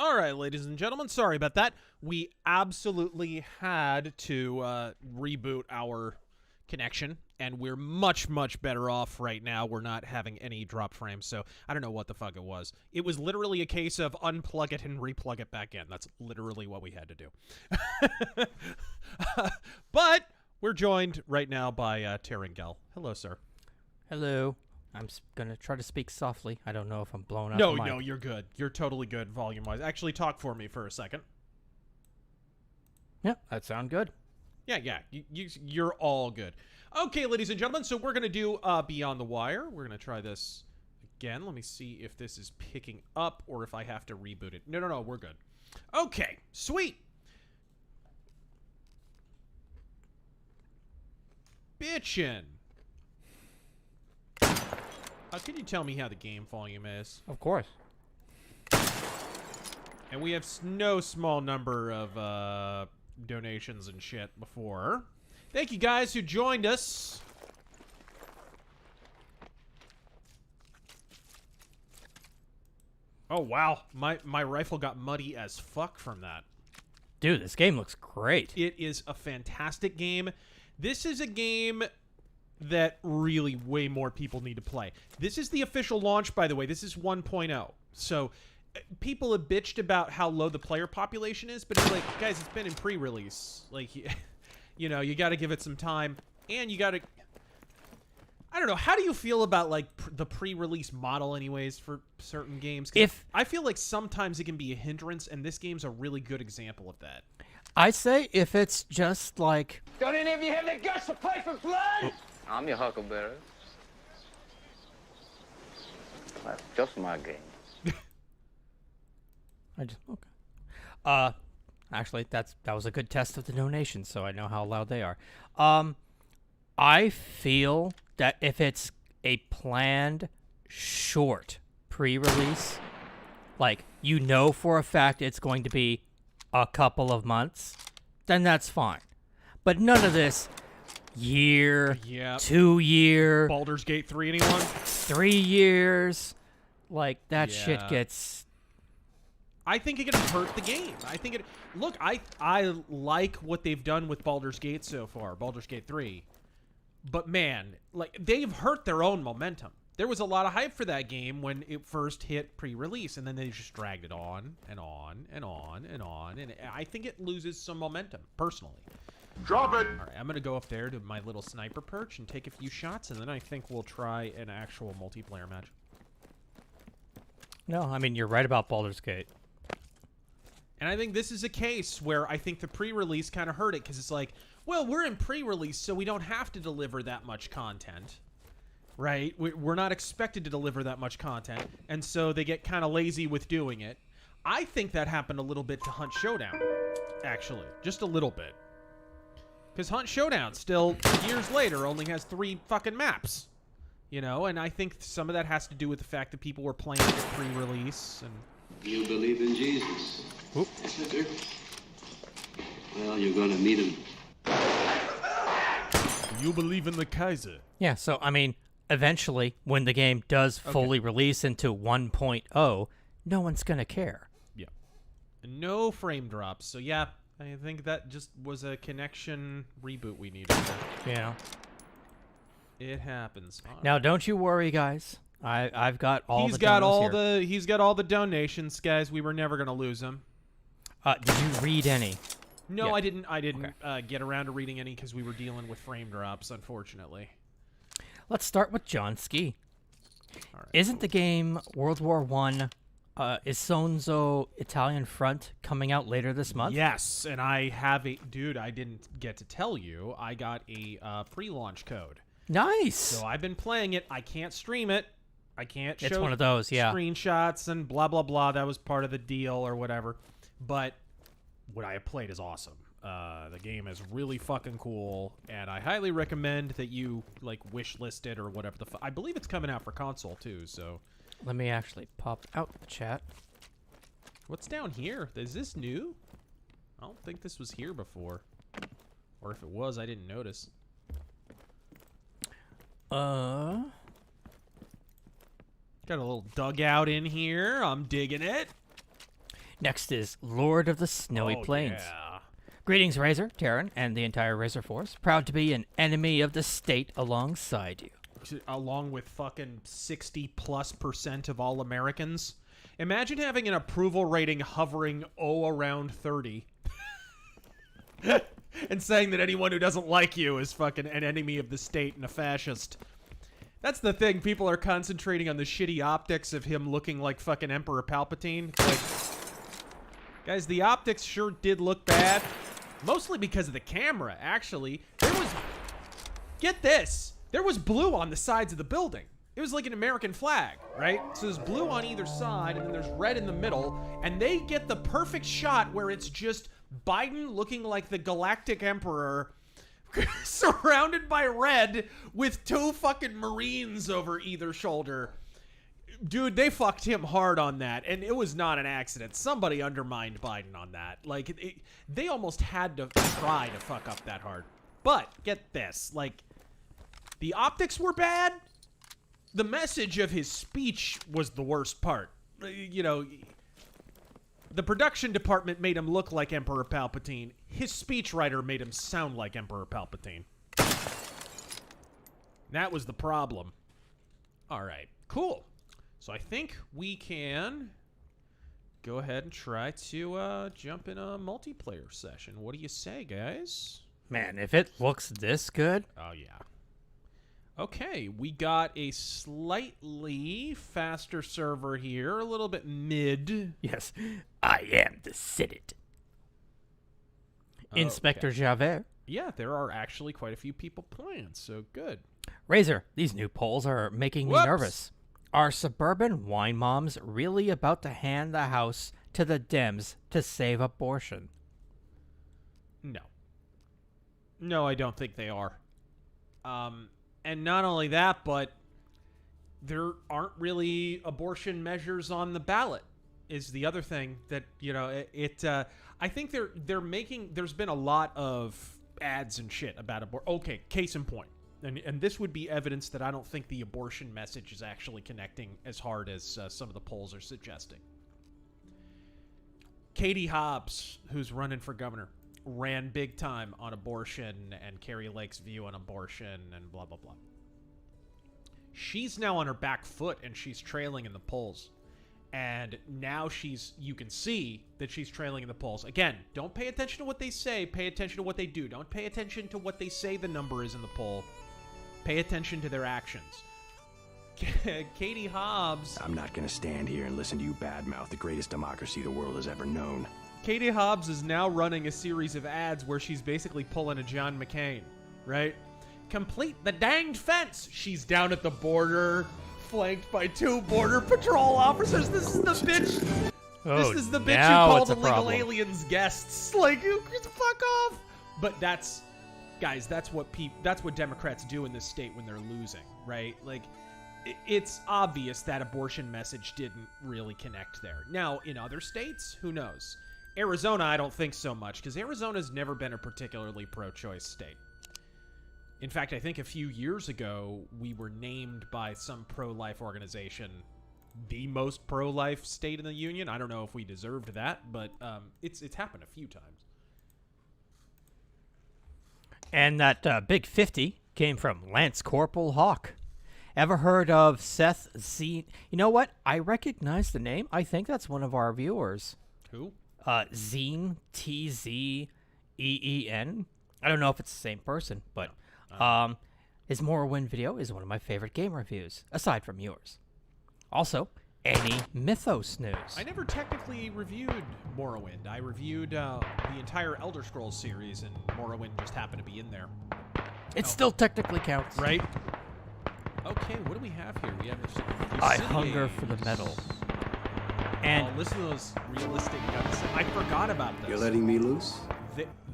All right, ladies and gentlemen, sorry about that. We absolutely had to reboot our connection, and we're much, much better off right now. We're not having any drop frames, so I don't know what the fuck it was. It was literally a case of unplug it and replug it back in. That's literally what we had to do. But we're joined right now by Terengel. Hello, sir. Hello. I'm gonna try to speak softly. I don't know if I'm blowing out No, the mic. no, you're good. You're totally good volume-wise. Actually, talk for me for a second. Yeah, that sounds good. Yeah. You're all good. Okay, ladies and gentlemen, so we're going to do Beyond the Wire. We're going to try this again. Let me see if this is picking up or if I have to reboot it. No, we're good. Okay, sweet. Bitchin'. Can you tell me how the game volume is? Of course. And we have no small number of donations and shit before. Thank you guys who joined us. Oh wow, my rifle got muddy as fuck from that. Dude, this game looks great. It is a fantastic game. This is a game that really way more people need to play. This is the official launch, by the way. This is 1.0. So people have bitched about how low the player population is, but it's like, guys, it's been in pre-release. Like, you know, you got to give it some time, and you got to... I don't know. How do you feel about, like, the pre-release model, anyways, for certain games? I feel like sometimes it can be a hindrance, and this game's a really good example of that. I say if it's just like... Don't any of you have the guts to play for blood? I'm your huckleberry. That's just my game. Okay. Actually, that was a good test of the donations, so I know how loud they are. I feel that if it's a planned short pre-release, like you know for a fact it's going to be a couple of months, then that's fine. But none of this year, 2 year, Baldur's Gate 3, anyone? 3 years, like that shit gets... I think it can hurt the game. I think it... Look, I like what they've done with Baldur's Gate so far, Baldur's Gate 3. But man, like, they've hurt their own momentum. There was a lot of hype for that game when it first hit pre-release, and then they just dragged it on and on and on and on, and I think it loses some momentum, personally. Drop it! All right, I'm going to go up there to my little sniper perch and take a few shots, and then I think we'll try an actual multiplayer match. No, I mean, you're right about Baldur's Gate. And I think this is a case where I think the pre-release kind of hurt it, because it's like, well, we're in pre-release, so we don't have to deliver that much content, right? We're not expected to deliver that much content, and so they get kind of lazy with doing it. I think that happened a little bit to Hunt Showdown, actually. Just a little bit. Because Hunt Showdown, still, years later, only has 3 fucking maps. You know, and I think some of that has to do with the fact that people were playing it pre-release. And You believe in Jesus? Oop. Yes, I do. Well, you're gonna meet him. You believe in the Kaiser. Yeah, so, I mean, eventually, when the game does fully release into 1.0, no one's gonna care. Yeah. And no frame drops. So, yeah, I think that just was a connection reboot we needed. Yeah. It happens. Now, don't you worry, guys. I've got all He's the got all donos here. he's got all the donations, guys. We were never gonna lose him. Did you read any? No, Yeah. I didn't get around to reading any because we were dealing with frame drops, unfortunately. Let's start with John Ski. All right. Isn't the game World War I, Isonzo Italian Front coming out later this month? Yes, and I have a... Dude, I didn't get to tell you. I got a pre-launch code. Nice! So I've been playing it. I can't stream it. I can't show It's one of those, yeah. screenshots and blah, blah, blah. That was part of the deal or whatever. But what I have played is awesome. The game is really fucking cool, and I highly recommend that you, like, wish list it or whatever the I believe it's coming out for console, too, so... Let me actually pop out the chat. What's down here? Is this new? I don't think this was here before. Or if it was, I didn't notice. Got a little dugout in here. I'm digging it. Next is Lord of the Snowy Plains. Yeah. Greetings, Razor, Terran, and the entire Razor Force. Proud to be an enemy of the state alongside you. Along with fucking 60+% of all Americans. Imagine having an approval rating hovering around 30. And saying that anyone who doesn't like you is fucking an enemy of the state and a fascist. That's the thing. People are concentrating on the shitty optics of him looking like fucking Emperor Palpatine. Like, guys, the optics sure did look bad. Mostly because of the camera, actually. Get this. There was blue on the sides of the building. It was like an American flag, right? So there's blue on either side, and then there's red in the middle, and they get the perfect shot where it's just Biden looking like the Galactic Emperor surrounded by red with 2 fucking Marines over either shoulder. Dude, they fucked him hard on that, and it was not an accident. Somebody undermined Biden on that. Like, they almost had to try to fuck up that hard. But, get this, like, the optics were bad. The message of his speech was the worst part. You know, the production department made him look like Emperor Palpatine. His speechwriter made him sound like Emperor Palpatine. That was the problem. All right, cool. So I think we can go ahead and try to jump in a multiplayer session. What do you say, guys? Man, if it looks this good. Oh, yeah. Okay, we got a slightly faster server here, a little bit mid. Yes, I am the Senate. Inspector Javert. Yeah, there are actually quite a few people playing, so good. Razor, these new polls are making me nervous. Are suburban wine moms really about to hand the house to the Dems to save abortion? No. No, I don't think they are. And not only that, but there aren't really abortion measures on the ballot is the other thing that, you know, I think they're making, there's been a lot of ads and shit about abortion. Okay, case in point. And this would be evidence that I don't think the abortion message is actually connecting as hard as some of the polls are suggesting. Katie Hobbs, who's running for governor, ran big time on abortion and Carrie Lake's view on abortion and blah, blah, blah. She's now on her back foot and she's trailing in the polls. And now you can see that she's trailing in the polls. Again, don't pay attention to what they say. Pay attention to what they do. Don't pay attention to what they say the number is in the poll. Pay attention to their actions. Katie Hobbs. I'm not going to stand here and listen to you badmouth the greatest democracy the world has ever known. Katie Hobbs is now running a series of ads where she's basically pulling a John McCain, right? Complete the danged fence. She's down at the border, flanked by 2 border patrol officers. This is the bitch. This is the bitch who called illegal aliens guests. Like, fuck off. But guys, that's what Democrats do in this state when they're losing, right? Like, it's obvious that abortion message didn't really connect there. Now, in other states, who knows? Arizona, I don't think so much, because Arizona's never been a particularly pro-choice state. In fact, I think a few years ago, we were named by some pro-life organization the most pro-life state in the union. I don't know if we deserved that, but it's happened a few times. And that big 50 came from Lance Corporal Hawk. Ever heard of Seth Z? You know what? I recognize the name. I think that's one of our viewers. Who? Zeen, Tzeen. I don't know if it's the same person, but his Morrowind video is one of my favorite game reviews, aside from yours. Also, any Mythos news. I never technically reviewed Morrowind. I reviewed the entire Elder Scrolls series, and Morrowind just happened to be in there. It still technically counts. Right? Okay, what do we have here? We have I hunger for the metal. And listen to those realistic guns. I forgot about this. You're letting me loose?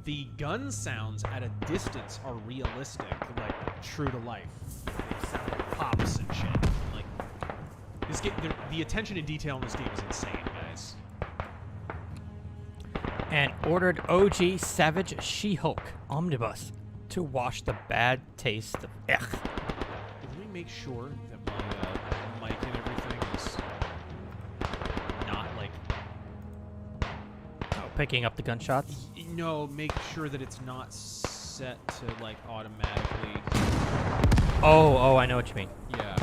The gun sounds at a distance are realistic, like true to life. They sound like pops and shit. Like this game, the attention to detail in this game is insane, guys. And ordered OG Savage She-Hulk Omnibus to wash the bad taste of ech. Let me make sure that my mic and everything is not like picking up the gunshots? No, make sure that it's not set to like automatically. Oh, I know what you mean. Yeah.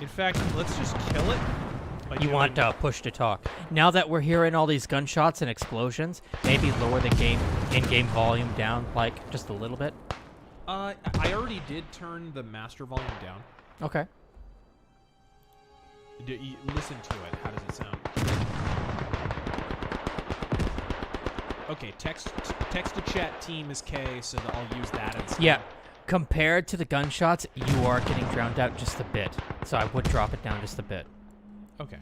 In fact, let's just kill it. You want push to talk. Now that we're hearing all these gunshots and explosions, maybe lower the in-game volume down, like, just a little bit? I already did turn the master volume down. Okay. Listen to it. How does it sound? Okay, text to chat team is K, so I'll use that instead. Yeah. Compared to the gunshots, you are getting drowned out just a bit. So I would drop it down just a bit. Okay.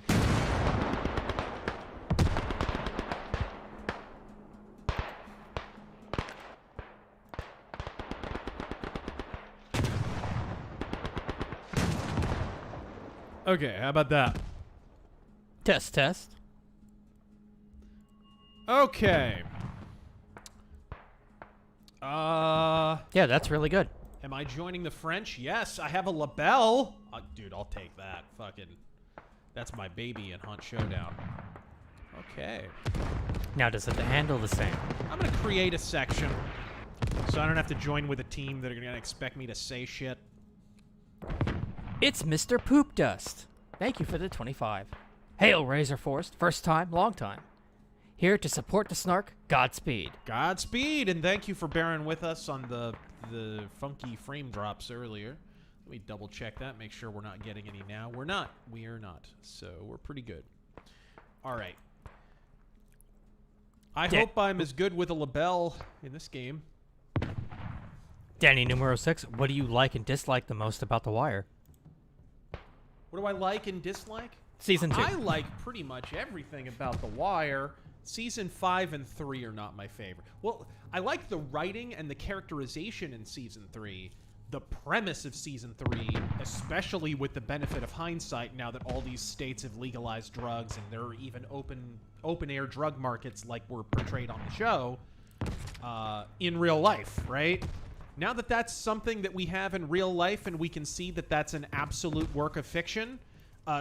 Okay, how about that? Test. Okay. Yeah, that's really good. Am I joining the French? Yes, I have a label. Dude, I'll take that. Fucking, that's my baby in Hunt Showdown. Okay. Now, does it handle the same? I'm gonna create a section, so I don't have to join with a team that are gonna expect me to say shit. It's Mr. Poop Dust. Thank you for the 25. Hail, RazörForce. First time, long time. Here to support the snark. Godspeed. Godspeed, and thank you for bearing with us on the funky frame drops earlier. Let me double check that, make sure we're not getting any now. We're not. We are not. So we're pretty good. All right. I hope I'm as good with a label in this game. Danny numero 6, what do you like and dislike the most about The Wire? What do I like and dislike? Season 2. I like pretty much everything about The Wire. Season 5 and 3 are not my favorite. Well, I like the writing and the characterization in Season 3. The premise of Season 3, especially with the benefit of hindsight now that all these states have legalized drugs and there are even open-air drug markets like were portrayed on the show in real life, right? Now that that's something that we have in real life and we can see that that's an absolute work of fiction,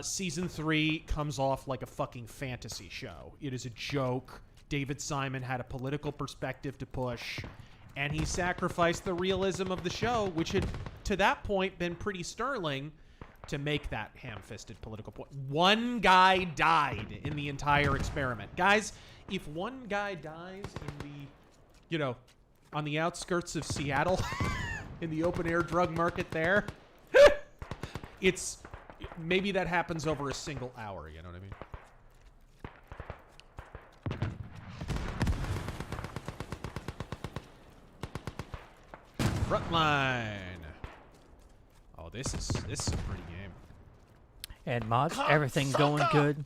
Season 3 comes off like a fucking fantasy show. It is a joke. David Simon had a political perspective to push, and he sacrificed the realism of the show, which had, to that point, been pretty sterling, to make that ham-fisted political point. One guy died in the entire experiment. Guys, if one guy dies in the, you know, on the outskirts of Seattle, in the open-air drug market there, it's... maybe that happens over a single hour, you know what I mean? Frontline. Oh, this is a pretty game. And mods, everything going good.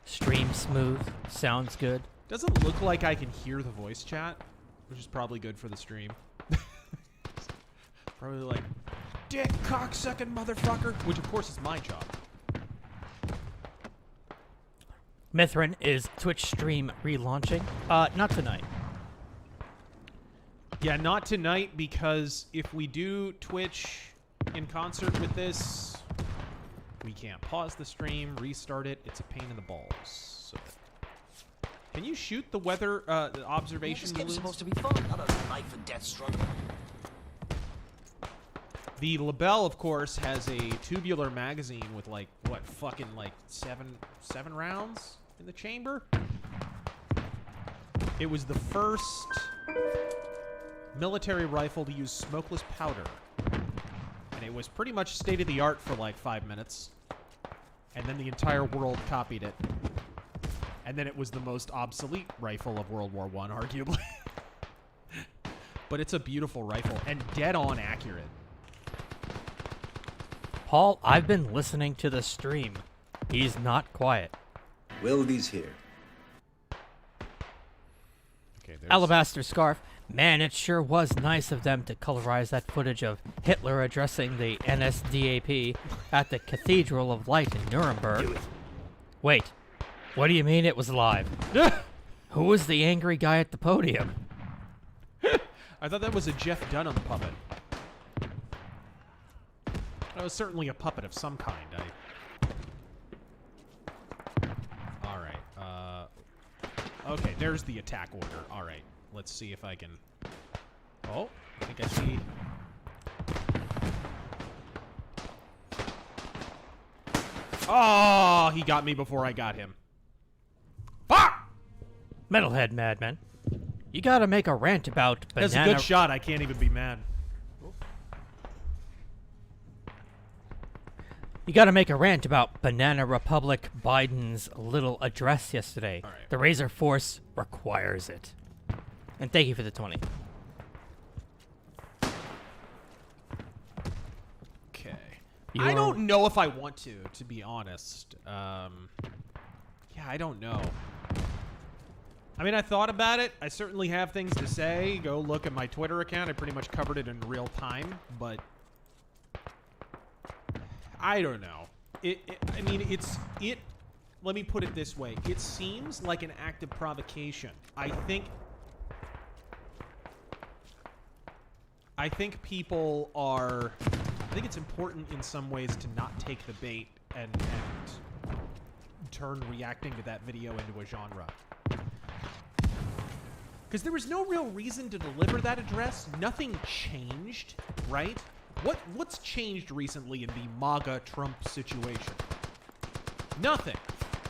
Stream smooth. Sounds good. Doesn't look like I can hear the voice chat, which is probably good for the stream. Probably like, dick cocksucking motherfucker, which of course is my job. Mithrin, is Twitch stream relaunching? Not tonight. Yeah, not tonight, because if we do Twitch in concert with this, we can't pause the stream, restart it. It's a pain in the balls. So. Can you shoot the weather observation balloons? This game's supposed to be fun, not a life and death struggle. The label, of course, has a tubular magazine with like what, fucking like seven rounds in the chamber. It was the first military rifle to use smokeless powder, and it was pretty much state of the art for like 5 minutes, and then the entire world copied it, and then it was the most obsolete rifle of World War I, arguably. But it's a beautiful rifle and dead on accurate. Paul, I've been listening to the stream. He's not quiet. Wildy's here. Okay, Alabaster Scarf. Man, it sure was nice of them to colorize that footage of Hitler addressing the NSDAP at the Cathedral of Light in Nuremberg. Wait, what do you mean it was live? Who was the angry guy at the podium? I thought that was a Jeff Dunham puppet. That was certainly a puppet of some kind. Okay, there's the attack order. All right, let's see if I can... Oh, I think I see... Oh, he got me before I got him. Fuck! Metalhead Madman. You gotta make a rant about banana... That's a good shot. I can't even be mad. You gotta make a rant about Banana Republic Biden's little address yesterday. All right. The RazörForce requires it. And thank you for the 20. Okay. I don't know if I want to be honest. Yeah, I don't know. I mean, I thought about it. I certainly have things to say. Go look at my Twitter account. I pretty much covered it in real time, but I don't know. I mean, let me put it this way. It seems like an act of provocation. I think people are... I think it's important in some ways to not take the bait and turn reacting to that video into a genre. Because there was no real reason to deliver that address. Nothing changed, right? What's changed recently in the MAGA Trump situation? Nothing.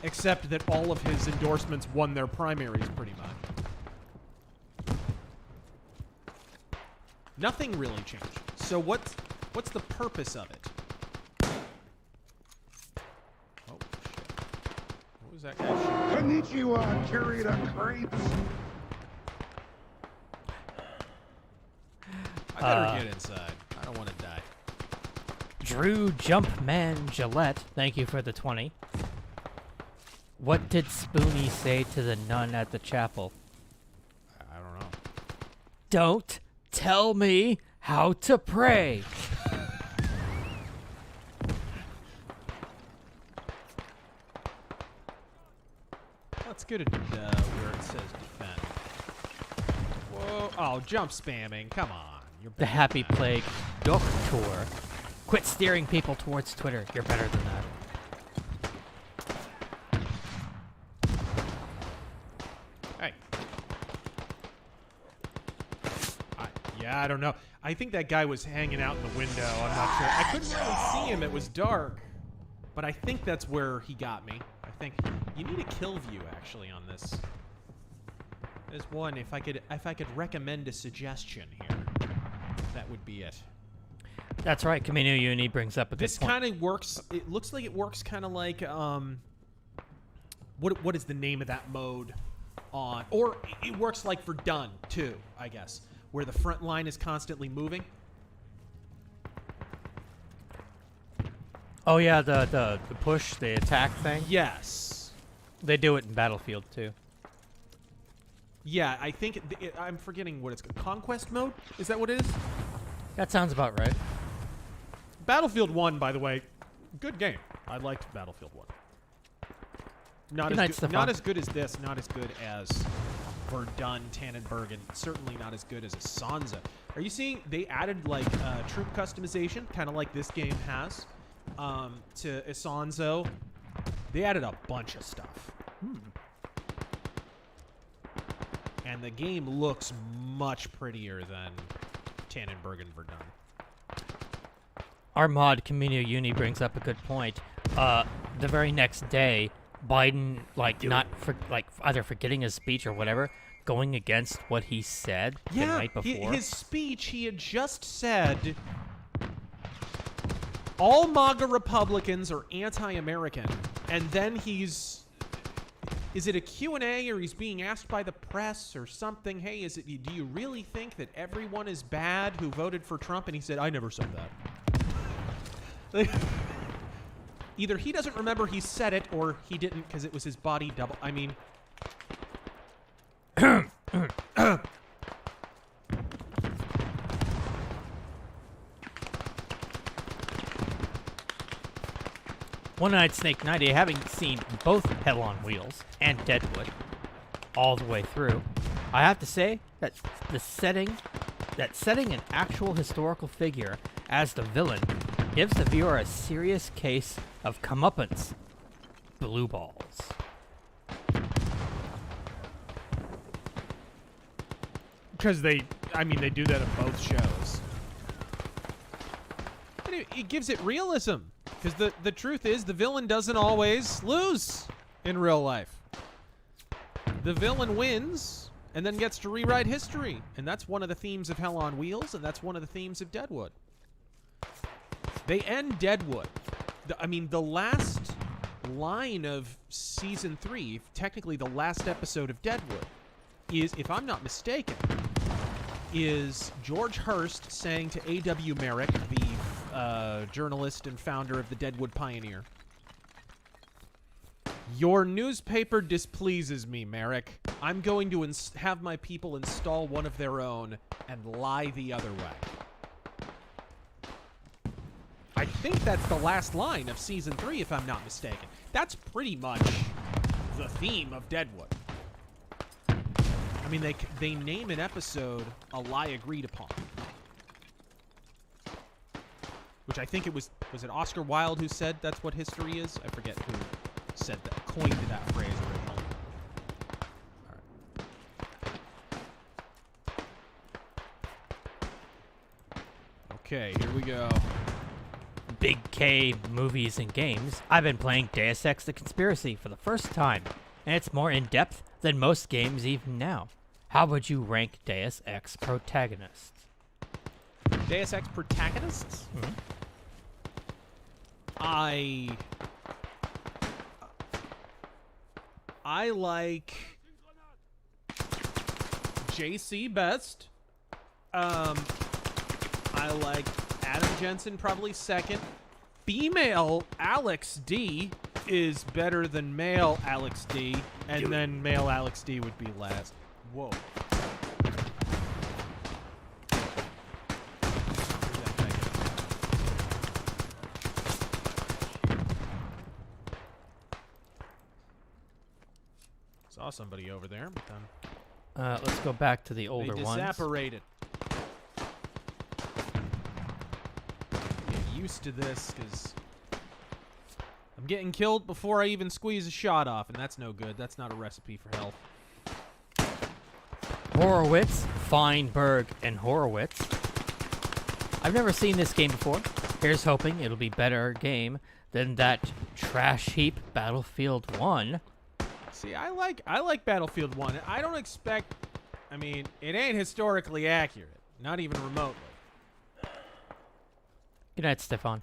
Except that all of his endorsements won their primaries, pretty much. Nothing really changed. So what's the purpose of it? Oh, shit. What was that guy shooting? Konnichiwa, Kirita Crepes. I better get inside. I don't want to die. Drew Jumpman Gillette, thank you for the 20. What did Spoonie say to the nun at the chapel? I don't know. Don't tell me how to pray. Let's go to where it says defend. Whoa. Oh, jump spamming. Come on. You're The Happy Plague Doctor. Quit steering people towards Twitter. You're better than that. Hey. Yeah, I don't know. I think that guy was hanging out in the window. I'm not sure. I couldn't really see him. It was dark. But I think that's where he got me. I think you need a kill view actually on this. There's one. If I could recommend a suggestion here, that would be it. That's right. Camino Uni brings up a good This point. kind of works. It looks like it works kind of like what is the name of that mode on? Or it works like for done too, I guess, where the front line is constantly moving. Oh yeah, the push, the attack thing. Yes. They do it in Battlefield too. Yeah, I think I'm forgetting what it's called. Conquest mode? Is that what it is? That sounds about right. Battlefield 1, by the way, good game. I liked Battlefield 1. Not as good as this. Not as good as Verdun, Tannenberg, and certainly not as good as Isonzo. Are you seeing they added like troop customization, kind of like this game has, to Isonzo? They added a bunch of stuff. And the game looks much prettier than Tannenberg and Verdun. Our mod Camino Uni brings up a good point. The very next day, Biden either forgetting his speech or whatever, going against what he said the night before. His speech, he had just said all MAGA Republicans are anti-American, and then is it a Q&A or he's being asked by the press or something? Hey, do you really think that everyone is bad who voted for Trump? And he said, I never said that. Either he doesn't remember he said it or he didn't because it was his body double. I mean... One-Eyed Snake 90, having seen both Hell on Wheels and Deadwood all the way through, I have to say that setting an actual historical figure as the villain gives the viewer a serious case of comeuppance. Blue balls. Because they do that in both shows. And it gives it realism. Because the truth is, the villain doesn't always lose in real life. The villain wins and then gets to rewrite history. And that's one of the themes of Hell on Wheels, and that's one of the themes of Deadwood. They end Deadwood. The last line of Season 3, technically the last episode of Deadwood, is, if I'm not mistaken, is George Hurst saying to A.W. Merrick, the journalist and founder of the Deadwood Pioneer, "Your newspaper displeases me, Merrick. I'm going to have my people install one of their own and lie the other way." I think that's the last line of Season 3, if I'm not mistaken. That's pretty much the theme of Deadwood. They name an episode A Lie Agreed Upon. Which I think it was it Oscar Wilde who said that's what history is? I forget who said that, coined that phrase originally. All right. Okay, here we go. Big K movies and games. I've been playing Deus Ex: The Conspiracy for the first time, and it's more in-depth than most games even now. How would you rank Deus Ex protagonists? Deus Ex protagonists? Mm-hmm. I like JC best. I like Adam Jensen probably second. Female Alex D is better than male Alex D, and then male Alex D would be last. Whoa. Saw somebody over there, but then Let's go back to the older they ones. disapparated. Get used to this, because I'm getting killed before I even squeeze a shot off, and that's no good. That's not a recipe for health. Horowitz, Feinberg, and Horowitz. I've never seen this game before. Here's hoping it'll be better game than that trash heap Battlefield 1. See, I like Battlefield 1. I don't expect... it ain't historically accurate. Not even remotely. Good night, Stefan.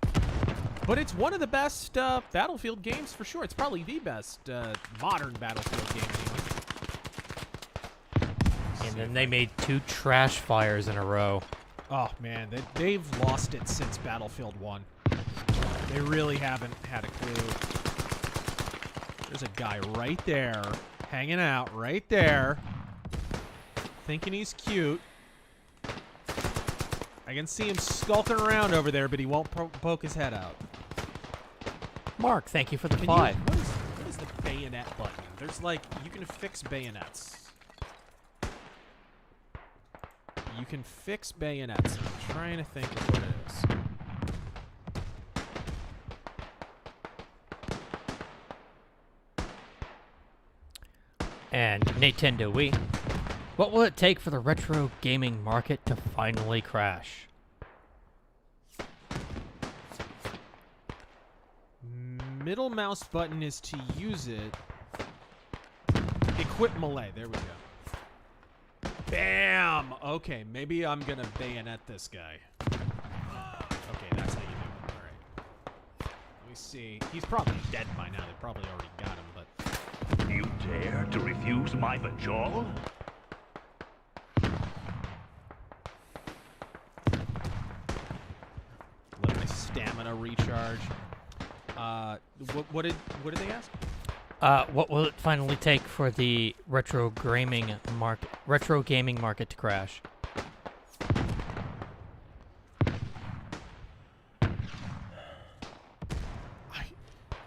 But it's one of the best Battlefield games for sure. It's probably the best modern Battlefield game anyway. And then they made 2 trash fires in a row. Oh, man. They've lost it since Battlefield 1. They really haven't had a clue. There's a guy right there, hanging out right there, thinking he's cute. I can see him skulking around over there, but he won't poke his head out. Mark, thank you for the Can 5. What is the bayonet button? There's you can fix bayonets. You can fix bayonets. I'm trying to think of what it is. And Nintendo Wii. What will it take for the retro gaming market to finally crash? Middle mouse button is to use it. Equip melee. There we go. Bam! Okay, maybe I'm gonna bayonet this guy. Okay, that's how you do it. Alright. Let me see. He's probably dead by now. They probably already got him, but... You dare to refuse my bajol? Let my stamina recharge. What did they ask? What will it finally take for the retro gaming market to crash?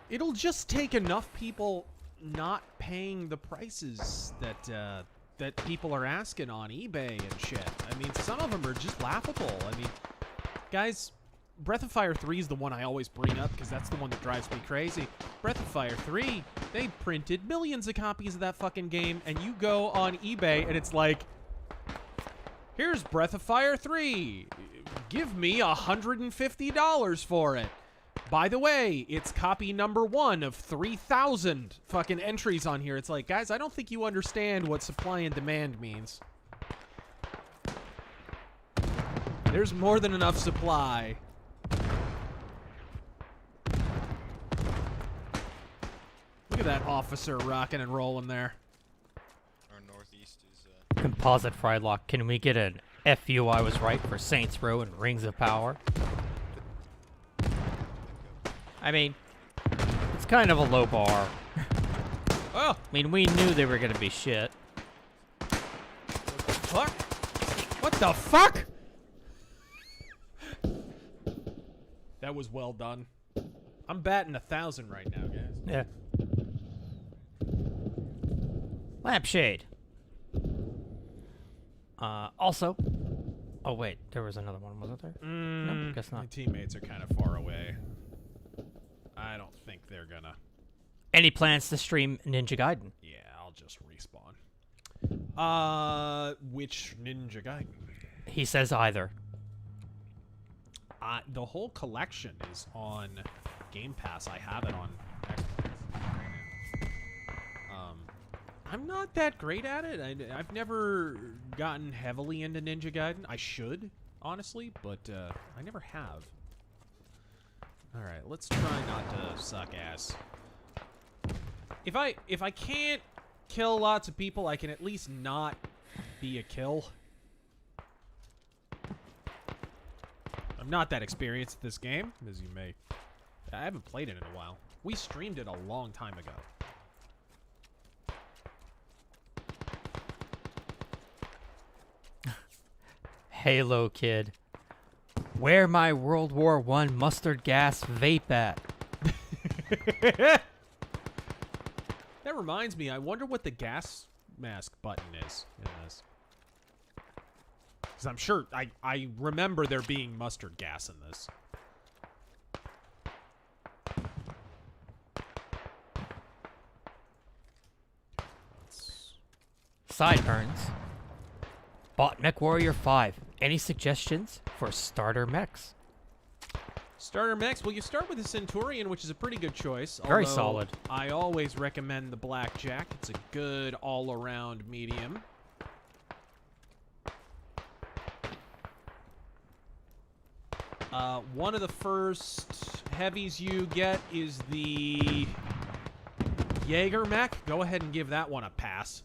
It'll just take enough people not paying the prices that people are asking on eBay and shit. Some of them are just laughable. Guys, Breath of Fire 3 is the one I always bring up because that's the one that drives me crazy. Breath of Fire 3, they printed millions of copies of that fucking game, and you go on eBay and it's like Here's Breath of Fire 3. Give me $150 for it. By the way, it's copy number 1 of 3,000 fucking entries on here. It's like, guys, I don't think you understand what supply and demand means. There's more than enough supply. Look at that officer rocking and rolling there. Our northeast is Composite fried lock. Can we get an FU I was right for Saints Row and Rings of Power? I mean, it's kind of a low bar. Oh, I mean, we knew they were going to be shit. fuck? What the fuck? That was well done. I'm batting 1,000 right now, guys. Yeah. Lampshade. Also. Oh, wait. There was another one, wasn't there? No, guess My not. teammates are kind of far away. I don't think they're gonna. Any plans to stream Ninja Gaiden? Yeah, I'll just respawn. Which Ninja Gaiden? He says either. The whole collection is on Game Pass. I have it on Xbox. I'm not that great at it. I've never gotten heavily into Ninja Gaiden. I should, honestly, but I never have. Alright, let's try not to suck ass. If I can't kill lots of people, I can at least not be a kill. I'm not that experienced at this game, as you may. I haven't played it in a while. We streamed it a long time ago. Halo Kid. Where my World War I mustard gas vape at? That reminds me, I wonder what the gas mask button is in this. Because I'm sure, I remember there being mustard gas in this. Sideburns. Bought MechWarrior 5. Any suggestions for starter mechs? Starter mechs, well, you start with the Centurion, which is a pretty good choice. Very although solid. I always recommend the Blackjack. It's a good all-around medium. One of the first heavies you get is the Jaeger mech. Go ahead and give that one a pass.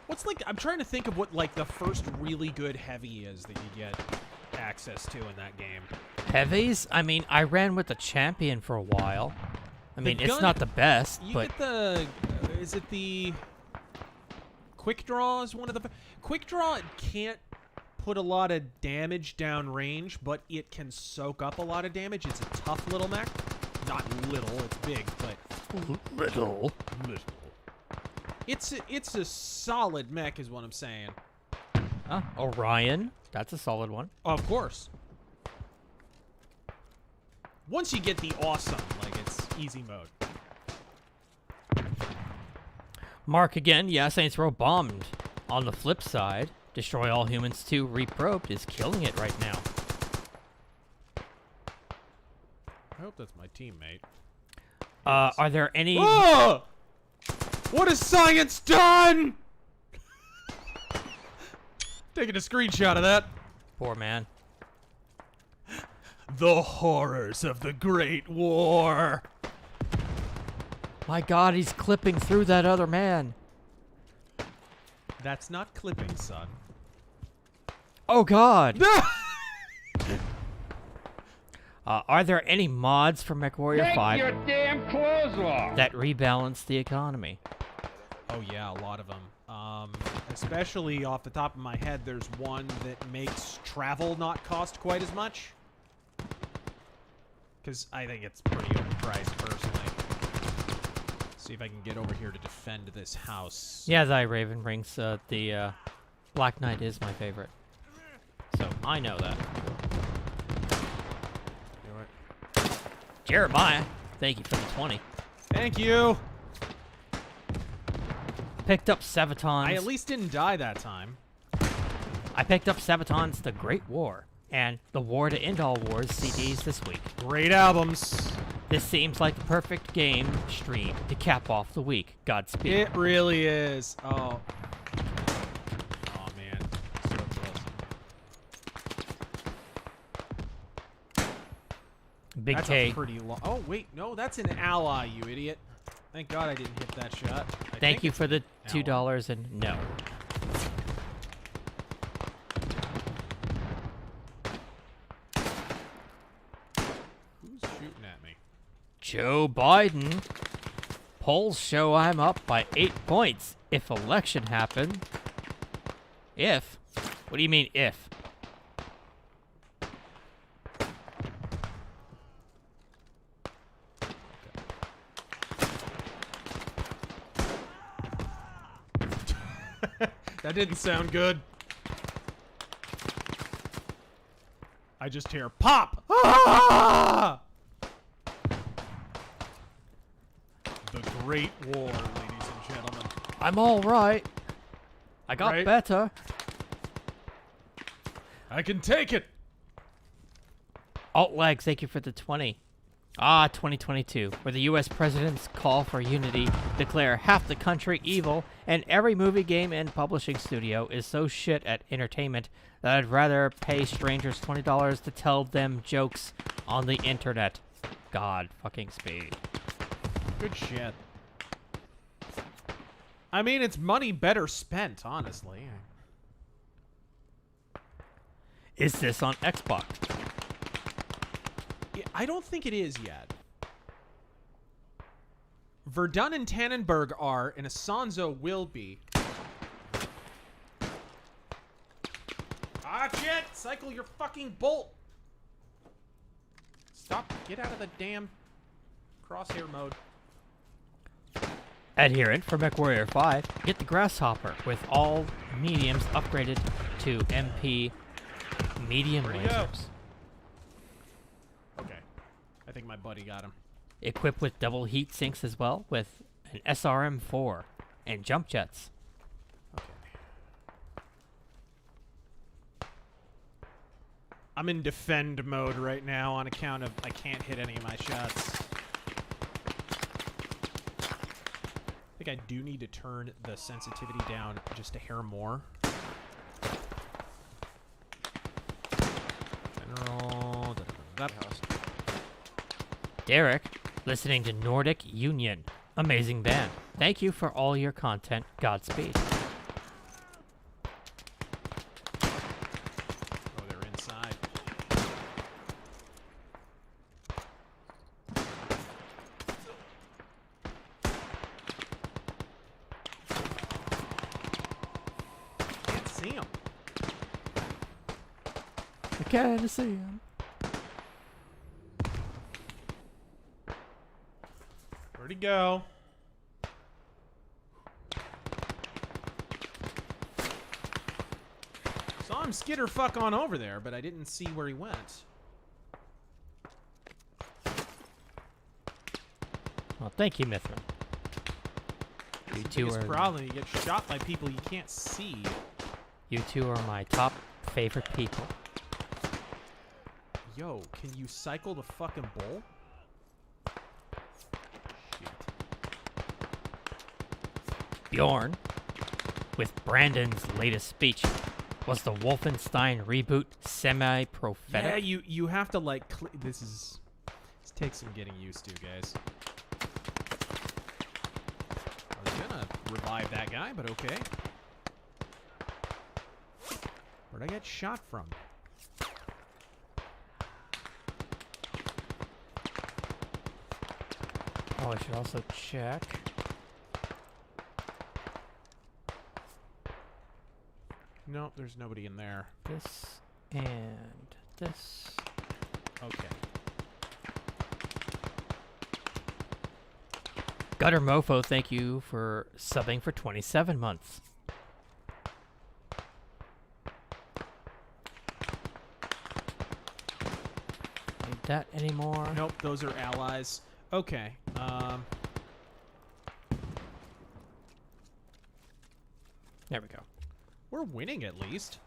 What's like, I'm trying to think of what like the first really good heavy is that you get access to in that game. Heavies? I mean, I ran with the Champion for a while. I mean, it's gun- not the best, You but get the, is it the Quick Draw is one of the, Quick Draw can't put a lot of damage down range, but it can soak up a lot of damage. It's a tough little mech. Not little, it's big, but little. It's a solid mech is what I'm saying. Orion. That's a solid one. Of course. Once you get the awesome, like it's easy mode. Mark again. Yeah, Saints Row bombed. On the flip side, Destroy All Humans 2 Reprobed is killing it right now. I hope that's my teammate. Are there any... Oh! What has science done? Taking a screenshot of that. Poor man. The horrors of the Great War. My God, he's clipping through that other man. That's not clipping, son. Oh, God. Are there any mods for MechWarrior 5 your damn clothes off! that rebalance the economy? Oh yeah, a lot of them. Especially off the top of my head, there's one that makes travel not cost quite as much. Because I think it's pretty overpriced, personally. See if I can get over here to defend this house. Yeah, Thy Raven Rings, the Black Knight is my favorite. So, I know that. Jeremiah, thank you for the 20. Thank you. picked up Sabaton's. I at least didn't die that time. I picked up Sabaton's The Great War and The War to End All Wars CDs this week. Great albums. This seems like the perfect game stream to cap off the week. Godspeed. It really is. Oh. Oh, man. So close. Big That's K. a pretty long... Oh, wait. No, that's an ally, you idiot. Thank God I didn't hit that shot. Thank you for the $2 and no. Who's shooting at me? Joe Biden. Polls show I'm up by 8 points if election happened. If? What do you mean if? That didn't sound good. I just hear pop. Ah! The Great War, ladies and gentlemen. I'm all right. I got Right. better. I can take it. Alt Lag, thank you for the 20. Ah, 2022, where the U.S. president's call for unity, declare half the country evil, and every movie, game, and publishing studio is so shit at entertainment that I'd rather pay strangers $20 to tell them jokes on the internet. God fucking speed. Good shit. I mean, it's money better spent, honestly. Is this on Xbox? Yeah, I don't think it is yet. Verdun and Tannenberg are, and Isonzo will be. Ah, shit! Cycle your fucking bolt! Stop. Get out of the damn crosshair mode. Adherent for MechWarrior 5, get the Grasshopper with all mediums upgraded to MP medium Where'd he go? lasers. Okay. I think my buddy got him. Equipped with double heat sinks as well, with an SRM-4 and jump jets. Okay. I'm in defend mode right now on account of I can't hit any of my shots. I think I do need to turn the sensitivity down just a hair more. General. Derek, listening to Nordic Union. Amazing band. Thank you for all your content. Godspeed. Oh, they're inside. Can't see them. I can't see him. Where'd he go? Saw him skitter fuck on over there, but I didn't see where he went. Well, thank you, Mithrin. You That's the two biggest are problem. You get shot by people you can't see. you two are my top favorite people. Yo, can you cycle the fucking bull? Shit. Bjorn, with Brandon's latest speech, was the Wolfenstein reboot semi-prophetic? Yeah, you have to like. This takes some getting used to, guys. I was gonna revive that guy, but okay. Where'd I get shot from? Oh, I should also check. No, there's nobody in there. This and this. Okay. Gutter Mofo, thank you for subbing for 27 months. Need that anymore? Nope, those are allies. Okay. There we go. We're winning at least.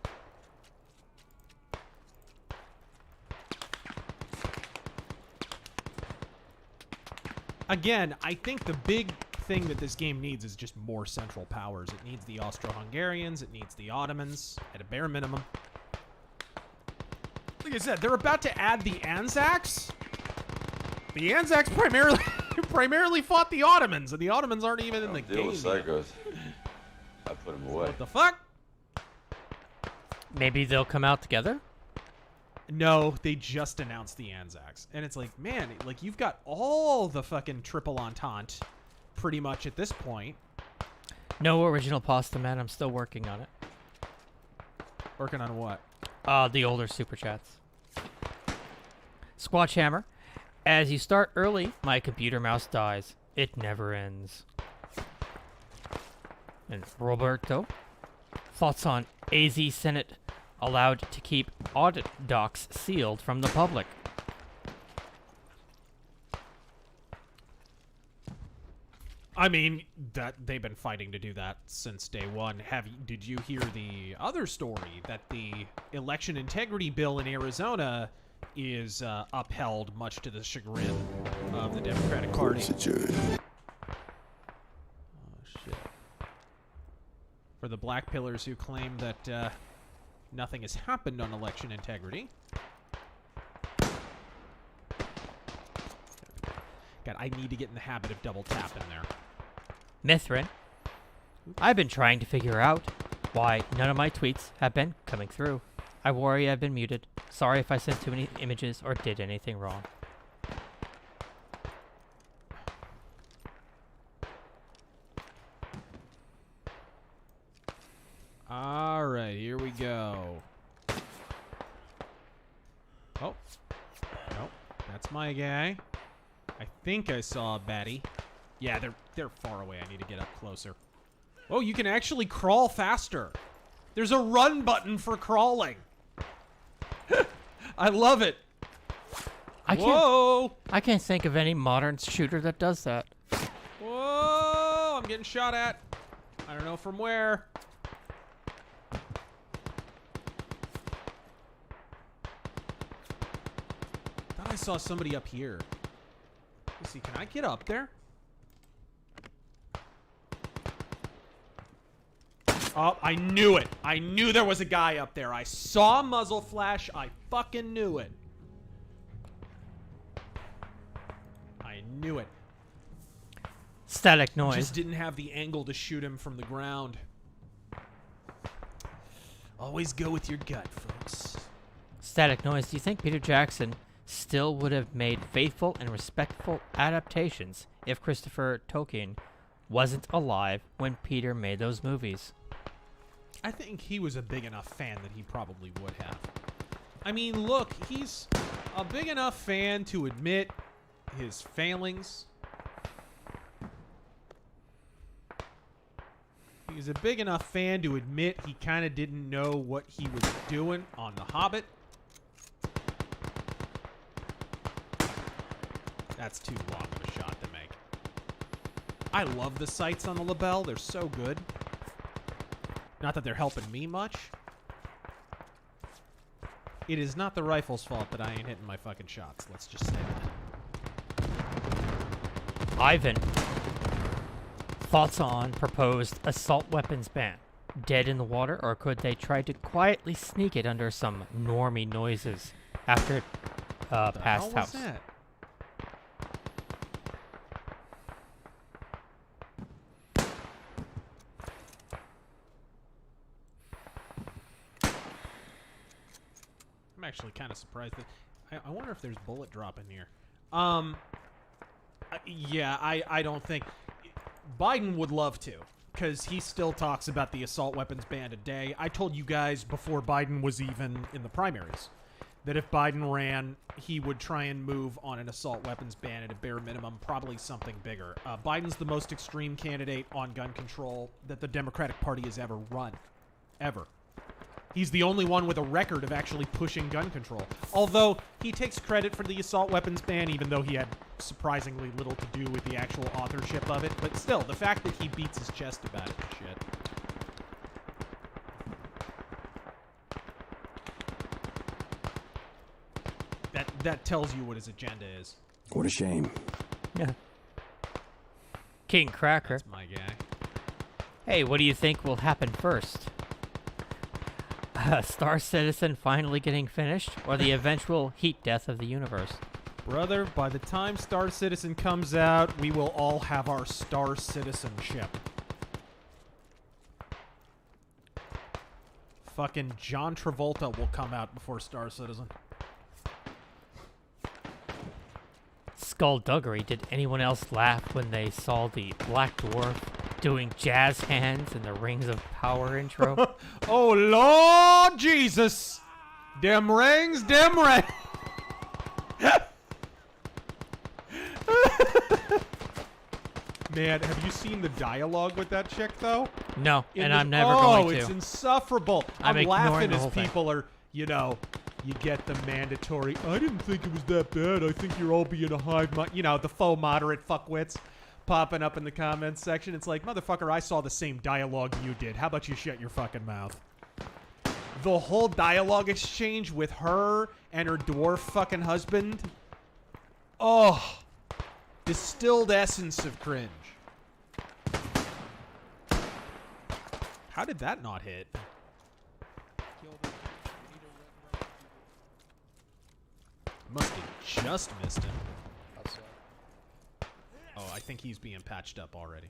Again, I think the big thing that this game needs is just more central powers. It needs the Austro-Hungarians, it needs the Ottomans, at a bare minimum. Like I said, they're about to add the Anzacs. The Anzacs primarily fought the Ottomans, and the Ottomans aren't even in the game Deal with yet. psychos. I put him away. What the fuck? Maybe they'll come out together? No, they just announced the Anzacs. And it's like, man, like you've got all the fucking triple entente pretty much at this point. No original pasta, man. I'm still working on it. Working on what? The older super chats. Squatch Hammer. As you start early, my computer mouse dies. It never ends. And Roberto. Thoughts on AZ Senate allowed to keep audit docs sealed from the public? I mean, that they've been fighting to do that since day one. Did you hear the other story that the election integrity bill in Arizona is upheld, much to the chagrin of the Democratic Party? Oh shit! For the black pillars who claim that nothing has happened on election integrity. God, I need to get in the habit of double tapping there. Mithrin. I've been trying to figure out why none of my tweets have been coming through. I worry I've been muted. Sorry if I sent too many images or did anything wrong. All right, here we go. Oh. Nope. That's my guy. I think I saw a baddie. Yeah, they're far away. I need to get up closer. Oh, you can actually crawl faster. There's a run button for crawling. I love it. Whoa! I can't think of any modern shooter that does that. Whoa! I'm getting shot at. I don't know from where. Thought I saw somebody up here. Let's see, can I get up there? Oh, I knew it. I knew there was a guy up there. I saw a muzzle flash. I fucking knew it. I knew it. Static noise. Just didn't have the angle to shoot him from the ground. Always go with your gut, folks. Static noise. Do you think Peter Jackson still would have made faithful and respectful adaptations if Christopher Tolkien wasn't alive when Peter made those movies? I think he was a big enough fan that he probably would have. I mean, look, he's a big enough fan to admit his failings. He's a big enough fan to admit he kind of didn't know what he was doing on The Hobbit. That's too long of a shot to make. I love the sights on the lapel. They're so good. Not that they're helping me much. It is not the rifle's fault that I ain't hitting my fucking shots. Let's just say that. Ivan. Thoughts on proposed assault weapons ban? Dead in the water, or could they try to quietly sneak it under some normie noises after it passed house? What that? I'm actually kind of surprised that I wonder if there's bullet drop in here. Yeah, I don't think Biden would love to, because he still talks about the assault weapons ban today. I told you guys before Biden was even in the primaries that if Biden ran, he would try and move on an assault weapons ban at a bare minimum, probably something bigger. Biden's the most extreme candidate on gun control that the Democratic Party has ever run. Ever. He's the only one with a record of actually pushing gun control. Although, he takes credit for the assault weapons ban, even though he had surprisingly little to do with the actual authorship of it. But still, the fact that he beats his chest about it and shit. that tells you what his agenda is. What a shame. Yeah. King Cracker. That's my guy. Hey, what do you think will happen first? Star Citizen finally getting finished, or the eventual heat death of the universe? Brother, by the time Star Citizen comes out, we will all have our Star Citizenship. Fucking John Travolta will come out before Star Citizen. Skullduggery. Did anyone else laugh when they saw the Black Dwarf doing jazz hands in the Rings of Power intro? Oh, Lord Jesus! Dem rings, dem rings! Man, have you seen the dialogue with that chick, though? No, In and the- I'm never going to. Oh, it's insufferable. I'm I'm ignoring laughing the as whole thing. people are, you know, you get the mandatory, I didn't think it was that bad. I think you're all being a hive mind. You know, the faux moderate fuckwits popping up in the comments section. It's like, motherfucker, I saw the same dialogue you did. How about you shut your fucking mouth? The whole dialogue exchange with her and her dwarf fucking husband. Oh, distilled essence of cringe. How did that not hit? Must have just missed him. Oh, I think he's being patched up already.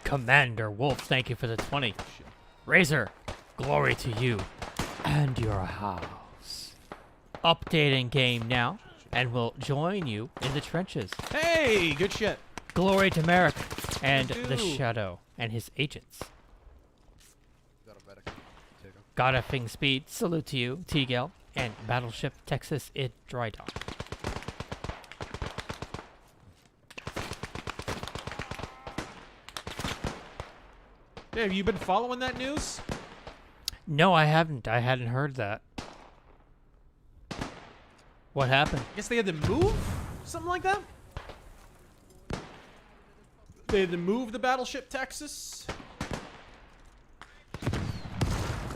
Commander Wolf, thank you for the 20. Shit. Razor, glory to you and your house. Updating game now, and we'll join you in the trenches. Hey, good shit. Glory to Merrick and Thank the you. Shadow and his agents. Got a medic. Take him. God effing speed, salute to you, T-Gel, and Battleship Texas in Dry Dock. Hey, have you been following that news? No, I haven't. I hadn't heard that. What happened? I guess they had to move? Something like that? They had to move the Battleship Texas?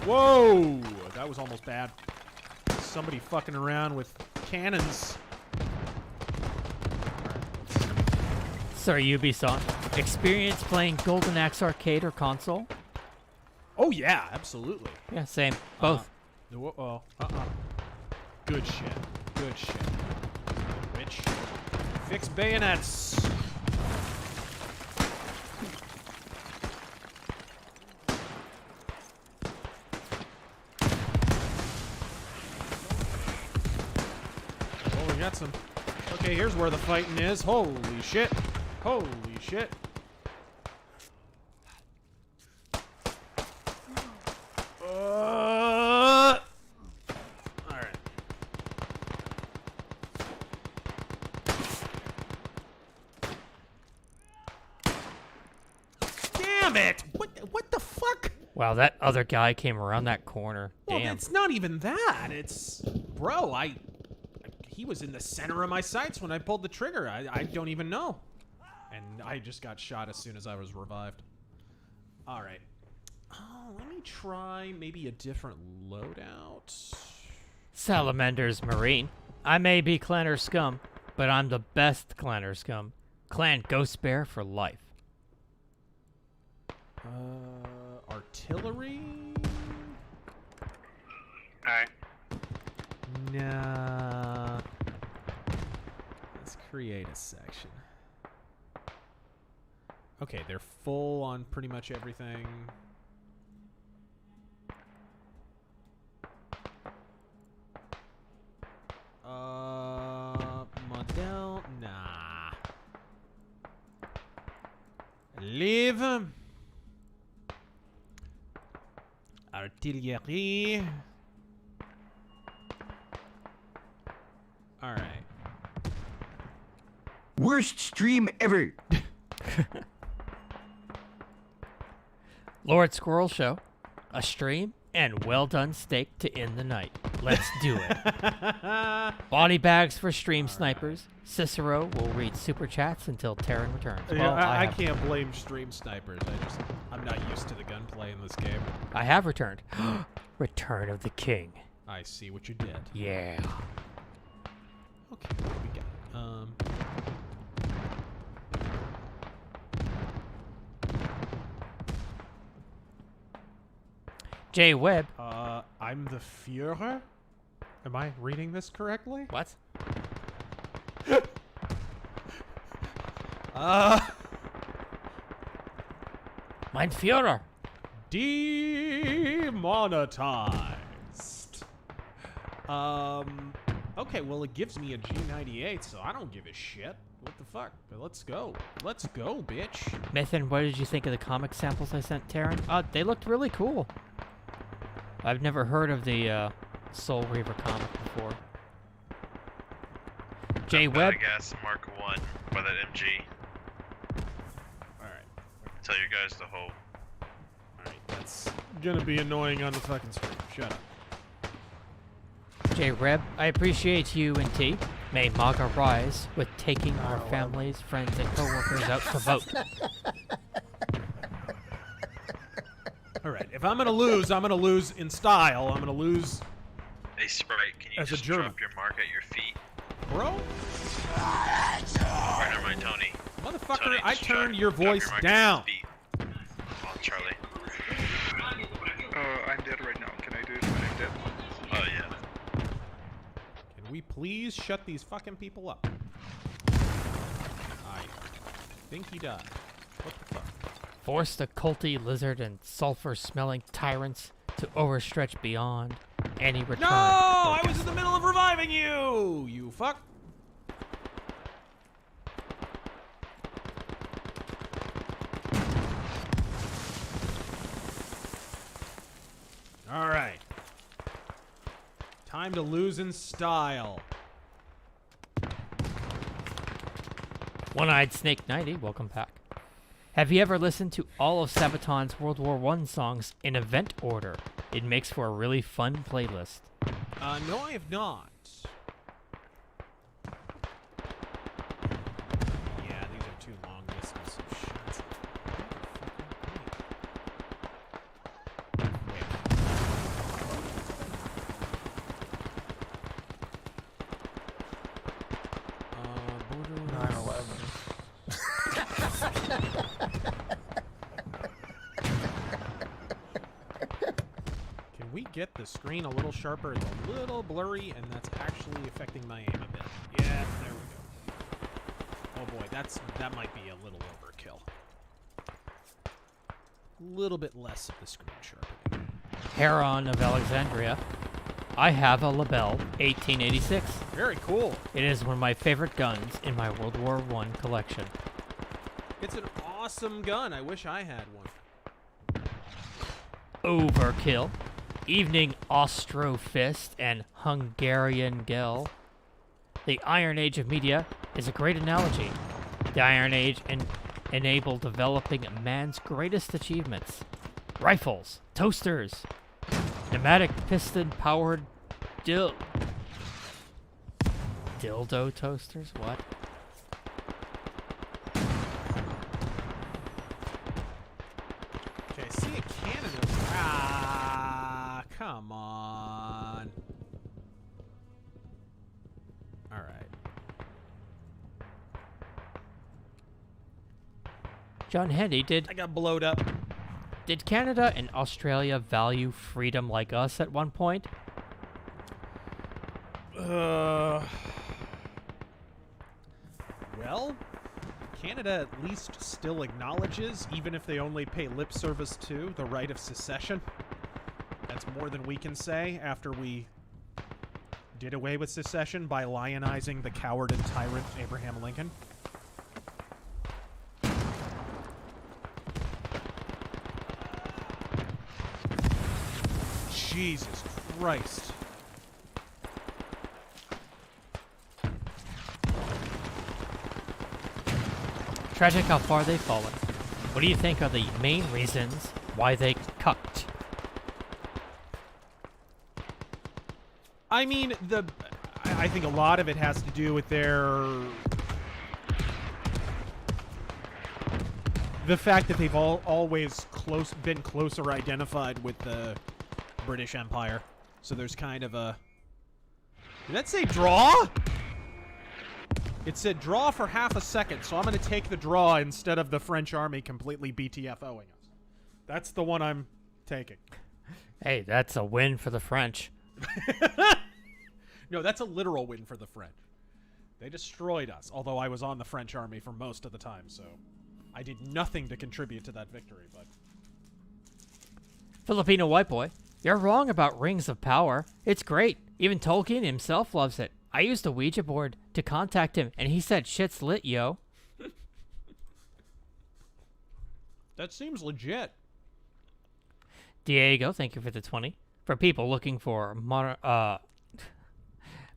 Whoa! That was almost bad. Somebody fucking around with cannons. Sir Ubisoft, experience playing Golden Axe Arcade or console? Oh, yeah, absolutely. Yeah, same. Both. Good shit. Good shit. Rich. Fix bayonets. Oh, we got some. Okay, here's where the fighting is. Holy shit. Holy shit. Alright. Damn it! What the fuck? Wow, that other guy came around that corner. Well, Damn. it's not even that. It's, bro, he was in the center of my sights when I pulled the trigger. I don't even know. And I just got shot as soon as I was revived. All right. Oh, let me try maybe a different loadout. Salamander's Marine. I may be Clanner scum, but I'm the best Clanner scum. Clan Ghost Bear for life. Artillery? Alright. Nah. Let's create a section. Okay, they're full on pretty much everything. Model? Nah. Leave. Artillery. Alright. Worst stream ever. Lord Squirrel Show. A stream and well done steak to end the night. Let's do it. Body bags for stream snipers. Cicero will read super chats until Terran returns. Yeah, Well, I have- can't blame stream snipers. I'm not used to the gunplay in this game. I have returned. Return of the King. I see what you did. Yeah. Jay Webb. I'm the Führer? Am I reading this correctly? What? Mein Führer. Demonetized. Okay, well, it gives me a G98, so I don't give a shit. What the fuck? But let's go. Let's go, bitch. Nathan, what did you think of the comic samples I sent Taryn? They looked really cool. I've never heard of the Soul Reaver comic before. Jay Webb. Gas Mark 1 by that MG. Alright. Tell you guys to hold. Alright, that's gonna be annoying on the fucking stream. Shut up. Jay Reb, I appreciate you and T. May MAGA rise with taking our families, friends, and coworkers out to vote. Alright, if I'm gonna lose in style. I'm gonna lose Hey, Sprite, can you as a just German. drop your mark at your feet? Bro? Or never mind, Tony. Motherfucker, Tony, I just turned drop- your drop voice mark at down. his feet. Oh, Charlie. I'm dead right now. Can I do it when I'm dead? Oh, yeah. Can we please shut these fucking people up? I think he died. What the fuck? Force the culty lizard and sulfur-smelling tyrants to overstretch beyond any return. No! I was in the middle of reviving you! You fuck. Alright. Time to lose in style. One-Eyed Snake 90, welcome back. Have you ever listened to all of Sabaton's World War I songs in event order? It makes for a really fun playlist. No, I have not. Yeah, these are too long lists of shit. Can we get the screen a little sharper? It's a little blurry, and that's actually affecting my aim a bit. Yeah, there we go. Oh boy, that might be a little overkill. A little bit less of the screen sharpening. Heron of Alexandria. I have a Lebel 1886. Very cool. It is one of my favorite guns in my World War I collection. It's an awesome gun. I wish I had one. Overkill. Evening RazörFist and Hungarian Gel. The Iron Age of media is a great analogy. The Iron Age enabled developing man's greatest achievements. Rifles, toasters, pneumatic piston-powered dildo toasters? What? Okay, I see a Canada. Ah, come on. All right. John Hendy, I got blowed up. did Canada and Australia value freedom like us at one point? Well, Canada at least still acknowledges, even if they only pay lip service to, the right of secession. That's more than we can say after we did away with secession by lionizing the coward and tyrant Abraham Lincoln. Jesus Christ. Tragic how far they've fallen. What do you think are the main reasons why they cucked? I mean, I think a lot of it has to do with the fact that they've always been closer identified with the British Empire. So there's kind of a... Did that say draw? It said draw for half a second, so I'm going to take the draw instead of the French army completely BTFOing us. That's the one I'm taking. Hey, that's a win for the French. No, that's a literal win for the French. They destroyed us, although I was on the French army for most of the time, so I did nothing to contribute to that victory, but... Filipino white boy, you're wrong about Rings of Power. It's great. Even Tolkien himself loves it. I used a Ouija board to contact him, and he said shit's lit, yo. That seems legit. Diego, thank you for the 20. For people looking for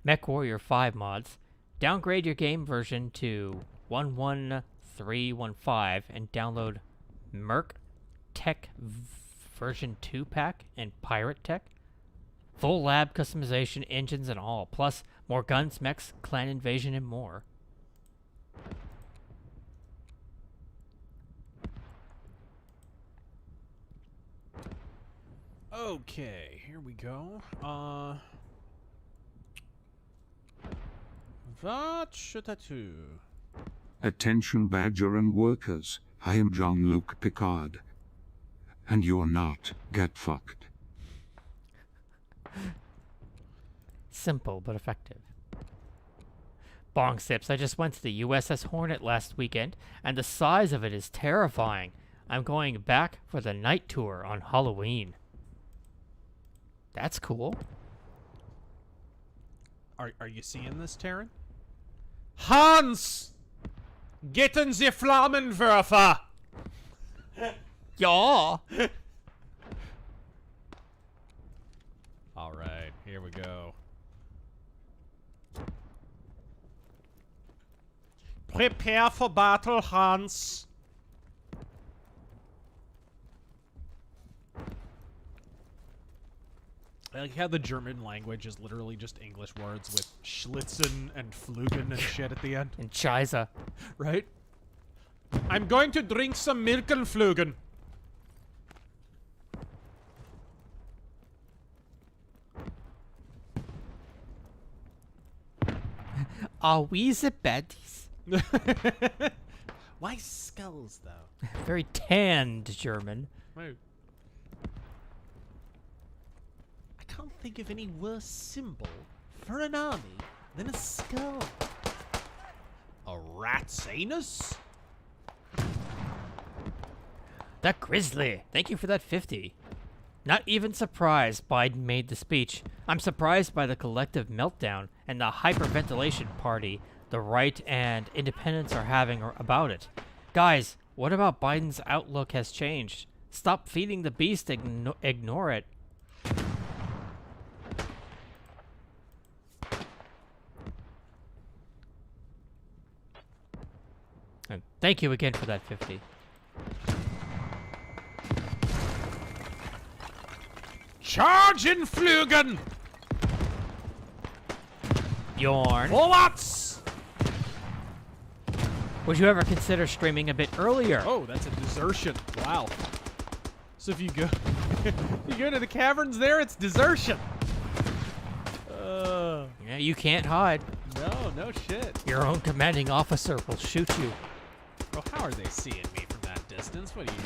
MechWarrior 5 mods, downgrade your game version to 11315 and download Merc Tech version 2 pack and Pirate Tech. Full lab customization, engines and all, plus more guns, mechs, clan invasion, and more. Okay, here we go. What should I do? Attention Badger and workers, I am Jean-Luc Picard. And you're not. Get fucked. Simple but effective. Bong Sips, I just went to the USS Hornet last weekend, and the size of it is terrifying. I'm going back for the night tour on Halloween. That's cool. Are you seeing this, Taryn? Hans! Get in the Flammenwerfer! Yeah. All right, here we go. Prepare for battle, Hans. I like how the German language is literally just English words with schlitzen and flugen and shit at the end. And Chiza. Right? I'm going to drink some milk and flugen. Are we the baddies? Why skulls, though? Very tanned German. Wait. I can't think of any worse symbol for an army than a skull. A rat's anus? That Grizzly. Thank you for that 50. Not even surprised Biden made the speech. I'm surprised by the collective meltdown and the hyperventilation party the right and independents are having about it. Guys, what about Biden's outlook has changed? Stop feeding the beast, ignore it. And thank you again for that 50. Charge in flugen! Yorn. Bullets! Would you ever consider streaming a bit earlier? Oh, that's a desertion. Wow. So if you go, you go to the caverns there, it's desertion. Yeah, you can't hide. No shit. Your own commanding officer will shoot you. Well, how are they seeing me from that distance? What do you...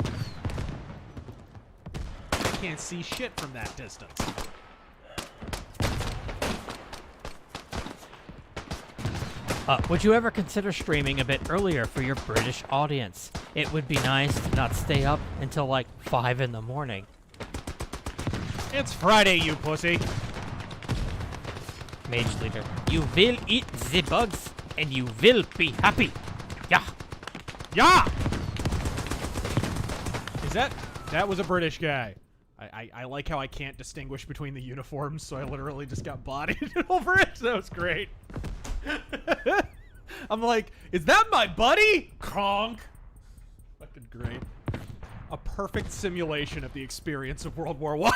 I can't see shit from that distance. Would you ever consider streaming a bit earlier for your British audience? It would be nice to not stay up until like 5 in the morning. It's Friday, you pussy. Mage Leader, you will eat the bugs and you will be happy. Yeah. Yeah! That was a British guy. I like how I can't distinguish between the uniforms, so I literally just got bodied over it. That was great. I'm like, is that my buddy? Kronk. Fucking great. A perfect simulation of the experience of World War I.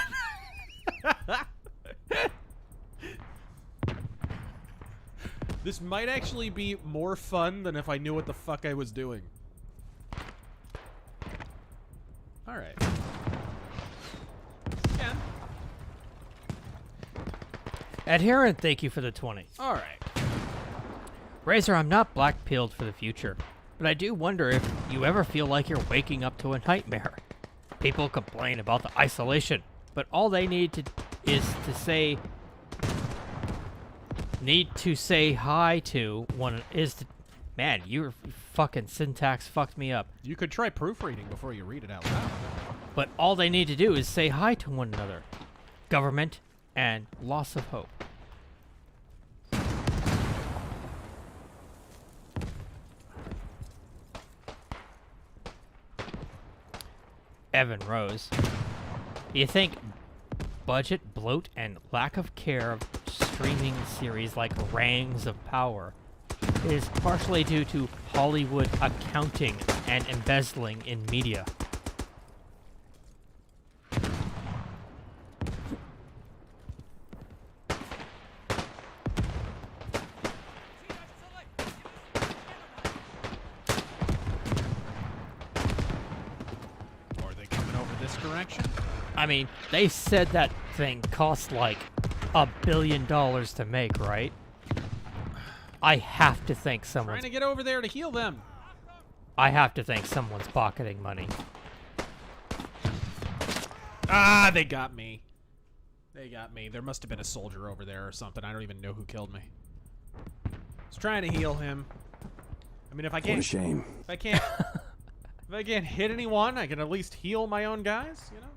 This might actually be more fun than if I knew what the fuck I was doing. Alright. Yeah. Adherent, thank you for the 20. Alright. Razor, I'm not black-pilled for the future, but I do wonder if you ever feel like you're waking up to a nightmare. People complain about the isolation, But all they need to say hi to one is to, man, your fucking syntax fucked me up. You could try proofreading before you read it out loud. But all they need to do is say hi to one another. Government and loss of hope. Evan Rose. You think budget, bloat, and lack of care of streaming series like Rings of Power is partially due to Hollywood accounting and embezzling in media? Direction? I mean, they said that thing cost like $1 billion to make, right? I have to think someone's Trying to get over there to heal them. I have to think someone's pocketing money. Ah, they got me. They got me. There must have been a soldier over there or something. I don't even know who killed me. I was trying to heal him. I mean, if I can't... What a shame. If I can't... If I can't hit anyone, I can at least heal my own guys, you know?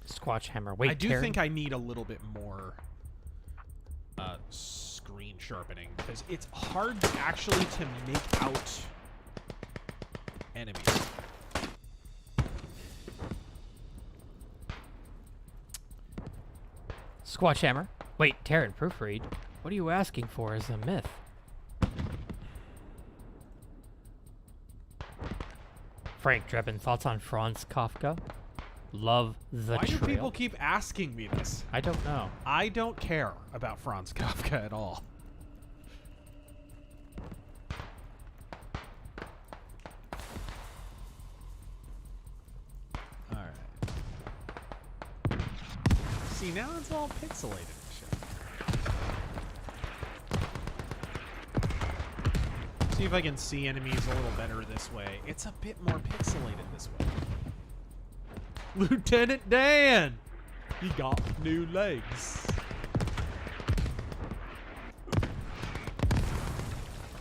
Squatch hammer. Wait, I do think I need a little bit more screen sharpening, because it's hard actually to make out enemies. Squatch hammer. Wait, Terran proofread. What are you asking for as a myth? Frank Drebin, thoughts on Franz Kafka? Love the Why trail. do people keep asking me this? I don't know. I don't care about Franz Kafka at all. Alright. See, now it's all pixelated and shit. See if I can see enemies a little better this way. It's a bit more pixelated this way. Lieutenant Dan! He got new legs.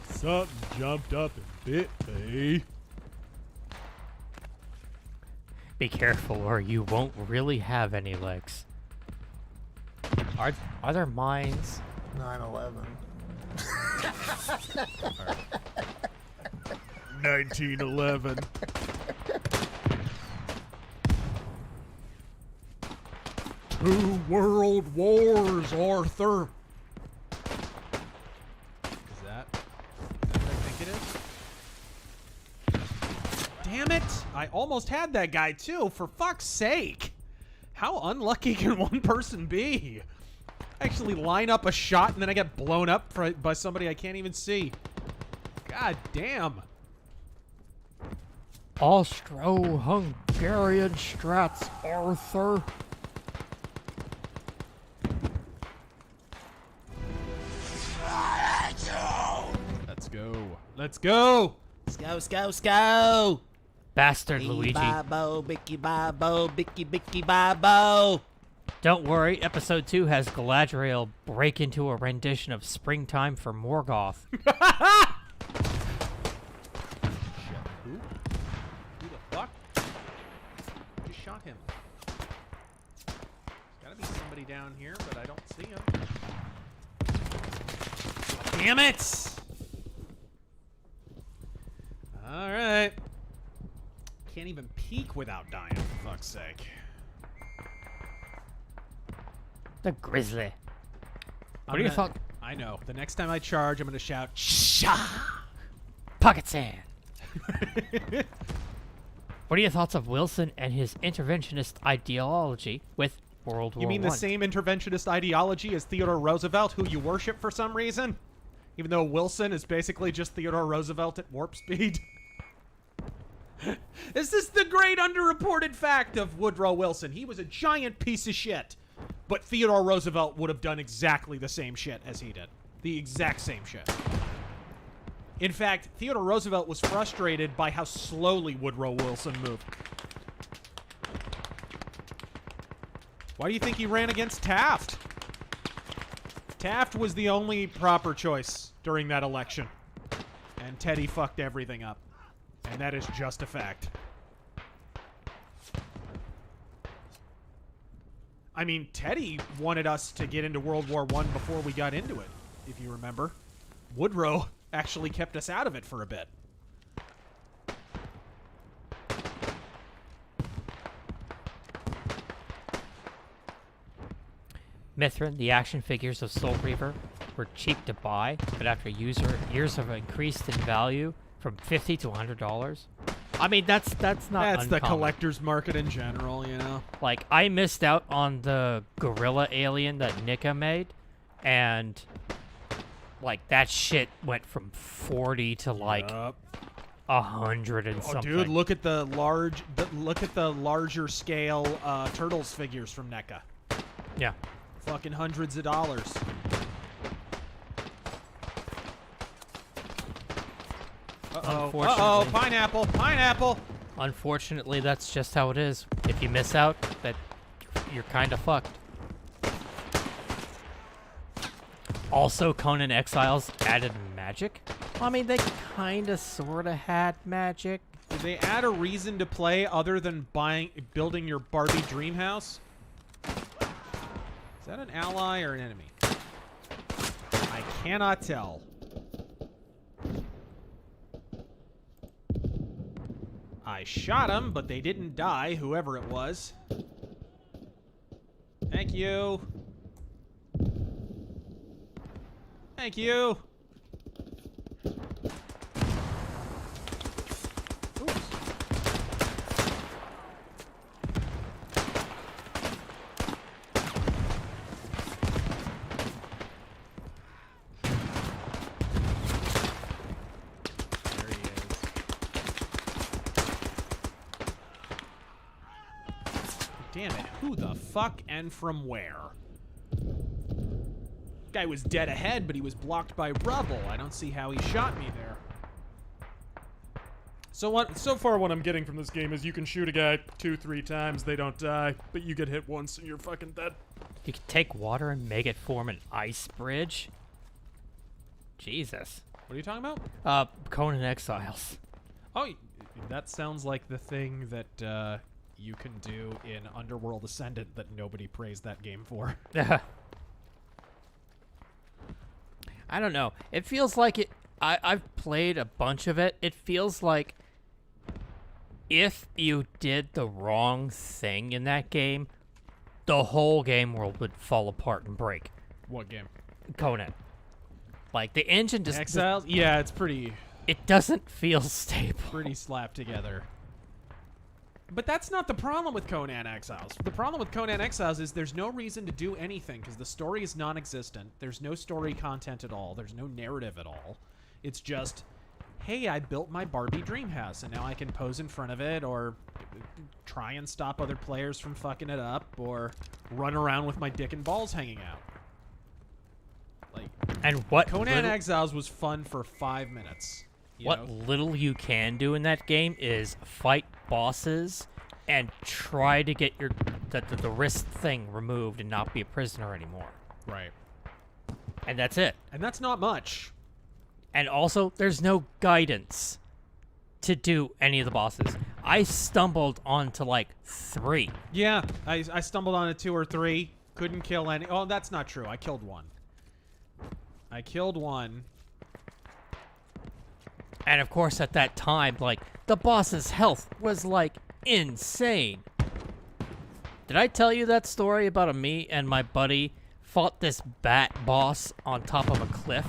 Something jumped up and bit me. Be careful or you won't really have any legs. Are there mines? 9/11. 1911. Two world wars, Arthur. Is that what I think it is? Damn it! I almost had that guy too, for fuck's sake! How unlucky can one person be? I actually line up a shot and then I get blown up by somebody I can't even see. God damn. Austro-Hungarian strats, Arthur. Let's go. Let's go! Go! Bastard, Luigi. Babo, Bicky Babo, Bicky Bicky Babo. Don't worry, episode 2 has Galadriel break into a rendition of Springtime for Morgoth. Who the fuck? Just shot him. There's gotta be somebody down here, but I don't see him. Damn it! Alright. Can't even peek without dying, for fuck's sake. The Grizzly. What are your thoughts? I know. The next time I charge, I'm gonna shout, "Sha!" Pocket sand. What are your thoughts of Wilson and his interventionist ideology with World War I? You mean the same interventionist ideology as Theodore Roosevelt, who you worship for some reason? Even though Wilson is basically just Theodore Roosevelt at warp speed? Is this the great underreported fact of Woodrow Wilson? He was a giant piece of shit. But Theodore Roosevelt would have done exactly the same shit as he did. The exact same shit. In fact, Theodore Roosevelt was frustrated by how slowly Woodrow Wilson moved. Why do you think he ran against Taft? Taft was the only proper choice during that election. And Teddy fucked everything up. And that is just a fact. I mean, Teddy wanted us to get into World War I before we got into it, if you remember. Woodrow actually kept us out of it for a bit. Mithrin, the action figures of Soul Reaver were cheap to buy, but after years have increased in value from $50 to $100. I mean, that's not That's uncommon. the collector's market in general, you know? Like, I missed out on the gorilla alien that Nika made, and like that shit went from 40 to like Yup. 100 and Oh, something. dude, look at the larger scale Turtles figures from NECA. Yeah. Fucking hundreds of dollars. Uh-oh. Uh-oh, pineapple, pineapple! Unfortunately, that's just how it is. If you miss out, that you're kind of fucked. Also, Conan Exiles added magic. I mean, they kind of, sort of had magic. Did they add a reason to play other than building your Barbie dream house? Is that an ally or an enemy? I cannot tell. I shot him, but they didn't die, whoever it was. Thank you. Thank you. Oops. There he is. Damn it. Who the fuck and from where? Guy was dead ahead, but he was blocked by rubble. I don't see how he shot me there. So far what I'm getting from this game is you can shoot a guy 2-3 times, they don't die, but you get hit once and you're fucking dead. You can take water and make it form an ice bridge. Jesus. What are you talking about? Conan Exiles. Oh, that sounds like the thing that you can do in Underworld Ascendant that nobody praised that game for. I don't know. It feels like it. I've played a bunch of it. It feels like if you did the wrong thing in that game, the whole game world would fall apart and break. What game? Conan. Like, the engine just... Exiles? Yeah, it's pretty It doesn't feel stable. slapped together. But that's not the problem with Conan Exiles. The problem with Conan Exiles is there's no reason to do anything because the story is non-existent. There's no story content at all. There's no narrative at all. It's just, hey, I built my Barbie dream house and now I can pose in front of it or try and stop other players from fucking it up or run around with my dick and balls hanging out. Like, And what Conan Exiles was fun for 5 minutes. What little you can do in that game is fight bosses and try to get the wrist thing removed and not be a prisoner anymore. Right. And that's it. And that's not much. And also, there's no guidance to do any of the bosses. I stumbled onto like 3. Yeah, I stumbled on a 2 or 3. Couldn't kill any. Oh, that's not true. I killed one. And of course, at that time, like, the boss's health was like insane. Did I tell you that story about me and my buddy fought this bat boss on top of a cliff?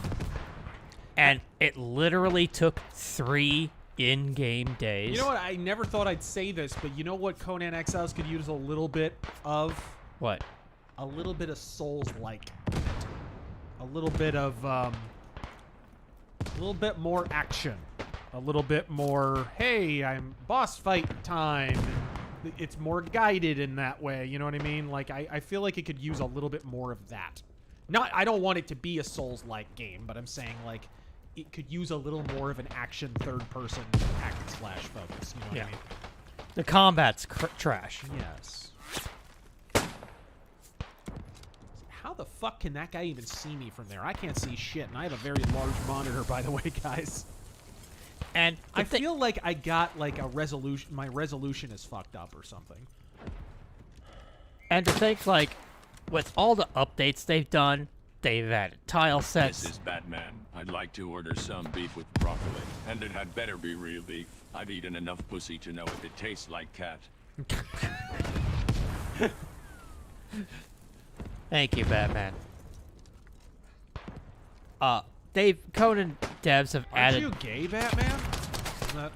And it literally took 3 in-game days. You know what? I never thought I'd say this, but you know what Conan Exiles could use a little bit of? What? A little bit of Souls-like. A little bit of, a little bit more action. A little bit more, hey, I'm boss fight time. It's more guided in that way, you know what I mean? Like, I feel like it could use a little bit more of that. I don't want it to be a Souls-like game, but I'm saying, like, it could use a little more of an action third-person hack and slash focus. You know what I mean? The combat's trash. Yes. How the fuck can that guy even see me from there? I can't see shit, and I have a very large monitor, by the way, guys. And I feel like I got like a resolution. My resolution is fucked up or something. And to think, like, with all the updates they've done, they've added tile sets. This is Batman. I'd like to order some beef with broccoli. And it had better be real beef. I've eaten enough pussy to know if it tastes like cat. Thank you, Batman. Conan devs have Aren't added. you gay, Batman? Isn't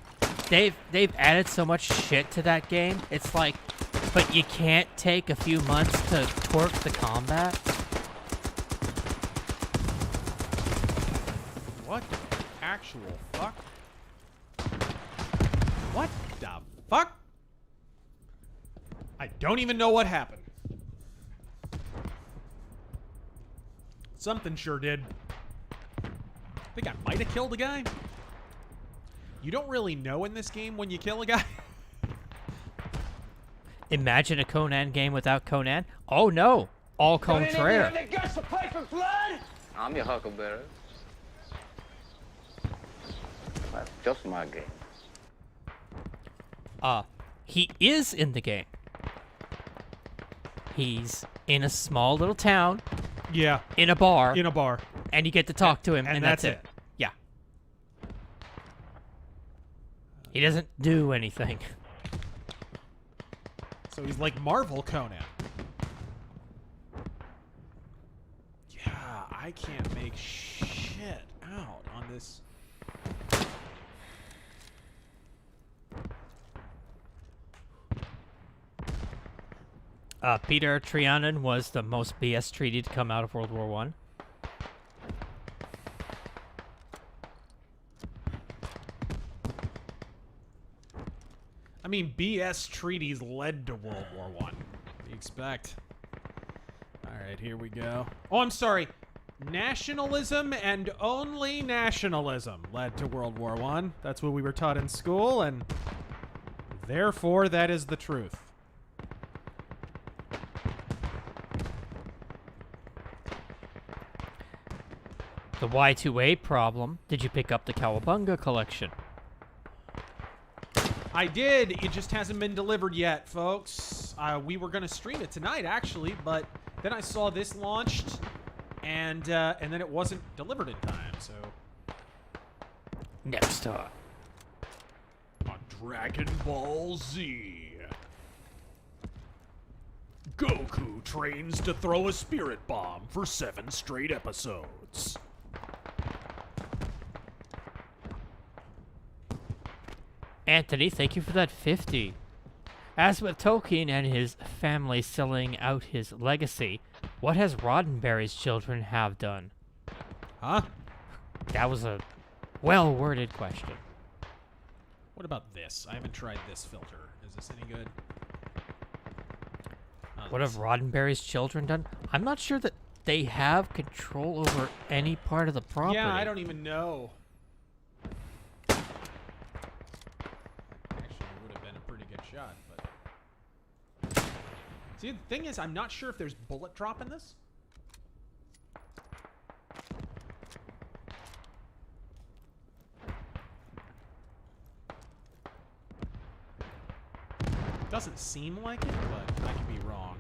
that... They've added so much shit to that game. It's like, but you can't take a few months to twerk the combat. What the actual fuck? What the fuck? I don't even know what happened. Something sure did. I think I might have killed a guy. You don't really know in this game when you kill a guy. Imagine a Conan game without Conan. Oh no, all contraire. I'm your huckleberry. That's just my game. He is in the game. He's in a small little town, Yeah, in a bar, in a bar. and you get to talk to him, and that's it. Yeah. He doesn't do anything. So he's like Marvel Conan. Yeah, I can't make shit out on this. Peter Trianon was the most BS treaty to come out of World War I. I mean, BS treaties led to World War I. What do you expect? All right, here we go. Oh, I'm sorry. Nationalism and only nationalism led to World War I. That's what we were taught in school, and therefore that is the truth. The Y2A problem. Did you pick up the Cowabunga collection? I did. It just hasn't been delivered yet, folks. We were going to stream it tonight, actually, but then I saw this launched, and then it wasn't delivered in time, so... Next time. On Dragon Ball Z. Goku trains to throw a spirit bomb for 7 straight episodes. Anthony, thank you for that 50. As with Tolkien and his family selling out his legacy, what has Roddenberry's children have done? Huh? That was a well-worded question. What about this? I haven't tried this filter. Is this any good? What have Roddenberry's children done? I'm not sure that they have control over any part of the property. Yeah, I don't even know. Actually, it would have been a pretty good shot, but... See, the thing is, I'm not sure if there's bullet drop in this. Doesn't seem like it, but I could be wrong.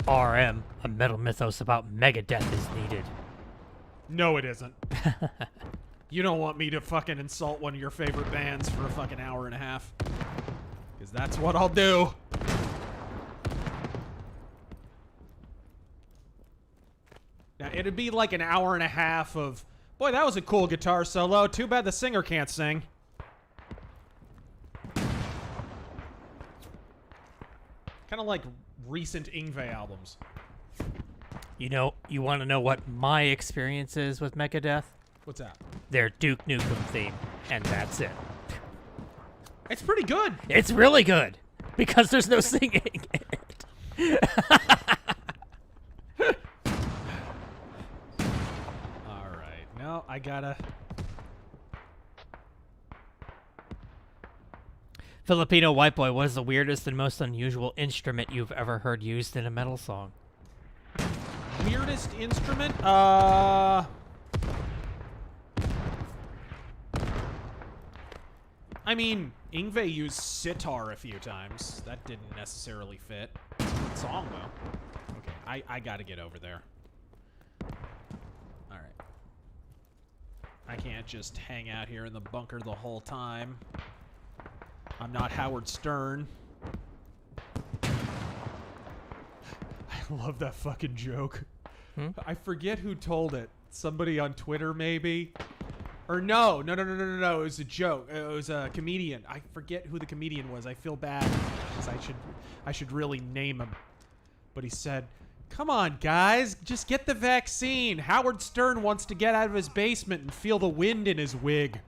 RM, a metal mythos about Megadeth is needed. No, it isn't. You don't want me to fucking insult one of your favorite bands for a fucking hour and a half. Because that's what I'll do. Now, it'd be like an hour and a half of, boy, that was a cool guitar solo. Too bad the singer can't sing. Kind of like recent Yngwie albums. You know, you want to know what my experience is with Megadeth? What's that? Their Duke Nukem theme, and that's it. It's pretty good. It's really good, because there's no singing in it. All right. I gotta... Filipino white boy, what is the weirdest and most unusual instrument you've ever heard used in a metal song? Weirdest instrument? I mean, Yngwie used sitar a few times. That didn't necessarily fit. Good song, though. Okay, I gotta get over there. Alright. I can't just hang out here in the bunker the whole time. I'm not Howard Stern. I love that fucking joke. I forget who told it. Somebody on Twitter, maybe? Or no. It was a joke. It was a comedian. I forget who the comedian was. I feel bad because I should really name him. But he said, "Come on, guys, just get the vaccine. Howard Stern wants to get out of his basement and feel the wind in his wig."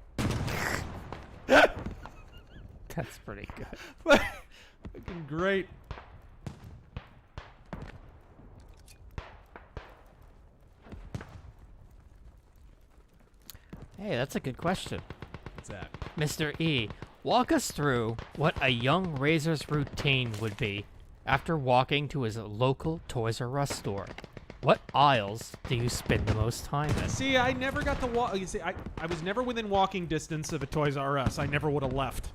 That's pretty good. Fucking great. Hey, that's a good question. What's that? Mr. E, walk us through what a young Razor's routine would be after walking to his local Toys R Us store. What aisles do you spend the most time in? See, I never got to walk. You see, I was never within walking distance of a Toys R Us. I never would have left.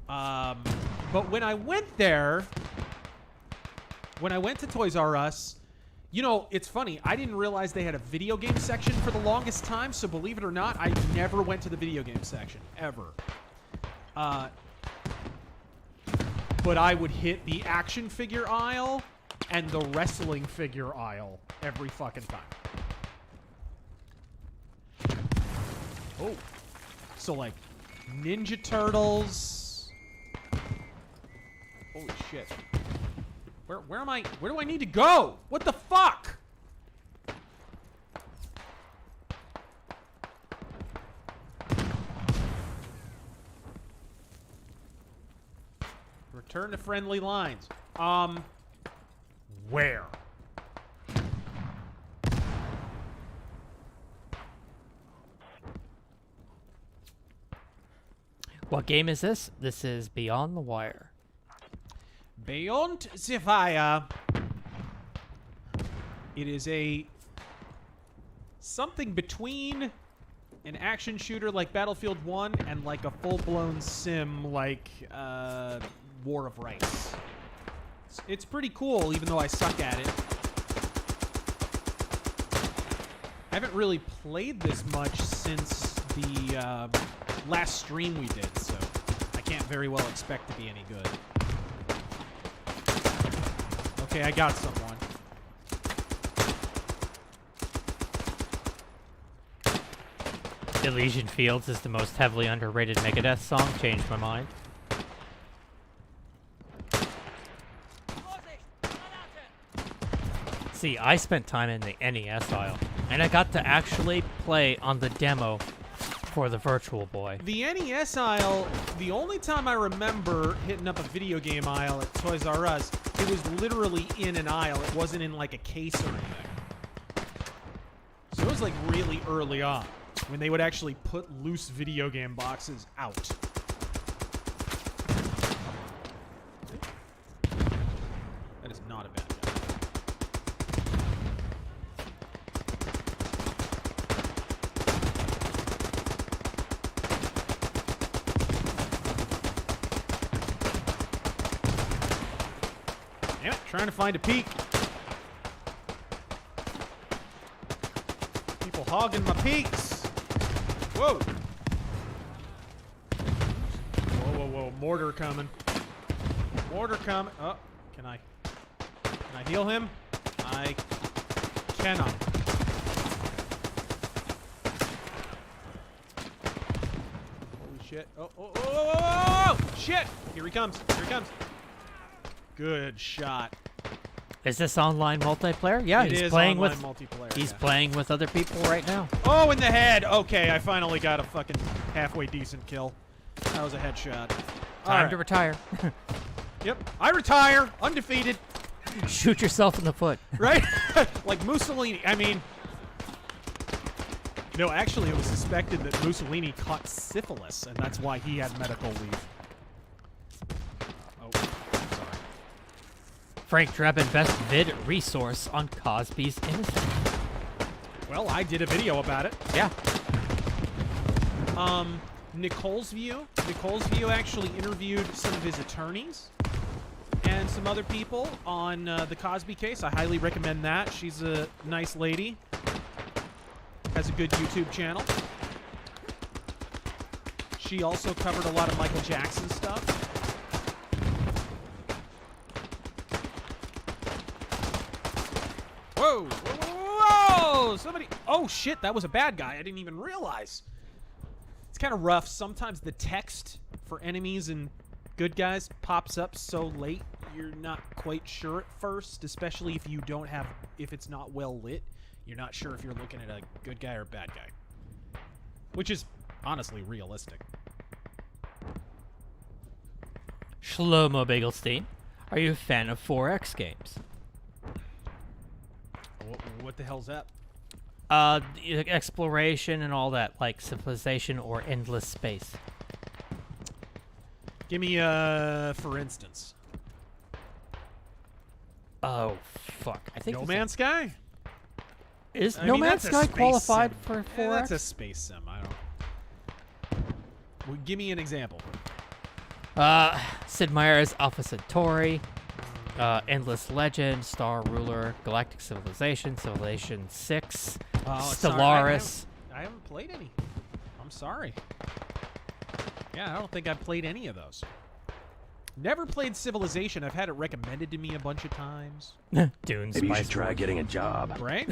But when I went there, when I went to Toys R Us, you know, it's funny. I didn't realize they had a video game section for the longest time, so believe it or not, I never went to the video game section, ever. But I would hit the action figure aisle and the wrestling figure aisle every fucking time. Oh. So, like, Ninja Turtles... Holy shit. Where am I? Where do I need to go? What the fuck? Return to friendly lines. Where? What game is this? This is Beyond the Wire. Beyond the Wire. It is something between an action shooter like Battlefield 1 and like a full-blown sim like War of Rights. It's pretty cool, even though I suck at it. I haven't really played this much since the last stream we did, so I can't very well expect to be any good. Okay, I got someone. Elysian Fields is the most heavily underrated Megadeth song. Changed my mind. See, I spent time in the NES aisle, and I got to actually play on the demo for the Virtual Boy. The NES aisle, the only time I remember hitting up a video game aisle at Toys R Us, it was literally in an aisle. It wasn't in like a case or anything. So it was like really early on when they would actually put loose video game boxes out. That is not a bad guy. Damn it, trying to find a peek. People hogging my peaks. Whoa. Whoa. Mortar coming. Mortar coming. Oh, can I heal him? I cannot. Holy shit. Oh. Shit. Here he comes. Good shot. Is this online multiplayer? Yeah, It he's is playing online with multiplayer. He's yeah. playing with other people right now. Oh, in the head. Okay, I finally got a fucking halfway decent kill. That was a headshot. Time to retire. Yep. I retire. Undefeated. Shoot yourself in the foot. Right? Like Mussolini. I mean... No, actually, it was suspected that Mussolini caught syphilis, and that's why he had medical leave. Oh, sorry. Frank Drebin, best vid resource on Cosby's innocence. Well, I did a video about it. Yeah. Nicole's View. Nicole's View actually interviewed some of his attorneys and some other people on the Cosby case. I highly recommend that. She's a nice lady. Has a good YouTube channel. She also covered a lot of Michael Jackson stuff. Whoa! Whoa! Whoa! Somebody... Oh, shit. That was a bad guy. I didn't even realize. It's kind of rough. Sometimes the text for enemies and good guys pops up so late you're not quite sure at first, especially if you don't have... If it's not well lit. You're not sure if you're looking at a good guy or a bad guy. Which is honestly realistic. Shlomo Bagelstein, are you a fan of 4X games? What the hell's that? The exploration and all that, like Civilization or Endless Space. Give me, for instance. Oh, fuck. I think No Man's Sky? Is No Man's Sky qualified for 4X? Yeah, that's a space sim. I don't... Well, give me an example. Sid Meier's Alpha Centauri, Endless Legend, Star Ruler, Galactic Civilization, Civilization 6, Stellaris. Sorry, I haven't played any. I'm sorry. Yeah, I don't think I've played any of those. Never played Civilization. I've had it recommended to me a bunch of times. Dune Maybe you Spice should try Wars. getting a job. Right?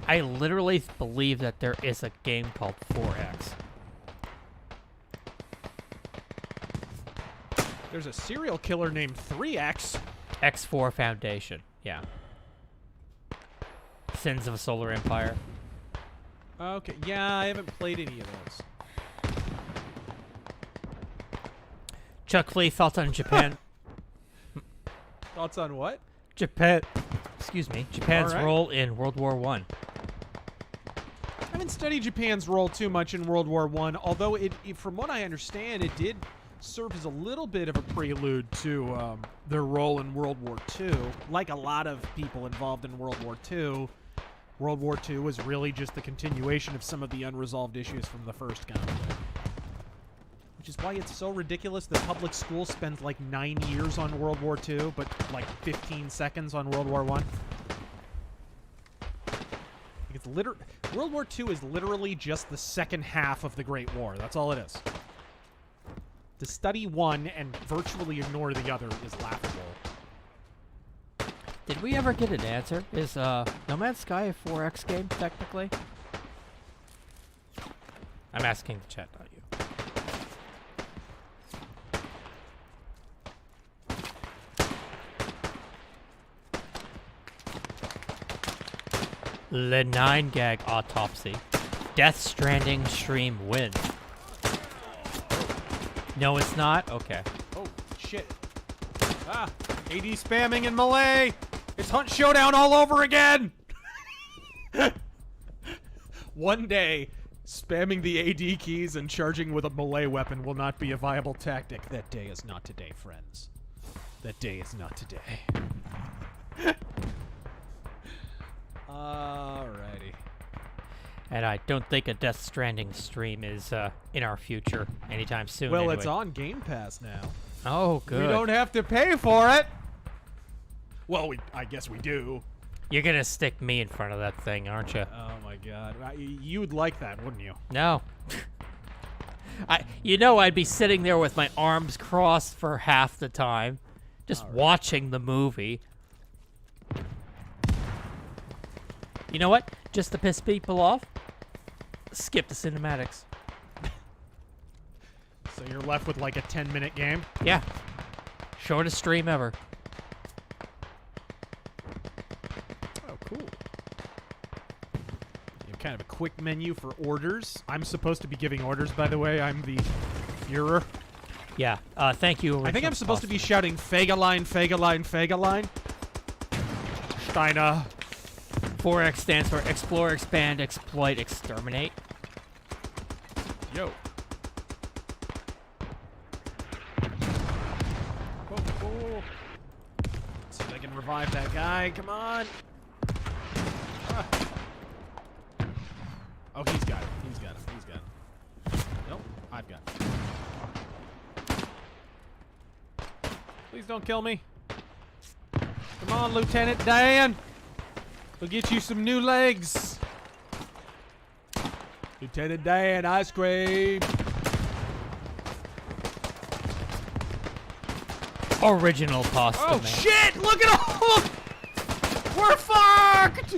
I literally believe that there is a game called 4X. There's a serial killer named 3X. X4 Foundation. Yeah. Sins of a Solar Empire. Okay, yeah, I haven't played any of those. Chuck Flea, thoughts on Japan? Thoughts on what? Japan's All right. role in World War I. I haven't studied Japan's role too much in World War I, although from what I understand, it did serve as a little bit of a prelude to their role in World War II. Like a lot of people involved in World War II, World War II was really just the continuation of some of the unresolved issues from the first conflict. Which is why it's so ridiculous that public school spends like 9 years on World War II, but like 15 seconds on World War I. It's World War II is literally just the second half of the Great War. That's all it is. To study one and virtually ignore the other is laughable. Did we ever get an answer? Is No Man's Sky a 4X game, technically? I'm asking the chat, not you. Le 9 Gag Autopsy. Death Stranding stream wins. No, it's not? Okay. Oh, shit. Ah, AD spamming in Malay. It's Hunt Showdown all over again. One day, spamming the AD keys and charging with a Malay weapon will not be a viable tactic. That day is not today, friends. That day is not today. Alrighty. And I don't think a Death Stranding stream is in our future anytime soon. Well, anyway. it's on Game Pass now. Oh, good. We don't have to pay for it. Well, I guess we do. You're gonna stick me in front of that thing, aren't you? Oh my god. You would like that, wouldn't you? No. I'd be sitting there with my arms crossed for half the time, just watching the movie. You know what? Just to piss people off, skip the cinematics. So you're left with like a 10-minute game? Yeah. Shortest stream ever. Oh, cool. You have kind of a quick menu for orders. I'm supposed to be giving orders, by the way. I'm the Führer. Yeah. Thank you. I think I'm supposed to be shouting Fegelein, Fegelein, Fegelein. Steiner. 4X stands for Explore, Expand, Exploit, Exterminate. Yo. Oh. See if I can revive that guy. Come on. Ah. Oh, he's got it. He's got it. He's got it. Nope, I've got it. Please don't kill me. Come on, Lieutenant Dan. We'll get you some new legs. Lieutenant Dan, ice cream. Original pasta, Oh, man. shit! Look at all! We're fucked!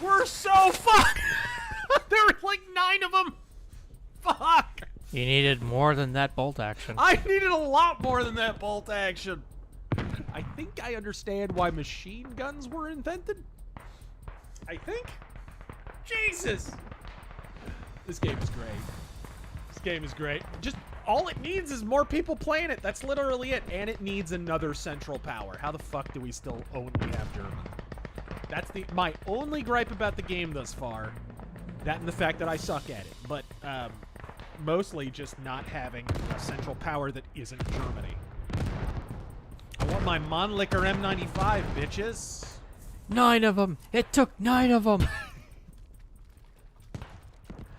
We're so fucked! There were like 9 of them! Fuck! You needed more than that bolt action. I needed a lot more than that bolt action. I think I understand why machine guns were invented. I think. Jesus! This game is great. This game is great. Just all it needs is more people playing it. That's literally it. And it needs another central power. How the fuck do we still only have German? That's my only gripe about the game thus far. That and the fact that I suck at it. But mostly just not having a central power that isn't Germany. I want my Mannlicher M95, bitches. 9 of them. It took 9 of them.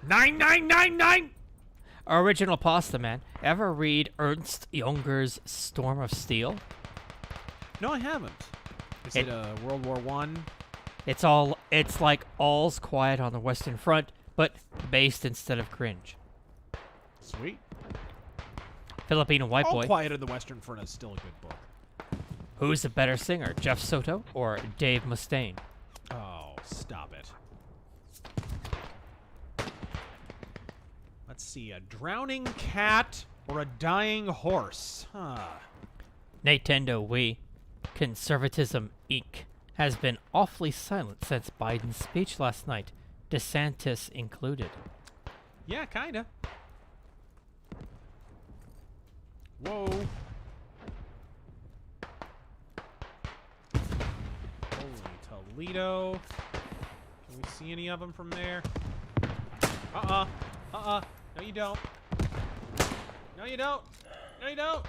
9999. Original pasta, man. Ever read Ernst Junger's Storm of Steel? No, I haven't. Is it World War One? It's like All's Quiet on the Western Front, but based instead of cringe. Sweet. Filipino white boy. All Quiet on the Western Front is still a good book. Who's the better singer, Jeff Soto or Dave Mustaine? Oh, stop it. Let's see, a drowning cat or a dying horse? Huh. Nintendo Wii. Conservatism Inc. has been awfully silent since Biden's speech last night, DeSantis included. Yeah, kinda. Whoa. Holy Toledo. Can we see any of them from there? No, you don't. No, you don't. No, you don't.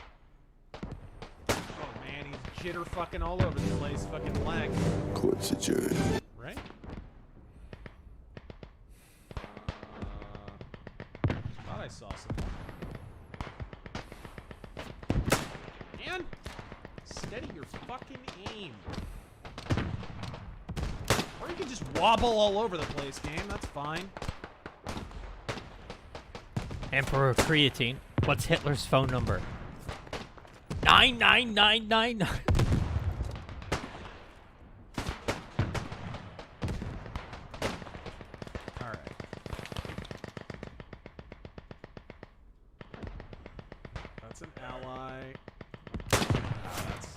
Oh, man, he's jitter fucking all over the place. Fucking lag. Court's adjourned. Right? Thought I saw something. Man, steady your fucking aim. Or you can just wobble all over the place, game. That's fine. Emperor Creatine. What's Hitler's phone number? 99999. All right. That's an ally. That's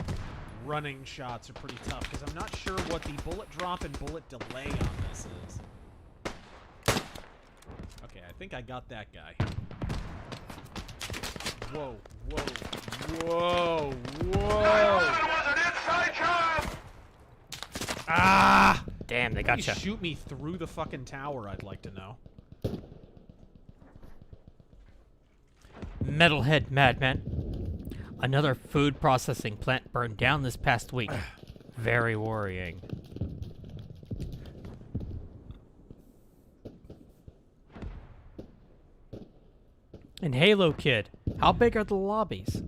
running shots are pretty tough because I'm not sure what the bullet drop and bullet delay on this is. Okay, I think I got that guy. Whoa, whoa, whoa, whoa! Ah! Damn, they Can gotcha. you shoot me through the fucking tower, I'd like to know. Metalhead Madman. Another food processing plant burned down this past week. Very worrying. And Halo Kid, how big are the lobbies?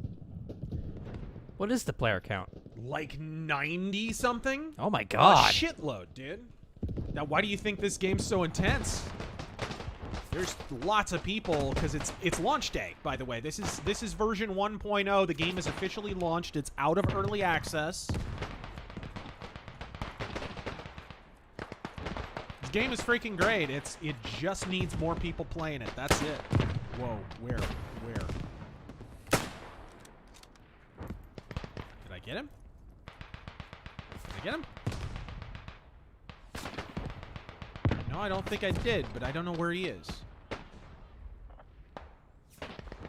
What is the player count? Like 90 something? Oh my A god. shitload, dude. Now, why do you think this game's so intense? There's lots of people because it's launch day. By the way, this is version 1.0. The game is officially launched. It's out of early access. This game is freaking great. It just needs more people playing it. That's it. Whoa, where? Did I get him? Did I get him? No, I don't think I did, but I don't know where he is.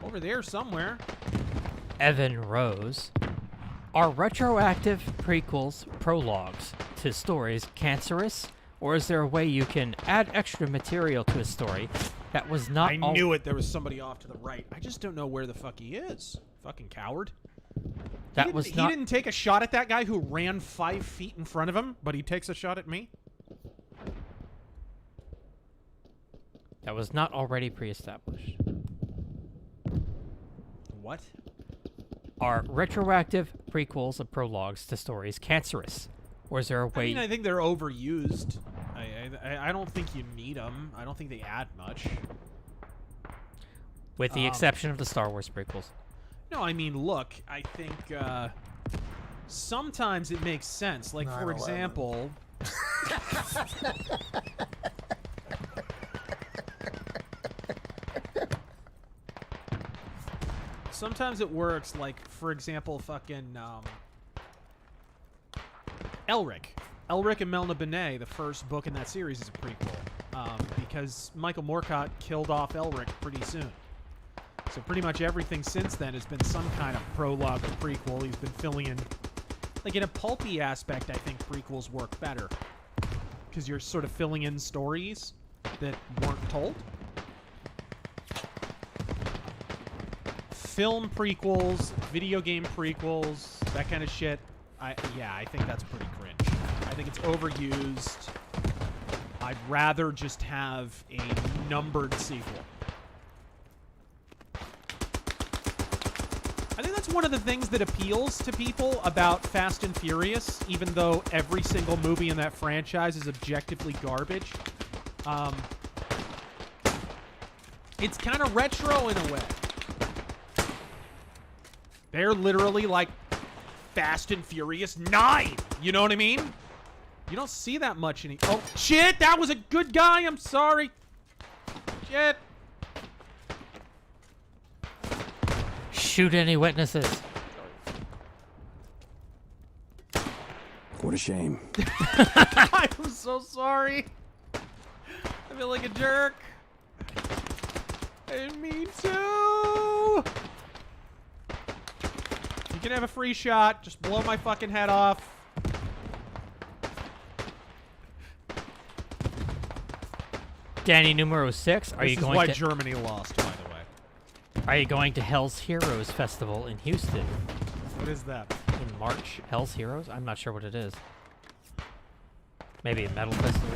Over there somewhere. Evan Rose. Are retroactive prequels prologues to stories cancerous, or is there a way you can add extra material to a story that was not? I knew it. There was somebody off to the right. I just don't know where the fuck he is. Fucking coward. That he was not. He didn't take a shot at that guy who ran 5 feet in front of him, but he takes a shot at me. That was not already pre-established. What? Are retroactive prequels and prologues to stories cancerous, or is there a way? I mean, I think they're overused. I don't think you need them. I don't think they add much. With the exception of the Star Wars prequels. No, I mean, look, I think sometimes it makes sense. Like, for 9/11. example... sometimes it works, like, for example, fucking Elric. Elric and Melna Benet, the first book in that series, is a prequel. Because Michael Moorcock killed off Elric pretty soon. So pretty much everything since then has been some kind of prologue or prequel. He's been filling in... Like, in a pulpy aspect, I think prequels work better. Because you're sort of filling in stories that weren't told. Film prequels, video game prequels, that kind of shit. I think that's pretty cringe. I think it's overused. I'd rather just have a numbered sequel. I think that's one of the things that appeals to people about Fast and Furious, even though every single movie in that franchise is objectively garbage. It's kind of retro in a way. They're literally like Fast and Furious 9. You know what I mean? You don't see that much any... Oh, shit! That was a good guy! I'm sorry! Shit! Shoot any witnesses. What a shame. I'm so sorry. I feel like a jerk. I didn't mean to. You can have a free shot. Just blow my fucking head off. Danny numero 6, are you going why to Germany lost, by the way. Are you going to Hell's Heroes Festival in Houston What is that? in March? Hell's Heroes? I'm not sure what it is. Maybe a metal festival.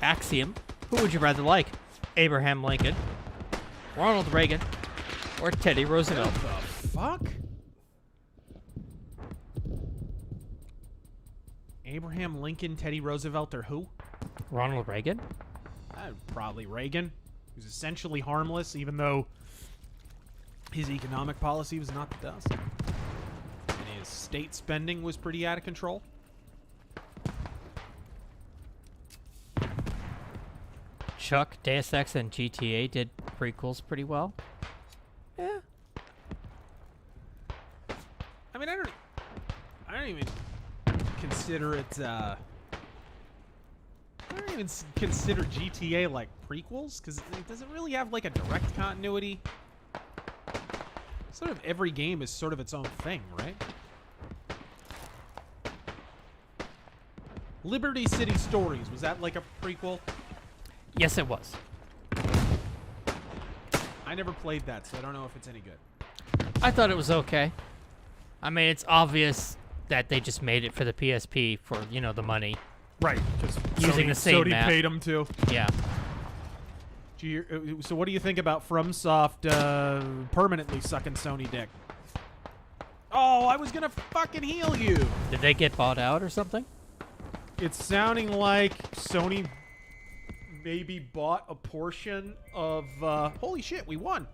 Axiom. Who would you rather like? Abraham Lincoln, Ronald Reagan, or Teddy Roosevelt? What the fuck? Abraham Lincoln, Teddy Roosevelt, or who? Ronald Reagan? Probably Reagan. He was essentially harmless, even though his economic policy was not the best. And his state spending was pretty out of control. Chuck, Deus Ex, and GTA did prequels pretty well. Yeah. I mean, I don't even consider it, I don't even consider GTA like prequels, because it doesn't really have like a direct continuity. Sort of every game is sort of its own thing, right? Liberty City Stories, was that like a prequel? Yes, it was. I never played that, so I don't know if it's any good. I thought it was okay. I mean, it's obvious that they just made it for the PSP for, you know, the money. Right. Just Using the same Sony map. paid them to. Yeah. So what do you think about FromSoft permanently sucking Sony dick? Oh, I was gonna fucking heal you. Did they get bought out or something? It's sounding like Sony maybe bought a portion of... holy shit, we won.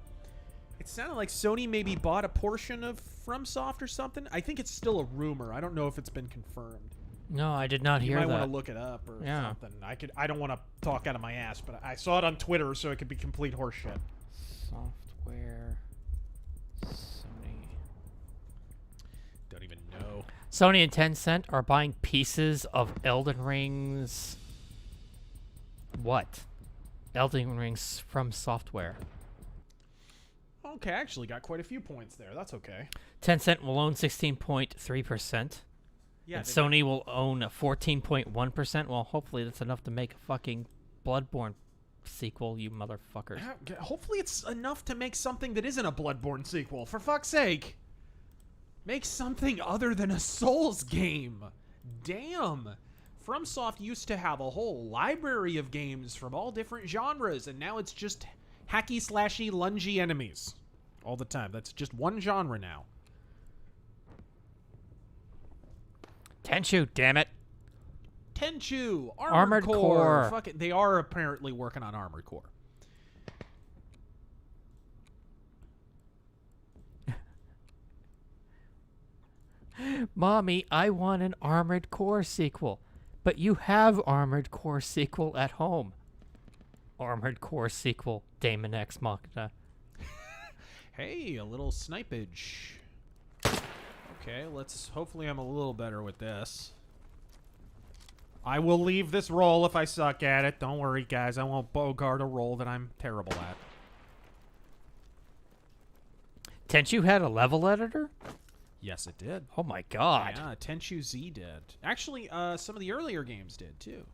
It sounded like Sony maybe bought a portion of FromSoft or something. I think it's still a rumor. I don't know if it's been confirmed. No, I did not You hear might that. want to look it up or something. I don't want to talk out of my ass, but I saw it on Twitter, so it could be complete horseshit. Software. Sony. Don't even know. Sony and Tencent are buying pieces of Elden Ring's... What? Elden Ring's from software. Okay, I actually got quite a few points there. That's okay. Tencent will own 16.3%. Yeah, And Sony will own 14.1%. Well, hopefully that's enough to make a fucking Bloodborne sequel, you motherfuckers. Hopefully it's enough to make something that isn't a Bloodborne sequel. For fuck's sake. Make something other than a Souls game. Damn. FromSoft used to have a whole library of games from all different genres, and now it's just hacky slashy lungy enemies all the time. That's just one genre now. Tenchu, damn it. Tenchu, Armored Core. Core. Fuck it. They are apparently working on Armored Core. Mommy, I want an Armored Core sequel. But you have Armored Core sequel at home. Armored Core sequel, Damon X Machina. Hey, a little snipage. Okay, hopefully I'm a little better with this. I will leave this roll if I suck at it. Don't worry, guys. I won't bogart a roll that I'm terrible at. Tenchu had a level editor? Yes, it did. Oh my god. Yeah, Tenchu Z did. Actually, some of the earlier games did, too.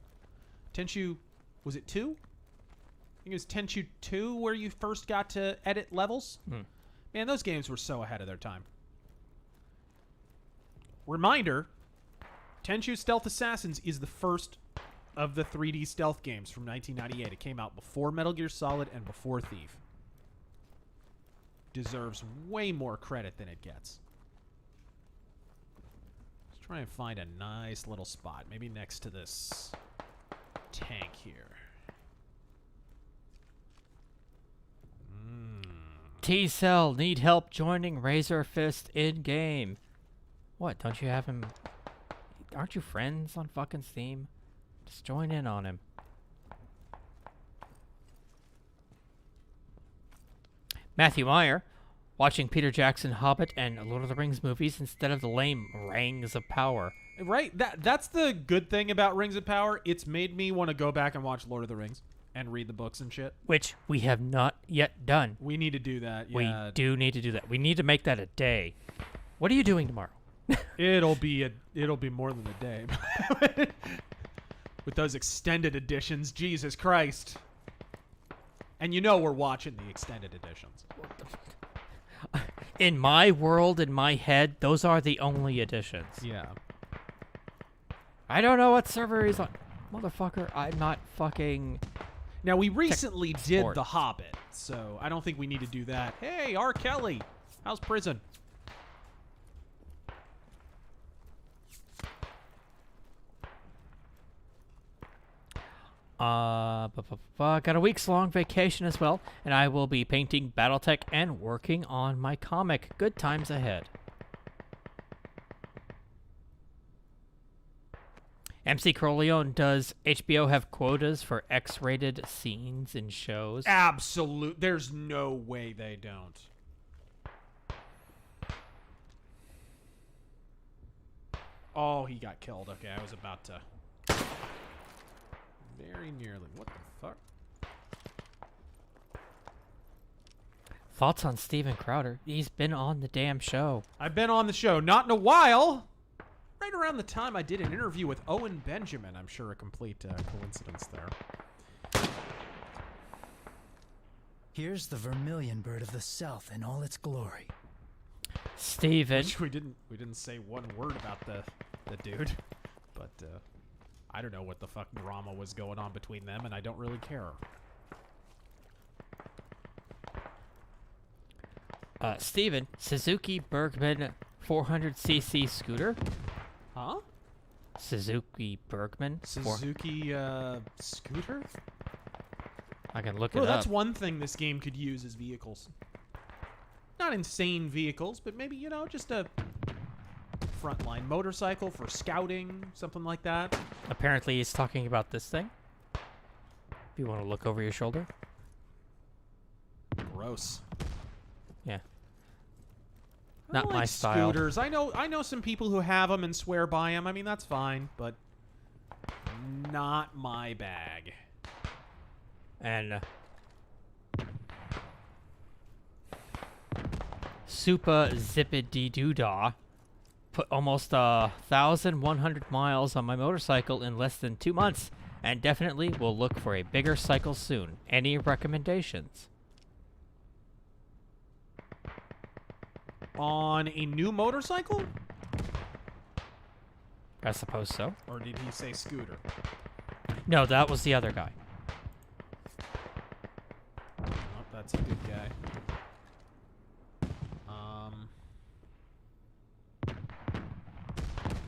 Tenchu, was it 2? I think it was Tenchu 2 where you first got to edit levels. Man, those games were so ahead of their time. Reminder, Tenchu Stealth Assassins is the first of the 3D stealth games from 1998. It came out before Metal Gear Solid and before Thief. Deserves way more credit than it gets. Let's try and find a nice little spot. Maybe next to this tank here. T-Cell, need help joining RazörFist in-game. What, don't you have him... Aren't you friends on fucking Steam? Just join in on him. Matthew Meyer, watching Peter Jackson Hobbit and Lord of the Rings movies instead of the lame Rings of Power. Right, that's the good thing about Rings of Power. It's made me want to go back and watch Lord of the Rings and read the books and shit. Which we have not yet done. We need to do that, yeah. We do need to do that. We need to make that a day. What are you doing tomorrow? It'll be more than a day. With those extended editions, Jesus Christ. And you know we're watching the extended editions. In my world, in my head, those are the only editions. Yeah. I don't know what server he's on. Motherfucker, I'm not fucking... Now, we recently did The Hobbit, so I don't think we need to do that. Hey, R. Kelly, how's prison? Got a week's-long vacation as well, and I will be painting BattleTech and working on my comic. Good times ahead. MC Corleone, does HBO have quotas for X-rated scenes in shows? Absolute. There's no way they don't. Oh, he got killed. Okay, I was about to... Very nearly. What the fuck? Thoughts on Steven Crowder? He's been on the damn show. I've been on the show. Not in a while. Right around the time I did an interview with Owen Benjamin. I'm sure a complete coincidence there. Here's the vermilion bird of the south in all its glory. Steven. Which we didn't say one word about the dude. But I don't know what the fuck drama was going on between them, and I don't really care. Steven, Suzuki Bergman 400cc scooter? Huh? Suzuki Bergman? Suzuki scooter? I can look it Well, up. that's one thing this game could use as vehicles. Not insane vehicles, but maybe, you know, just a frontline motorcycle for scouting, something like that. Apparently he's talking about this thing. If you want to look over your shoulder. Gross. Yeah. I Not like my style. Scooters. I know some people who have them and swear by them. I mean, that's fine, but not my bag. And Super Zippity Doodah put almost 1,100 miles on my motorcycle in less than 2 months, and definitely will look for a bigger cycle soon. Any recommendations? On a new motorcycle? I suppose so. Or did he say scooter? No, that was the other guy. Oh, that's a good guy.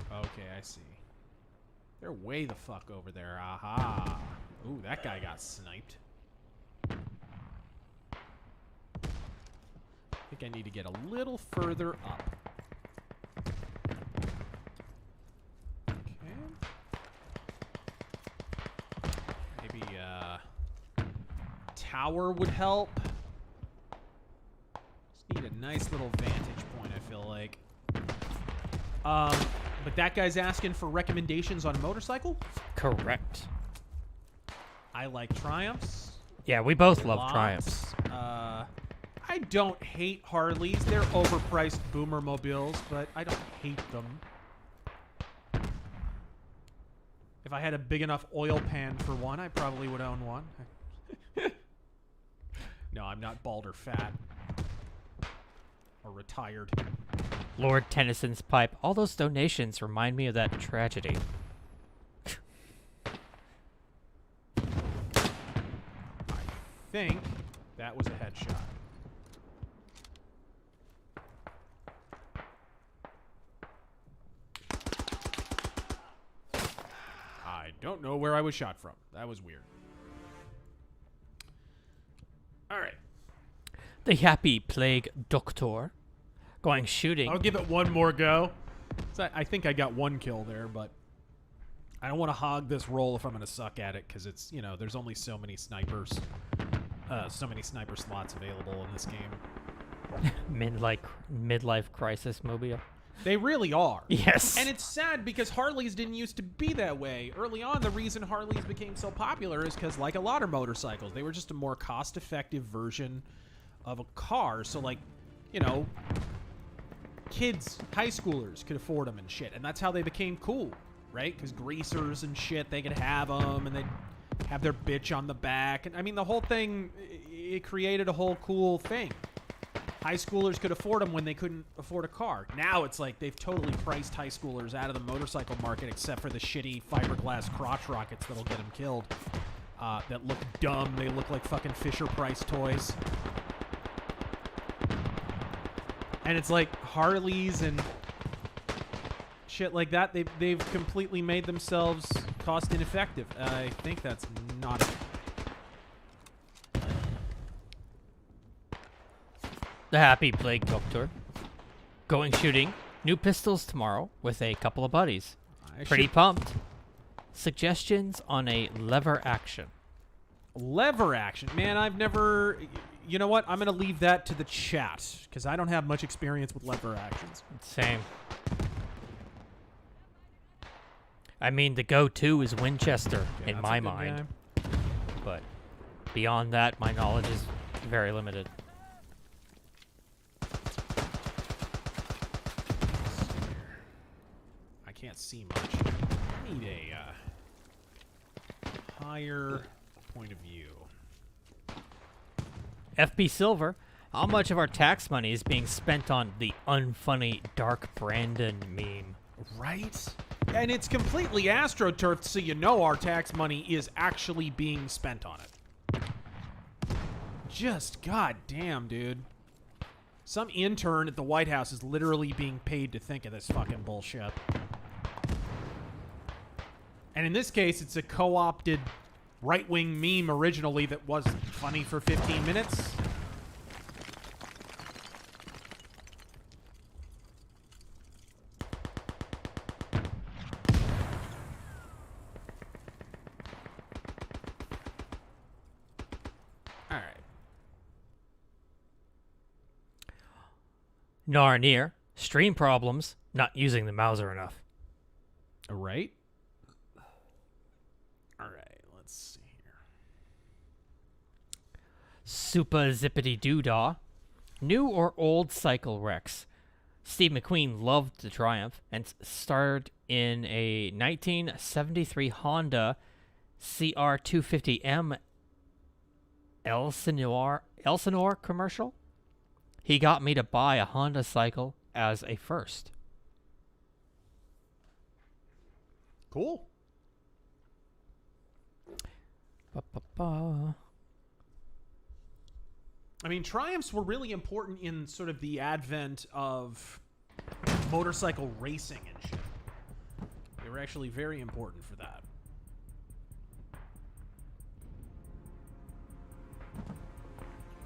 Okay, I see. They're way the fuck over there. Aha. Ooh, that guy got sniped. I think I need to get a little further up. Okay. Maybe, tower would help. Just need a nice little vantage point, I feel like. But that guy's asking for recommendations on a motorcycle? Correct. I like Triumphs. Yeah, we both love Lots. Triumphs. I don't hate Harleys. They're overpriced boomer mobiles, but I don't hate them. If I had a big enough oil pan for one, I probably would own one. No, I'm not bald or fat. Or retired. Lord Tennyson's pipe. All those donations remind me of that tragedy. I think that was a headshot. I don't know where I was shot from. That was weird. All right. The Happy Plague Doctor. Going shooting. I'll give it one more go. So I think I got one kill there, but I don't want to hog this roll if I'm going to suck at it, because it's, you know, there's only so many snipers, so many sniper slots available in this game. Midlife crisis mobile. They really are. Yes. And it's sad because Harleys didn't used to be that way. Early on, the reason Harleys became so popular is because, like a lot of motorcycles, they were just a more cost-effective version of a car. So, like, you know, kids, high schoolers could afford them and shit. And that's how they became cool, right? Because greasers and shit, they could have them, and they'd have their bitch on the back. And I mean, the whole thing, it created a whole cool thing. High schoolers could afford them when they couldn't afford a car. Now it's like they've totally priced high schoolers out of the motorcycle market, except for the shitty fiberglass crotch rockets that'll get them killed. That look dumb. They look like fucking Fisher-Price toys. And it's like Harleys and shit like that, they've completely made themselves cost ineffective. I think that's not it. The Happy Plague Doctor. Going shooting. New pistols tomorrow with a couple of buddies. Pretty pumped. Suggestions on a lever action. Lever action? Man, I've never... You know what? I'm going to leave that to the chat, because I don't have much experience with lever actions. Same. I mean, the go-to is Winchester in my mind. But beyond that, my knowledge is very limited. I can't see much. I need a higher point of view. FP Silver, how much of our tax money is being spent on the unfunny Dark Brandon meme? Right? And it's completely astroturfed, so you know our tax money is actually being spent on it. Just goddamn, dude. Some intern at the White House is literally being paid to think of this fucking bullshit. And in this case, it's a co-opted right-wing meme originally that was funny for 15 minutes. All right. Narnier, stream problems, not using the Mauser enough. All right. All right, let's see here. Super Zippity Doodah. New or old cycle wrecks? Steve McQueen loved the Triumph and starred in a 1973 Honda CR250M Elsinore commercial. He got me to buy a Honda cycle as a first. Cool. Ba-ba-ba. I mean, Triumphs were really important in sort of the advent of motorcycle racing and shit. They were actually very important for that.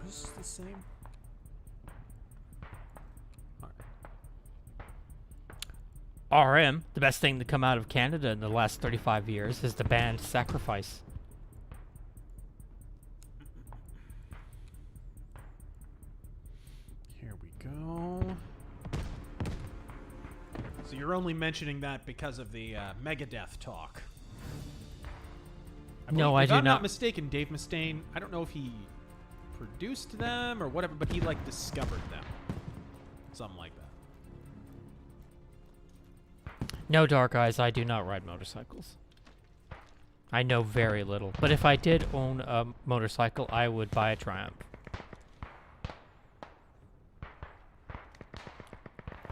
Is this the same? RM, the best thing to come out of Canada in the last 35 years, is the band Sacrifice. Here we go. So you're only mentioning that because of the Megadeth talk. No, I if do I'm not not. mistaken, Dave Mustaine, I don't know if he produced them or whatever, but he, like, discovered them. Something like that. No, Dark Eyes, I do not ride motorcycles. I know very little. But if I did own a motorcycle, I would buy a Triumph.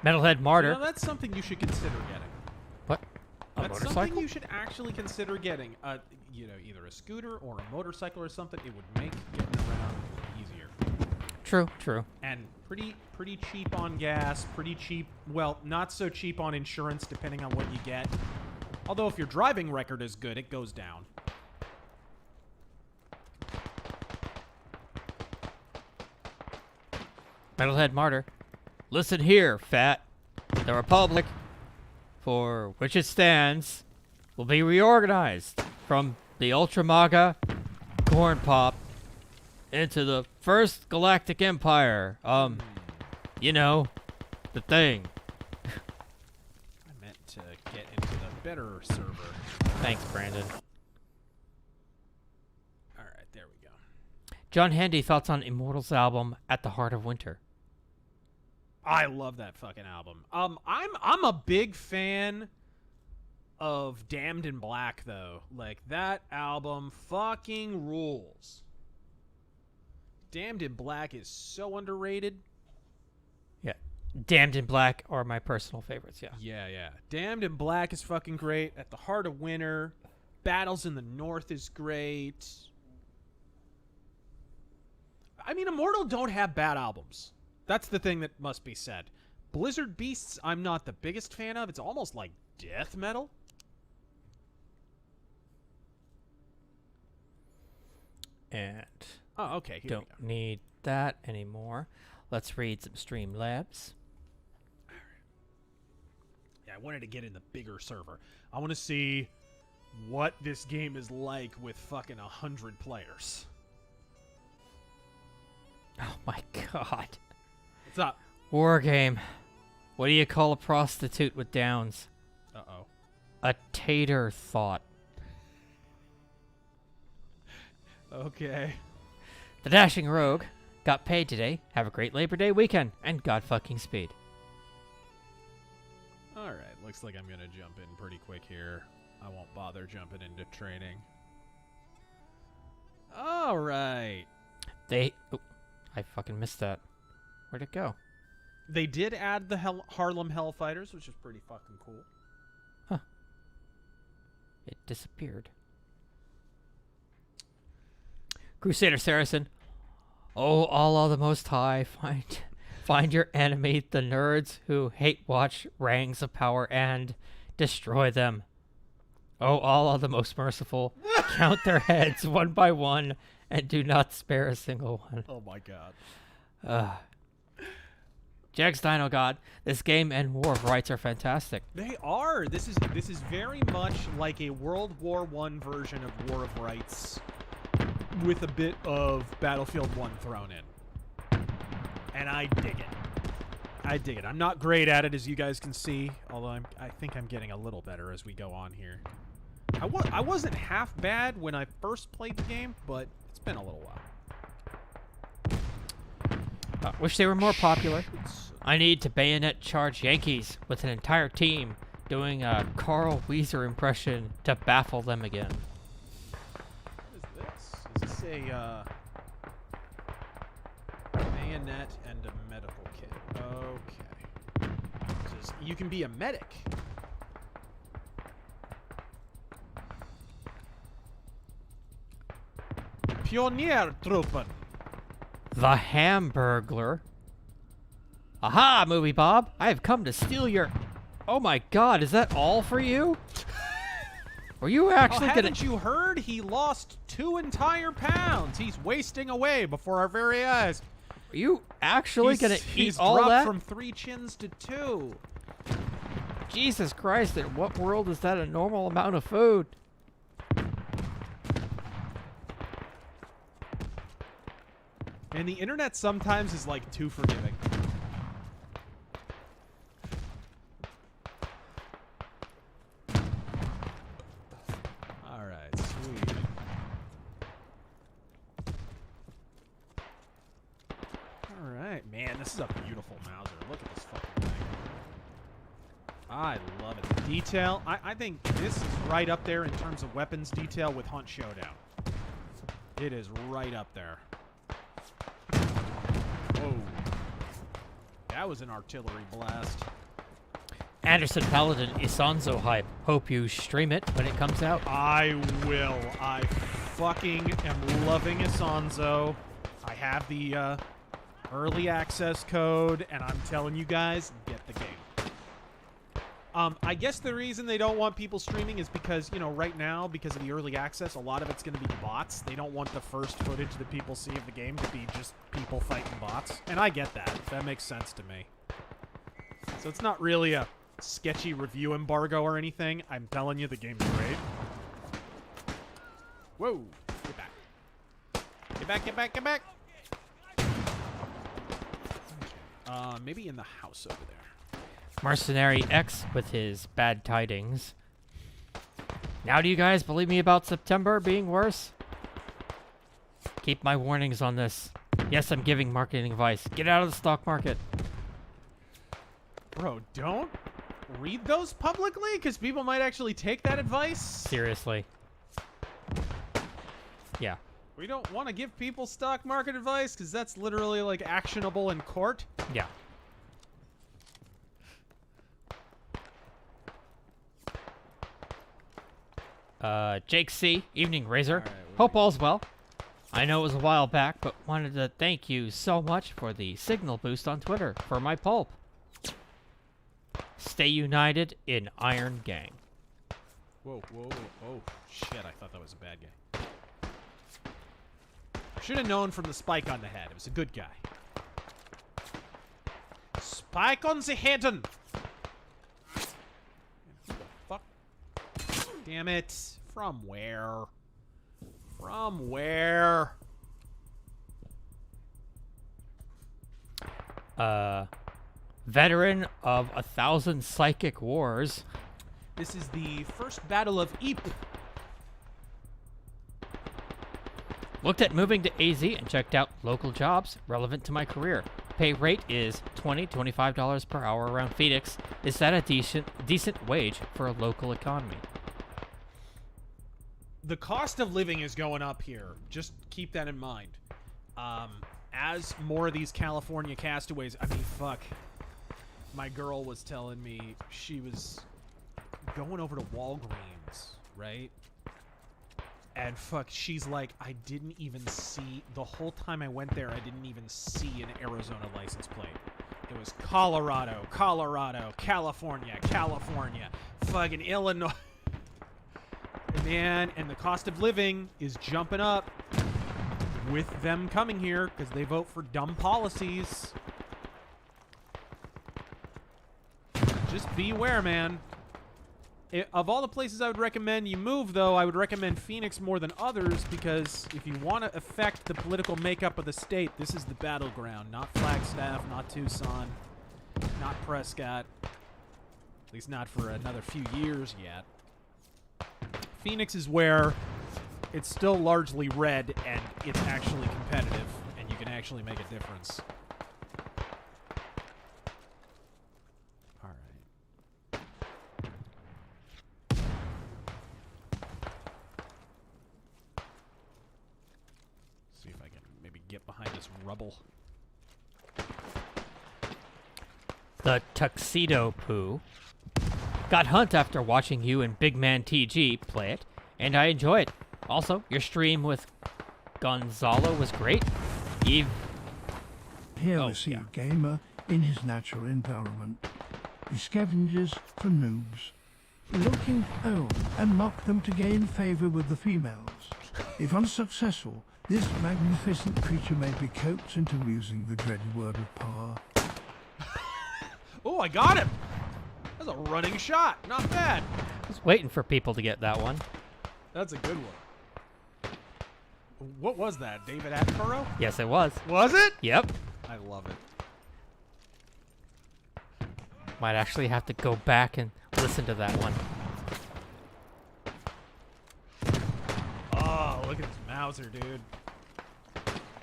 Metalhead Martyr. You know, that's something you should consider getting. What? A That's motorcycle? something you should actually consider getting. You know, either a scooter or a motorcycle or something. It would make getting around easier. True, true. And pretty cheap on gas, pretty cheap, well, not so cheap on insurance depending on what you get. Although if your driving record is good, it goes down. Metalhead Martyr. Listen here, fat. The Republic, for which it stands, will be reorganized from the Ultra MAGA corn pop into the First Galactic Empire. You know, the thing. I meant to get into the better server. Thanks, Brandon. Alright, there we go. John Handy, thoughts on Immortals album At the Heart of Winter? I love that fucking album. I'm a big fan of Damned in Black, though. Like, that album fucking rules. Damned in Black is so underrated. Yeah. Damned in Black are my personal favorites, yeah. Yeah. Damned in Black is fucking great. At the Heart of Winter. Battles in the North is great. I mean, Immortal don't have bad albums. That's the thing that must be said. Blizzard Beasts, I'm not the biggest fan of. It's almost like death metal. And Oh, okay. Here don't we go. need that anymore. Let's read some Streamlabs. Yeah, I wanted to get in the bigger server. I want to see what this game is like with fucking 100 players. Oh my god. What's up? War game. What do you call a prostitute with downs? Uh-oh. A tater thought. Okay. The Dashing Rogue got paid today. Have a great Labor Day weekend and God fucking speed. Alright, looks like I'm going to jump in pretty quick here. I won't bother jumping into training. Alright. Oh, I fucking missed that. Where'd it go? They did add the Harlem Hellfighters, which is pretty fucking cool. Huh. It disappeared. Crusader Saracen. Oh, Allah the Most High, find your enemy, the nerds who hate watch Rangs of Power, and destroy them. Oh, Allah the Most Merciful, count their heads one by one, and do not spare a single one. Oh my god. Jags Dino God, this game and War of Rights are fantastic. They are. This is very much like a World War I version of War of Rights with a bit of Battlefield 1 thrown in. And I dig it. I'm not great at it, as you guys can see, although I think I'm getting a little better as we go on here. I wasn't half bad when I first played the game, but it's been a little while. Wish they were more popular. I need to bayonet charge Yankees with an entire team doing a Carl Weezer impression to baffle them again. What is this? Is this a bayonet and a medical kit? Okay. You can be a medic. Pioniertruppen. The Hamburglar. Aha, Movie Bob! I have come to steal your... Oh my god, is that all for you? Were you actually gonna... Haven't you heard? He lost 2 entire pounds. He's wasting away before our very eyes. Are you actually gonna He's eat all dropped that? from 3 chins to 2. Jesus Christ, in what world is that a normal amount of food? And the internet sometimes is like too forgiving. Alright, sweet. Alright, man, this is a beautiful Mauser. Look at this fucking thing. I love it. The detail, I think this is right up there in terms of weapons detail with Hunt Showdown. It is right up there. Whoa. That was an artillery blast. Anderson Paladin Isonzo hype. Hope you stream it when it comes out. I will. I fucking am loving Isonzo. I have the early access code, and I'm telling you guys, get the game. I guess the reason they don't want people streaming is because, you know, right now, because of the early access, a lot of it's going to be bots. They don't want the first footage that people see of the game to be just people fighting bots. And I get that. That makes sense to me. So it's not really a sketchy review embargo or anything. I'm telling you, the game's great. Whoa. Get back. Get back, get back, get back. Maybe in the house over there. Mercenary X with his bad tidings. Now do you guys believe me about September being worse? Keep my warnings on this. Yes, I'm giving marketing advice. Get out of the stock market. Bro, don't read those publicly, because people might actually take that advice. Seriously. Yeah. We don't want to give people stock market advice, because that's literally, like, actionable in court. Yeah. Jake C. Evening, Razor. Right, Hope all's well. I know it was a while back, but wanted to thank you so much for the signal boost on Twitter for my pulp. Stay united in Iron Gang. Whoa, whoa, oh, shit, I thought that was a bad guy. I should have known from the spike on the head. It was a good guy. Spike on the head. Who the fuck? Damn it. From where? From where? Veteran of 1,000 psychic wars. This is the first battle of Ypres. Looked at moving to AZ and checked out local jobs relevant to my career. Pay rate is $20-25 per hour around Phoenix. Is that a decent wage for a local economy? The cost of living is going up here. Just keep that in mind. As more of these California castaways, I mean, fuck. My girl was telling me she was going over to Walgreens, right? And fuck, she's like, I didn't even see, the whole time I went there, I didn't even see an Arizona license plate. It was Colorado, Colorado, California, California, fucking Illinois. Man, and the cost of living is jumping up with them coming here because they vote for dumb policies. Just beware, man. Of all the places I would recommend you move, though, I would recommend Phoenix more than others because if you want to affect the political makeup of the state, this is the battleground. Not Flagstaff, not Tucson, not Prescott. At least not for another few years yet. Phoenix is where it's still largely red and it's actually competitive and you can actually make a difference. get behind this rubble. The Tuxedo Poo. Got hunt after watching you and Big Man TG play it, and I enjoy it. Also, your stream with Gonzalo was great. Eve. Here we see a gamer in his natural environment. He scavenges for noobs, looking home and mock them to gain favor with the females. If unsuccessful, this magnificent creature may be coaxed into using the dreaded word of power. Oh, I got him! That's a running shot. Not bad. I was waiting for people to get that one. That's a good one. What was that? David Attenborough? Yes, it was. Was it? Yep. I love it. Might actually have to go back and listen to that one. Oh, look at this Mauser, dude.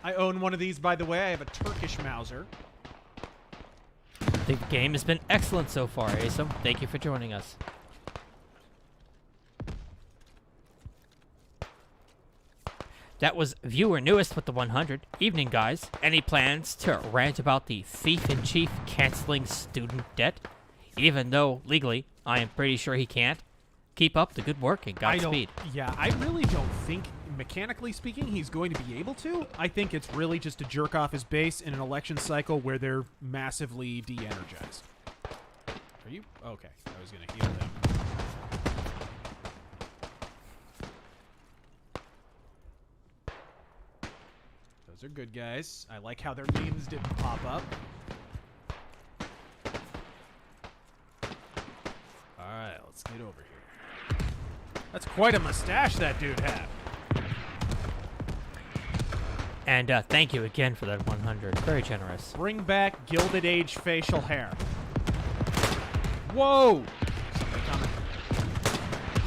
I own one of these, by the way. I have a Turkish Mauser. The game has been excellent so far, Asom. Thank you for joining us. That was viewer newest with the 100. Evening, guys. Any plans to rant about the thief-in-chief canceling student debt? Even though, legally, I am pretty sure he can't. Keep up the good work and Godspeed. Yeah, I really don't think, mechanically speaking, he's going to be able to. I think it's really just to jerk off his base in an election cycle where they're massively de-energized. Are you? Okay, I was going to heal them. Those are good guys. I like how their names didn't pop up. Alright, let's get over here. That's quite a mustache that dude had. And thank you again for that 100. Very generous. Bring back Gilded Age facial hair. Whoa! Something coming.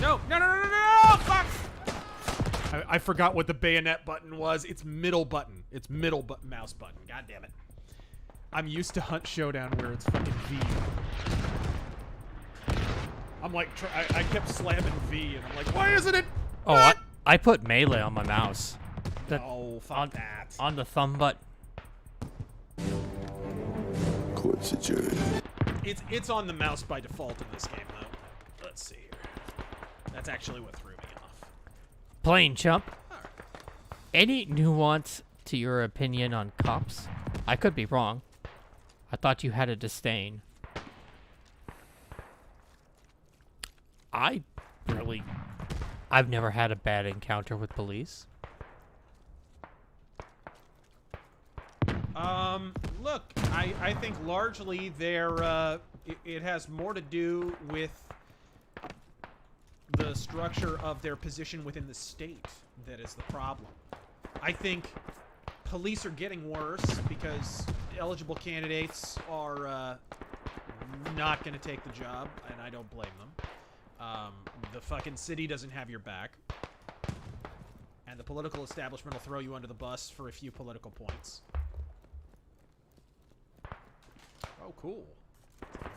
No, no, no, no, no, no! Fuck! I forgot what the bayonet button was. It's middle button. It's middle mouse button. God damn it. I'm used to Hunt Showdown where it's fucking V. I'm like, I kept slamming V, and I'm like, why isn't it? Oh, I put melee on my mouse. No, fuck that. On the thumb button. Court's adjourned. It's on the mouse by default in this game, though. Let's see here. That's actually what threw me off. Plain chump. Any nuance to your opinion on cops? I could be wrong. I thought you had a disdain. I've never had a bad encounter with police. Look, I think largely it has more to do with the structure of their position within the state that is the problem. I think police are getting worse because eligible candidates are not going to take the job, and I don't blame them. The fucking city doesn't have your back. And the political establishment will throw you under the bus for a few political points. Oh, cool.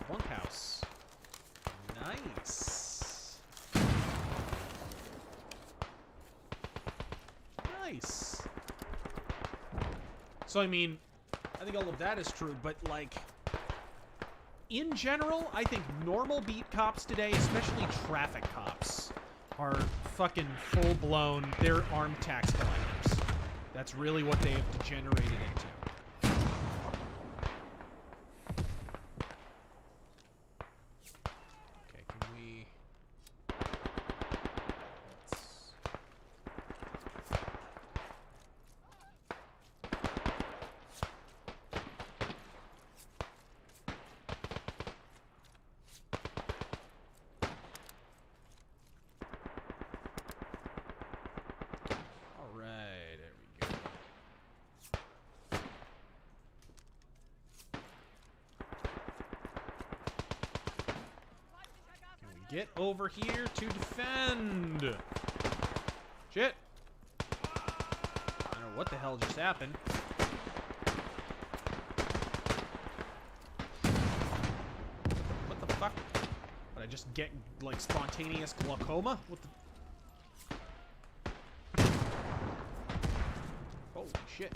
Bunkhouse. Nice. Nice. So, I mean, I think all of that is true, but, like, in general, I think normal beat cops today, especially traffic cops, are fucking full-blown, they're armed tax collectors. That's really what they have degenerated into. Okay, can we... Get over here to defend. Shit. I don't know what the hell just happened. What the fuck? Did I just get, like, spontaneous glaucoma? What the... Holy shit.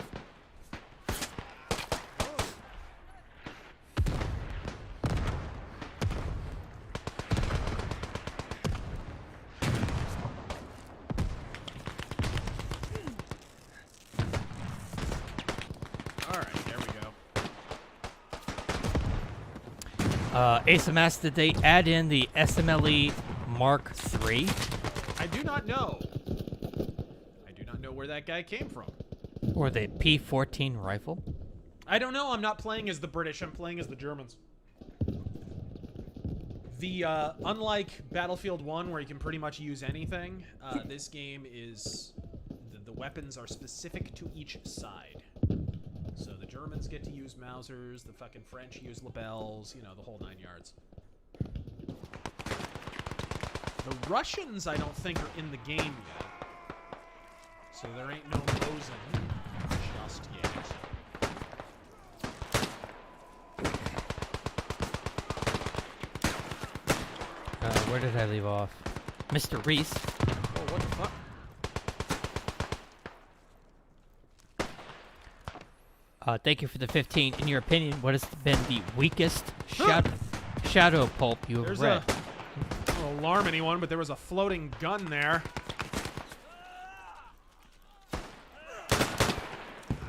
All right, there we go. ASMS, did they add in the SMLE Mark III? I do not know. I do not know where that guy came from. Or the P14 rifle? I don't know. I'm not playing as the British. I'm playing as the Germans. The unlike Battlefield 1, where you can pretty much use anything, this game is the weapons are specific to each side. So the Germans get to use Mausers, the fucking French use Lebels, you know, the whole 9 yards. The Russians, I don't think, are in the game yet. So there ain't no Mosin just yet. Where did I leave off? Mr. Reese. Oh, what the fuck? Thank you for the 15. In your opinion, what has been the weakest shadow pulp you have read? I don't wanna alarm anyone, but there was a floating gun there.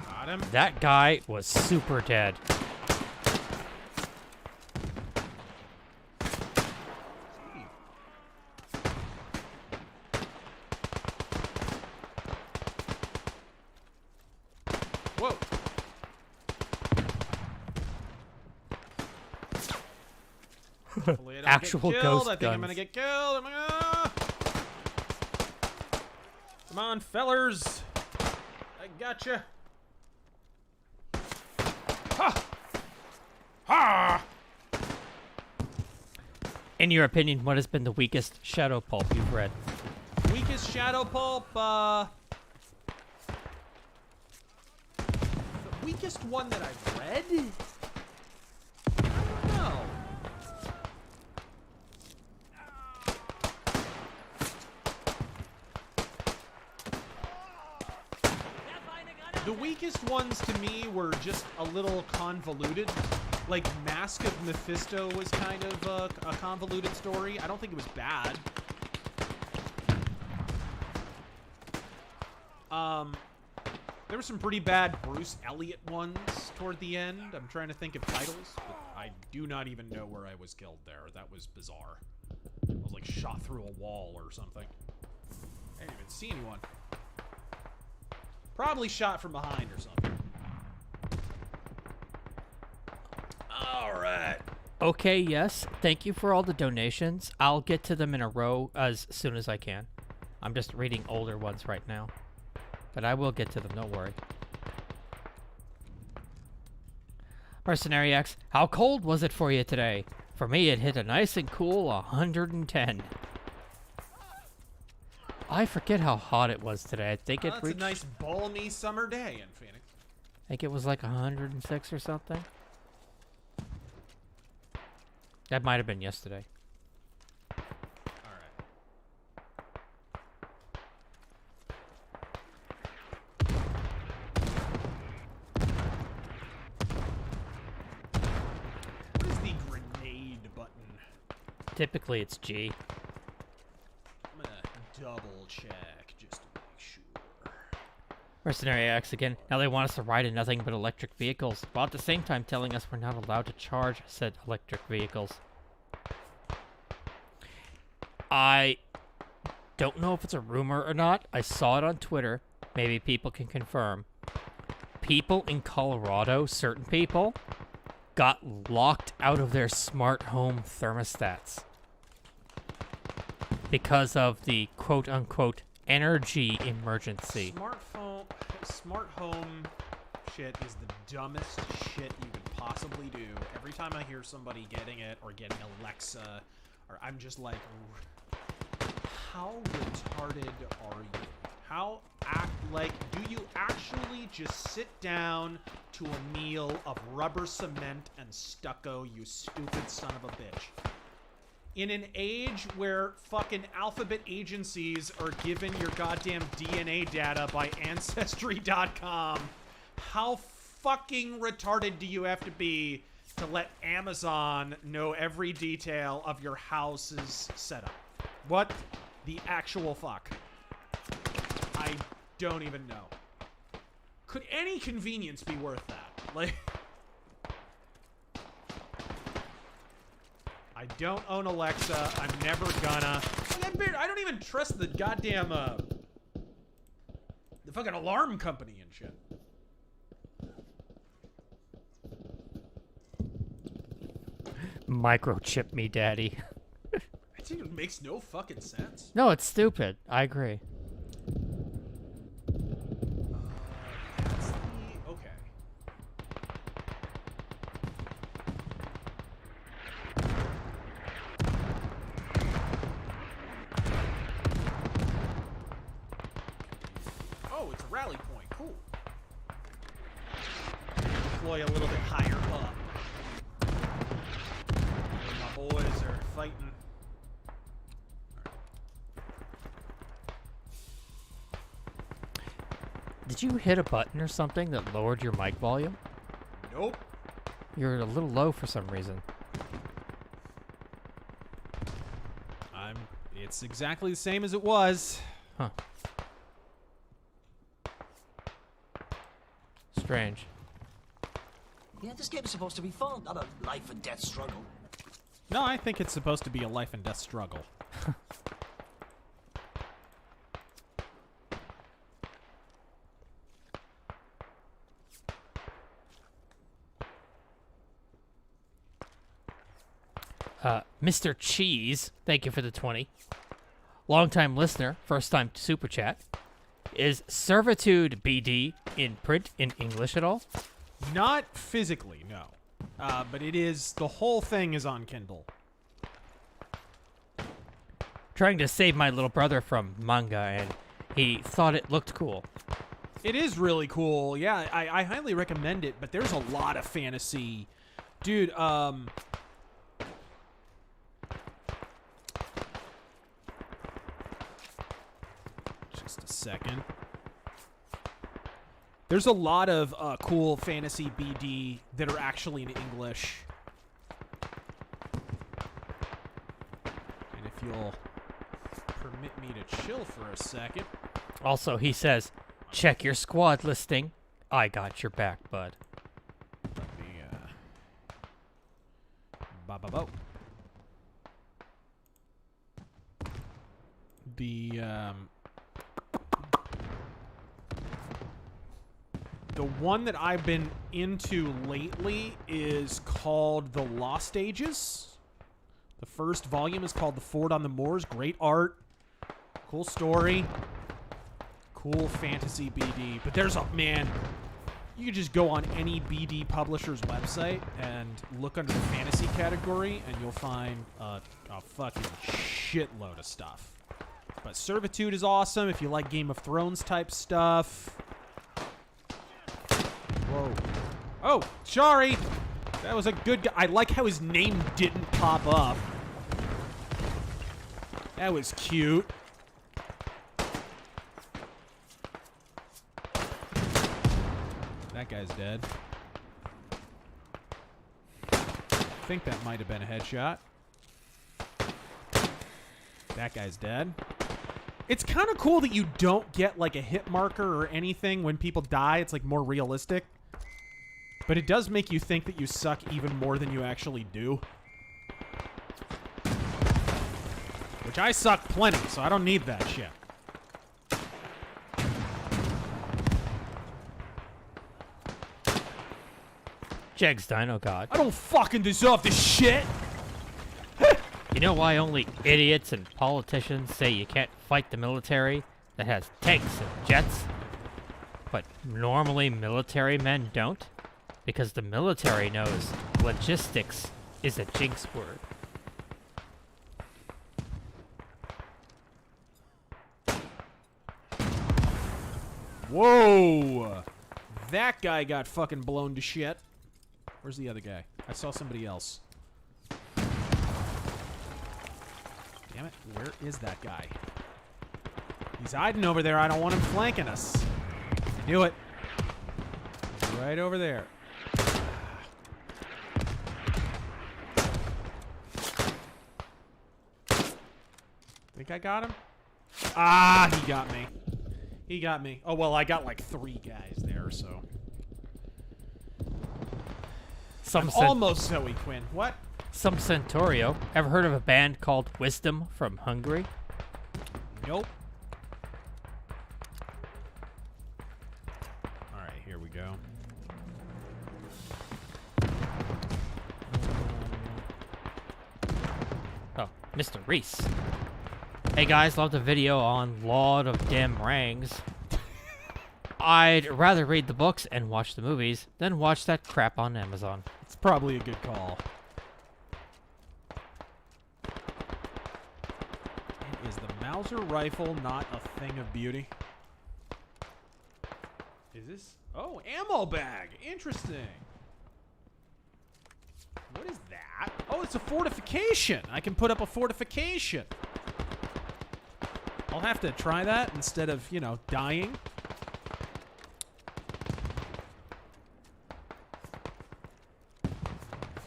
Got him. That guy was super dead. Whoa. Hopefully I don't Actual get killed. ghost I think I'm guns. gonna get killed. Come on, fellers. I gotcha. Ha! Ha! In your opinion, what has been the weakest shadow pulp you've read? Weakest shadow pulp, the weakest one that I've read? I don't know. The weakest ones to me were just a little convoluted. Like, Mask of Mephisto was kind of a convoluted story. I don't think it was bad. There were some pretty bad Bruce Elliott ones toward the end. I'm trying to think of titles, but I do not even know where I was killed there. That was bizarre. I was like shot through a wall or something. I didn't even see anyone. Probably shot from behind or something. Alright. Okay, yes. Thank you for all the donations. I'll get to them in a row as soon as I can. I'm just reading older ones right now. But I will get to them, don't worry. Mercenary X, how cold was it for you today? For me, it hit a nice and cool 110. I forget how hot it was today. I think it That's reached... a nice balmy summer day in Phoenix. I think it was like 106 or something. That might have been yesterday. What is the grenade button? Typically, it's G. I'm gonna double check just to make sure. Mercenary X again. Now they want us to ride in nothing but electric vehicles, while at the same time telling us we're not allowed to charge said electric vehicles. I don't know if it's a rumor or not. I saw it on Twitter. Maybe people can confirm. People in Colorado, certain people, got locked out of their smart home thermostats because of the quote-unquote energy emergency. Smart home shit is the dumbest shit you could possibly do. Every time I hear somebody getting it or getting Alexa, or I'm just like, how retarded are you? Do you actually just sit down to a meal of rubber cement and stucco, you stupid son of a bitch? In an age where fucking alphabet agencies are given your goddamn DNA data by Ancestry.com, how fucking retarded do you have to be to let Amazon know every detail of your house's setup? What the actual fuck? I don't even know. Could any convenience be worth that? Like, I don't own Alexa. I'm never gonna. I don't even trust the goddamn the fucking alarm company and shit. Microchip me, daddy. I think it makes no fucking sense. No, it's stupid. I agree. That's the... Okay. Oh, it's a rally point. Cool. Deploy a little bit higher up. My boys are fighting. Did you hit a button or something that lowered your mic volume? Nope. You're a little low for some reason. It's exactly the same as it was. Huh. Strange. Yeah, this game is supposed to be fun, not a life and death struggle. No, I think it's supposed to be a life and death struggle. Mr. Cheese, thank you for the 20. Longtime listener, first time super chat. Is Servitude BD in print in English at all? Not physically, no. But it is, the whole thing is on Kindle. Trying to save my little brother from manga, and he thought it looked cool. It is really cool. Yeah, I highly recommend it, but there's a lot of fantasy. Dude, just a second. There's a lot of cool fantasy BD that are actually in English. And if you'll permit me to chill for a second. Also, he says, check your squad listing. I got your back, bud. Let me, ba-ba-bo. The one that I've been into lately is called The Lost Ages. The first volume is called The Ford on the Moors. Great art. Cool story. Cool fantasy BD. But there's a, man, you can just go on any BD publisher's website and look under the fantasy category and you'll find a fucking shitload of stuff. But Servitude is awesome if you like Game of Thrones type stuff. Whoa. Oh, sorry. That was a good guy. I like how his name didn't pop up. That was cute. That guy's dead. I think that might have been a headshot. That guy's dead. It's kind of cool that you don't get like a hit marker or anything when people die. It's like more realistic. But it does make you think that you suck even more than you actually do. Which I suck plenty, so I don't need that shit. Jegstein, oh god. I don't fucking deserve this shit! You know why only idiots and politicians say you can't fight the military that has tanks and jets? But normally military men don't? Because the military knows logistics is a jinx word. Whoa! That guy got fucking blown to shit. Where's the other guy? I saw somebody else. Damn it, where is that guy? He's hiding over there. I don't want him flanking us. I knew it. Right over there. Think I got him? Ah, he got me. He got me. Oh, well, I got like 3 guys there. player, so. Some almost Zoe Quinn. What? Some Centaurio. Ever heard of a band called Wisdom from Hungary? Nope. All right, here we go. Oh, Mr. Reese. Hey guys, love the video on Lord of Dim Rangs. I'd rather read the books and watch the movies than watch that crap on Amazon. It's probably a good call. Is the Mauser rifle not a thing of beauty? Is this? Oh, ammo bag. Interesting. What is that? Oh, it's a fortification. I can put up a fortification. I'll have to try that instead of, you know, dying.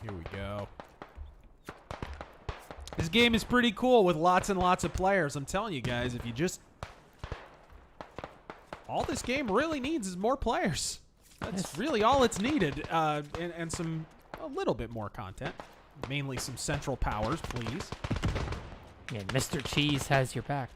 Here we go. This game is pretty cool with lots and lots of players. I'm telling you guys, if you just... all this game really needs is more players. That's really all it's needed. And some... a little bit more content. Mainly some central powers, please. Yeah, Mr. Cheese has your back.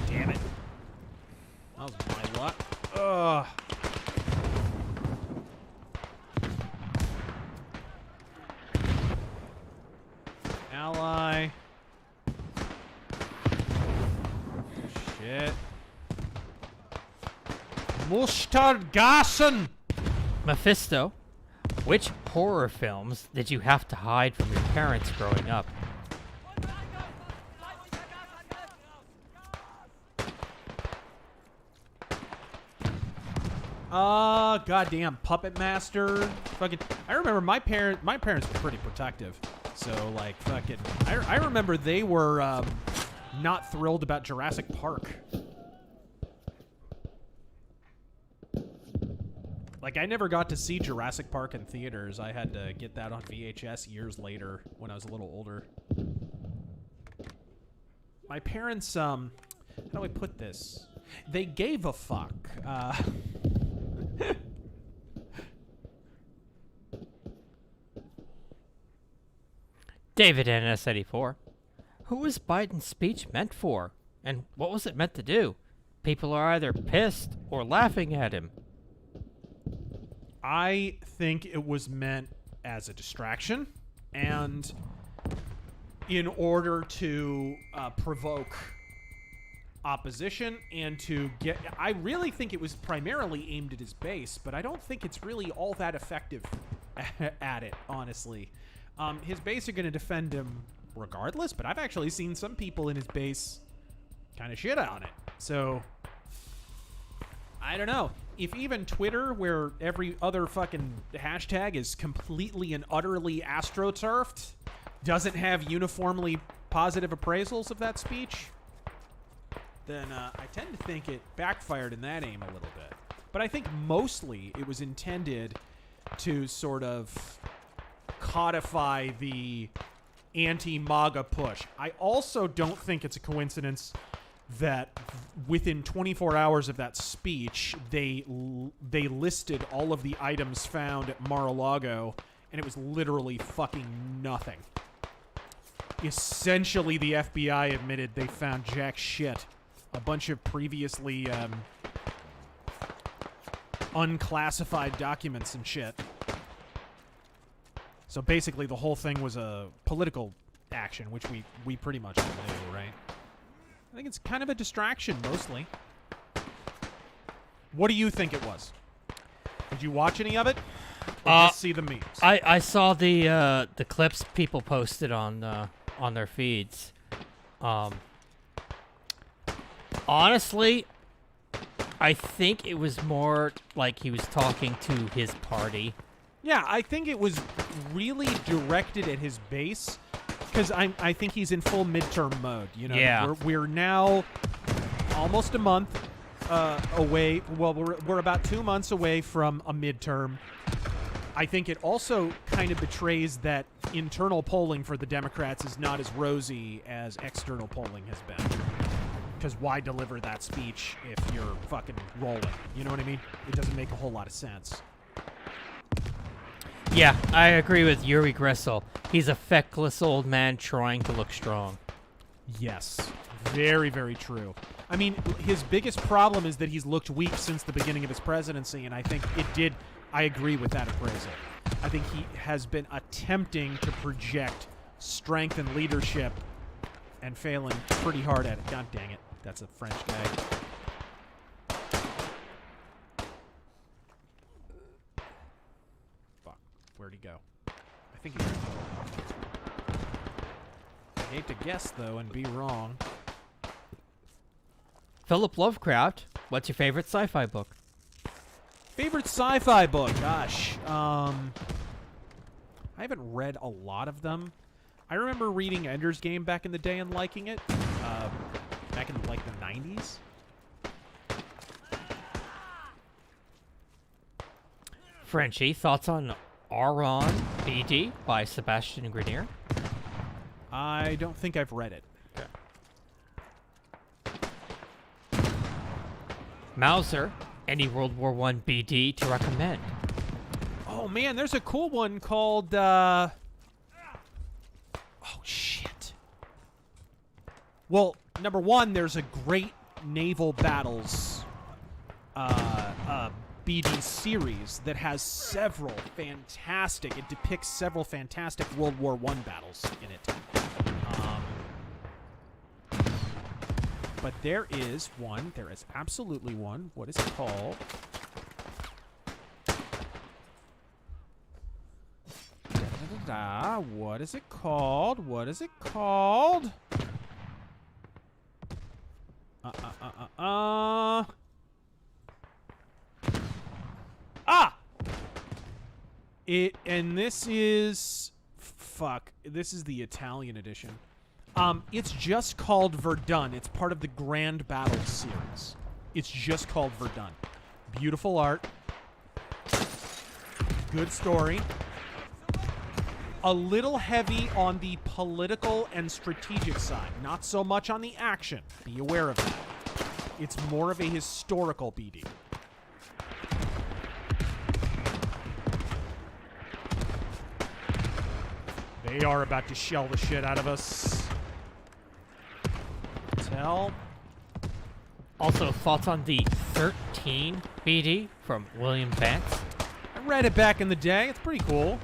Damn it. That was my luck. Ugh. Ally. Shit. Mustard Gassen. Mephisto, which horror films did you have to hide from your parents growing up? Goddamn Puppet Master. Fucking, I remember my parents were pretty protective. So, like, fucking, I remember they were not thrilled about Jurassic Park. Like, I never got to see Jurassic Park in theaters. I had to get that on VHS years later when I was a little older. My parents, how do I put this? They gave a fuck. David NS84. Who was Biden's speech meant for? And what was it meant to do? People are either pissed or laughing at him. I think it was meant as a distraction and in order to provoke opposition and to get... I really think it was primarily aimed at his base, but I don't think it's really all that effective at it, honestly. His base are going to defend him regardless, but I've actually seen some people in his base kind of shit on it. So, I don't know. If even Twitter, where every other fucking hashtag is completely and utterly astroturfed, doesn't have uniformly positive appraisals of that speech, then I tend to think it backfired in that aim a little bit. But I think mostly it was intended to sort of codify the anti-MAGA push. I also don't think it's a coincidence that within 24 hours of that speech, they listed all of the items found at Mar-a-Lago, and it was literally fucking nothing. Essentially, the FBI admitted they found jack shit. A bunch of previously unclassified documents and shit. So basically, the whole thing was a political action, which we pretty much all knew, right? I think it's kind of a distraction, mostly. What do you think it was? Did you watch any of it? Or just see the memes? I saw the clips people posted on their feeds. Honestly, I think it was more like he was talking to his party. Yeah, I think it was really directed at his base, because I think he's in full midterm mode. You know, yeah. We're now almost a month away. Well, we're about 2 months away from a midterm. I think it also kind of betrays that internal polling for the Democrats is not as rosy as external polling has been. Because why deliver that speech if you're fucking rolling? You know what I mean? It doesn't make a whole lot of sense. Yeah, I agree with Yuri Gressel. He's a feckless old man trying to look strong. Yes. Very, very true. I mean, his biggest problem is that he's looked weak since the beginning of his presidency, and I think it did... I agree with that appraisal. I think he has been attempting to project strength and leadership and failing pretty hard at it. God dang it. That's a French guy. Fuck. Where'd he go? I think he's... I hate to guess, though, and be wrong. Philip Lovecraft, what's your favorite sci-fi book? Favorite sci-fi book? Gosh. I haven't read a lot of them. I remember reading Ender's Game back in the day and liking it. Back in, like, the 90s. Frenchie, thoughts on Auron BD by Sebastian Grenier? I don't think I've read it. Okay. Mauser, any World War I BD to recommend? Oh, man, there's a cool one called, Oh, shit. Well, number one, there's a great naval battles BD series that has several fantastic... It depicts several fantastic World War I battles in it. But there is one. There is absolutely one. What is it called? What is it called? What is it called? And this is... Fuck. This is the Italian edition. It's just called Verdun. It's part of the Grand Battle series. It's just called Verdun. Beautiful art. Good story. A little heavy on the political and strategic side. Not so much on the action. Be aware of that. It's more of a historical BD. They are about to shell the shit out of us. Tell. Also, thoughts on the 13 BD from William Vance? I read it back in the day. It's pretty cool.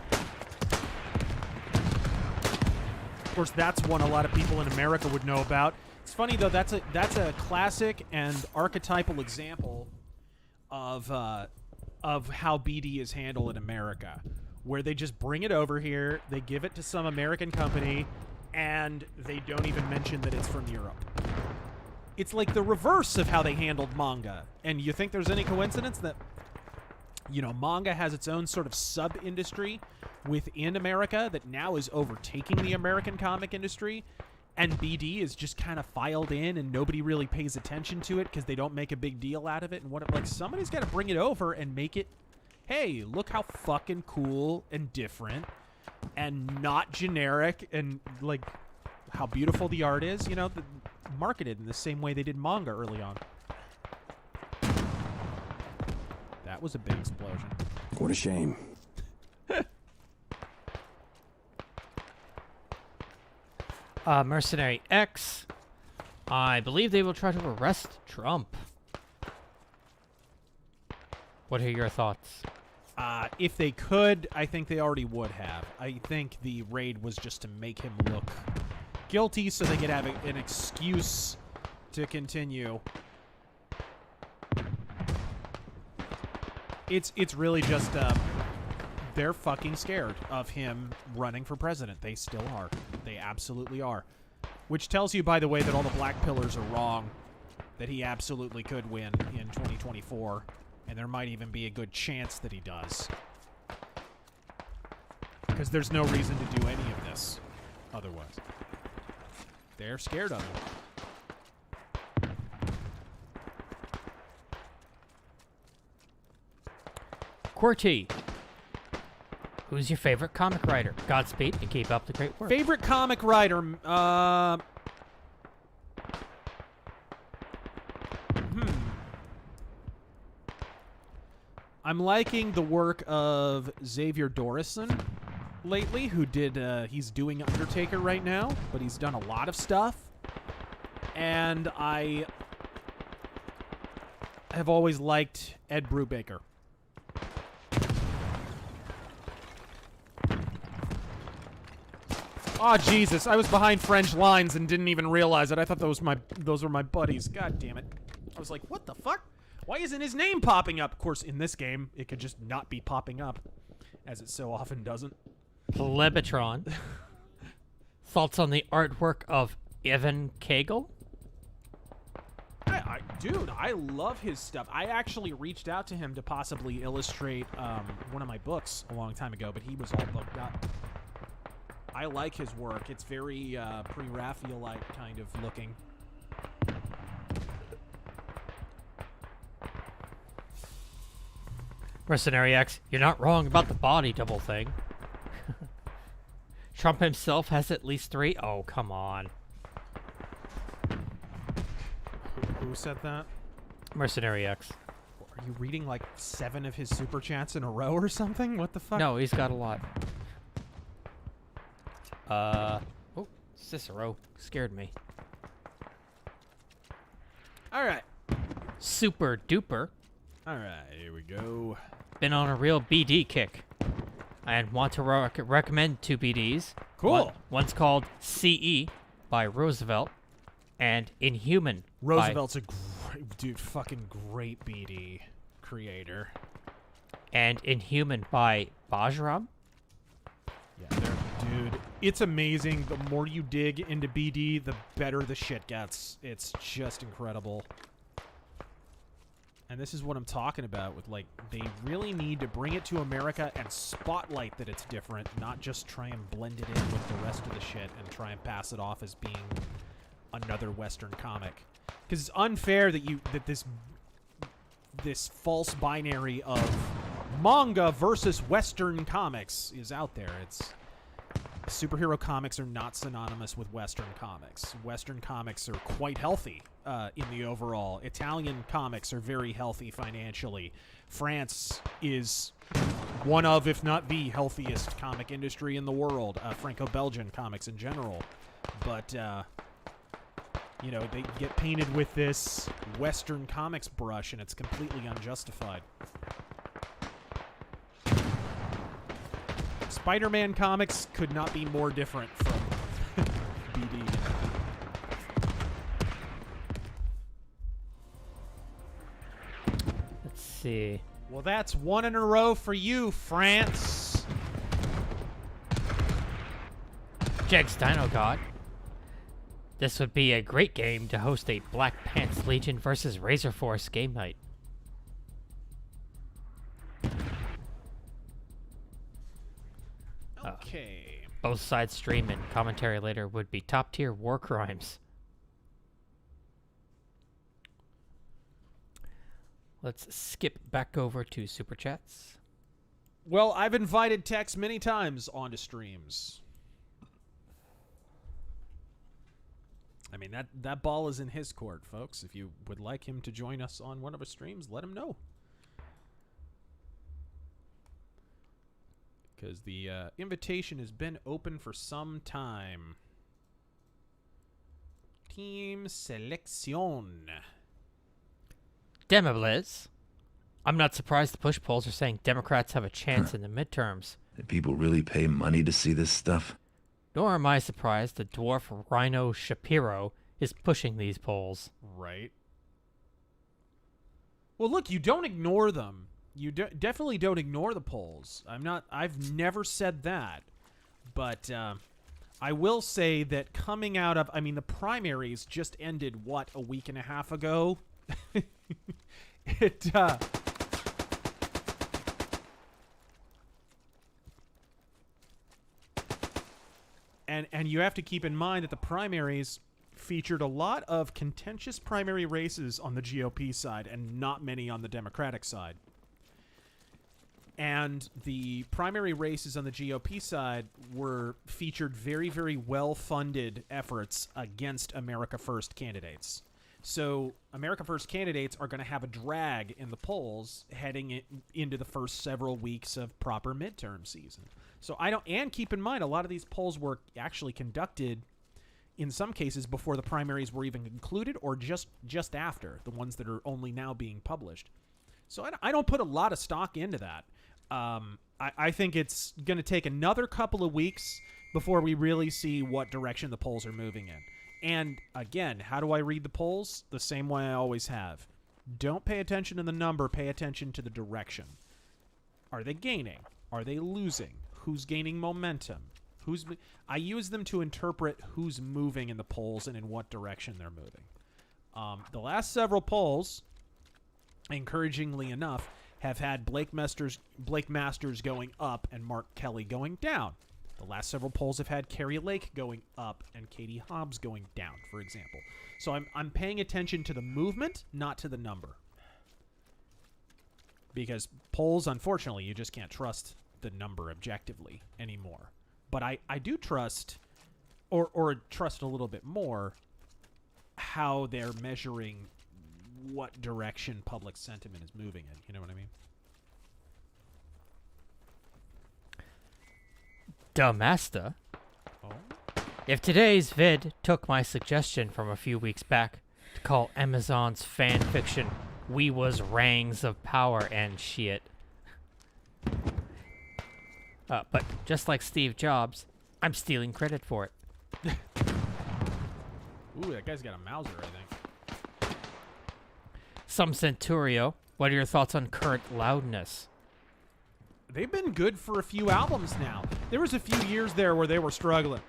Of course, that's one a lot of people in America would know about. It's funny, though, that's a classic and archetypal example of how BD is handled in America, where they just bring it over here, they give it to some American company, and they don't even mention that it's from Europe. It's like the reverse of how they handled manga. And you think there's any coincidence that, you know, manga has its own sort of sub-industry within America that now is overtaking the American comic industry, and BD is just kind of filed in and nobody really pays attention to it because they don't make a big deal out of it. And what, like, somebody's got to bring it over and make it, hey, look how fucking cool and different and not generic, and like how beautiful the art is, you know, marketed in the same way they did manga early on. That was a big explosion. What a shame. Mercenary X. I believe they will try to arrest Trump. What are your thoughts? If they could, I think they already would have. I think the raid was just to make him look guilty so they could have an excuse to continue. It's really just, they're fucking scared of him running for president. They still are. They absolutely are. Which tells you, by the way, that all the black pillars are wrong. That he absolutely could win in 2024. And there might even be a good chance that he does. Because there's no reason to do any of this otherwise. They're scared of him. QWERTY. Who's your favorite comic writer? Godspeed and keep up the great work. Favorite comic writer? I'm liking the work of Xavier Dorison lately, who did, he's doing Undertaker right now, but he's done a lot of stuff. And I have always liked Ed Brubaker. Oh, Jesus, I was behind French lines and didn't even realize it. I thought those were my buddies. God damn it. I was like, what the fuck? Why isn't his name popping up? Of course, in this game, it could just not be popping up, as it so often doesn't. Plebitron. Thoughts on the artwork of Evan Kagel? Dude, I love his stuff. I actually reached out to him to possibly illustrate one of my books a long time ago, but he was all booked up. I like his work. It's very pre-Raphaelite kind of looking. Mercenary X, you're not wrong about the body double thing. Trump himself has at least 3. Oh, come on. Who said that? Mercenary X. Are you reading like 7 of his super chats in a row or something? What the fuck? No, he's got a lot. Oh, Cicero scared me. All right. Super duper. All right, here we go. Been on a real BD kick. And want to recommend 2 BDs. Cool. One's called CE by Roosevelt, and Inhuman. Roosevelt's a great dude, fucking great BD creator. And Inhuman by Bajram. Yeah, dude, it's amazing. The more you dig into BD, the better the shit gets. It's just incredible. And this is what I'm talking about with, like, they really need to bring it to America and spotlight that it's different, not just try and blend it in with the rest of the shit and try and pass it off as being another Western comic. Because it's unfair that this false binary of manga versus Western comics is out there. Superhero comics are not synonymous with Western comics. Western comics are quite healthy in the overall. Italian comics are very healthy financially. France is one of, if not the healthiest comic industry in the world. Franco-Belgian comics in general. But, you know, they get painted with this Western comics brush, and it's completely unjustified. Spider-Man comics could not be more different from BD. Let's see. Well, that's 1 in a row for you, France. Jegs Dino God. This would be a great game to host a Black Pants Legion versus RazörForce game night. Okay. Both sides stream and commentary later would be top tier war crimes. Let's skip back over to Super Chats. Well, I've invited Tex many times onto streams. I mean, that ball is in his court, folks. If you would like him to join us on one of our streams, let him know. Because the invitation has been open for some time. Team Selection. Demobliz. I'm not surprised the push polls are saying Democrats have a chance in the midterms. Did people really pay money to see this stuff? Nor am I surprised the dwarf Rhino Shapiro is pushing these polls. Right. Well, look, you don't ignore them. You definitely don't ignore the polls. I've never said that. But I will say that coming out of, I mean, the primaries just ended, what, a week and a half ago? And you have to keep in mind that the primaries featured a lot of contentious primary races on the GOP side and not many on the Democratic side. And the primary races on the GOP side were featured very, very well-funded efforts against America First candidates. So America First candidates are going to have a drag in the polls heading into the first several weeks of proper midterm season. So and keep in mind, a lot of these polls were actually conducted in some cases before the primaries were even concluded, or just after, the ones that are only now being published. So I don't put a lot of stock into that. I think it's going to take another couple of weeks before we really see what direction the polls are moving in. And again, how do I read the polls? The same way I always have. Don't pay attention to the number, pay attention to the direction. Are they gaining? Are they losing? Who's gaining momentum? I use them to interpret who's moving in the polls and in what direction they're moving. The last several polls, encouragingly enough, have had Blake Masters going up and Mark Kelly going down. The last several polls have had Carrie Lake going up and Katie Hobbs going down, for example. So I'm paying attention to the movement, not to the number. Because polls, unfortunately, you just can't trust the number objectively anymore. But I do trust, or trust a little bit more, how they're measuring what direction public sentiment is moving in. You know what I mean? Dumbasta. Oh? If today's vid took my suggestion from a few weeks back to call Amazon's fan fiction "We Was Rangs of Power" and shit. But just like Steve Jobs, I'm stealing credit for it. Ooh, that guy's got a Mauser, I think. Some Centurio, what are your thoughts on current loudness? They've been good for a few albums now. There was a few years there where they were struggling.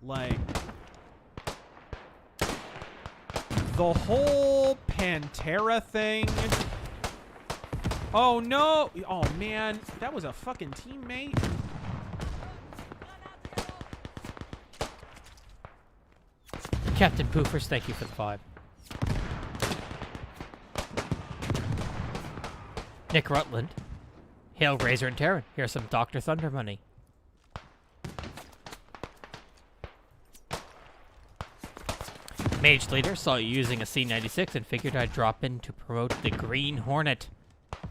Like, the whole Pantera thing. Oh, no. Oh, man. That was a fucking teammate. Captain Poofers, thank you for the 5. Nick Rutland. Hail Razor and Terran. Here's some Dr. Thunder money. Mage Leader saw you using a C96 and figured I'd drop in to promote the Green Hornet.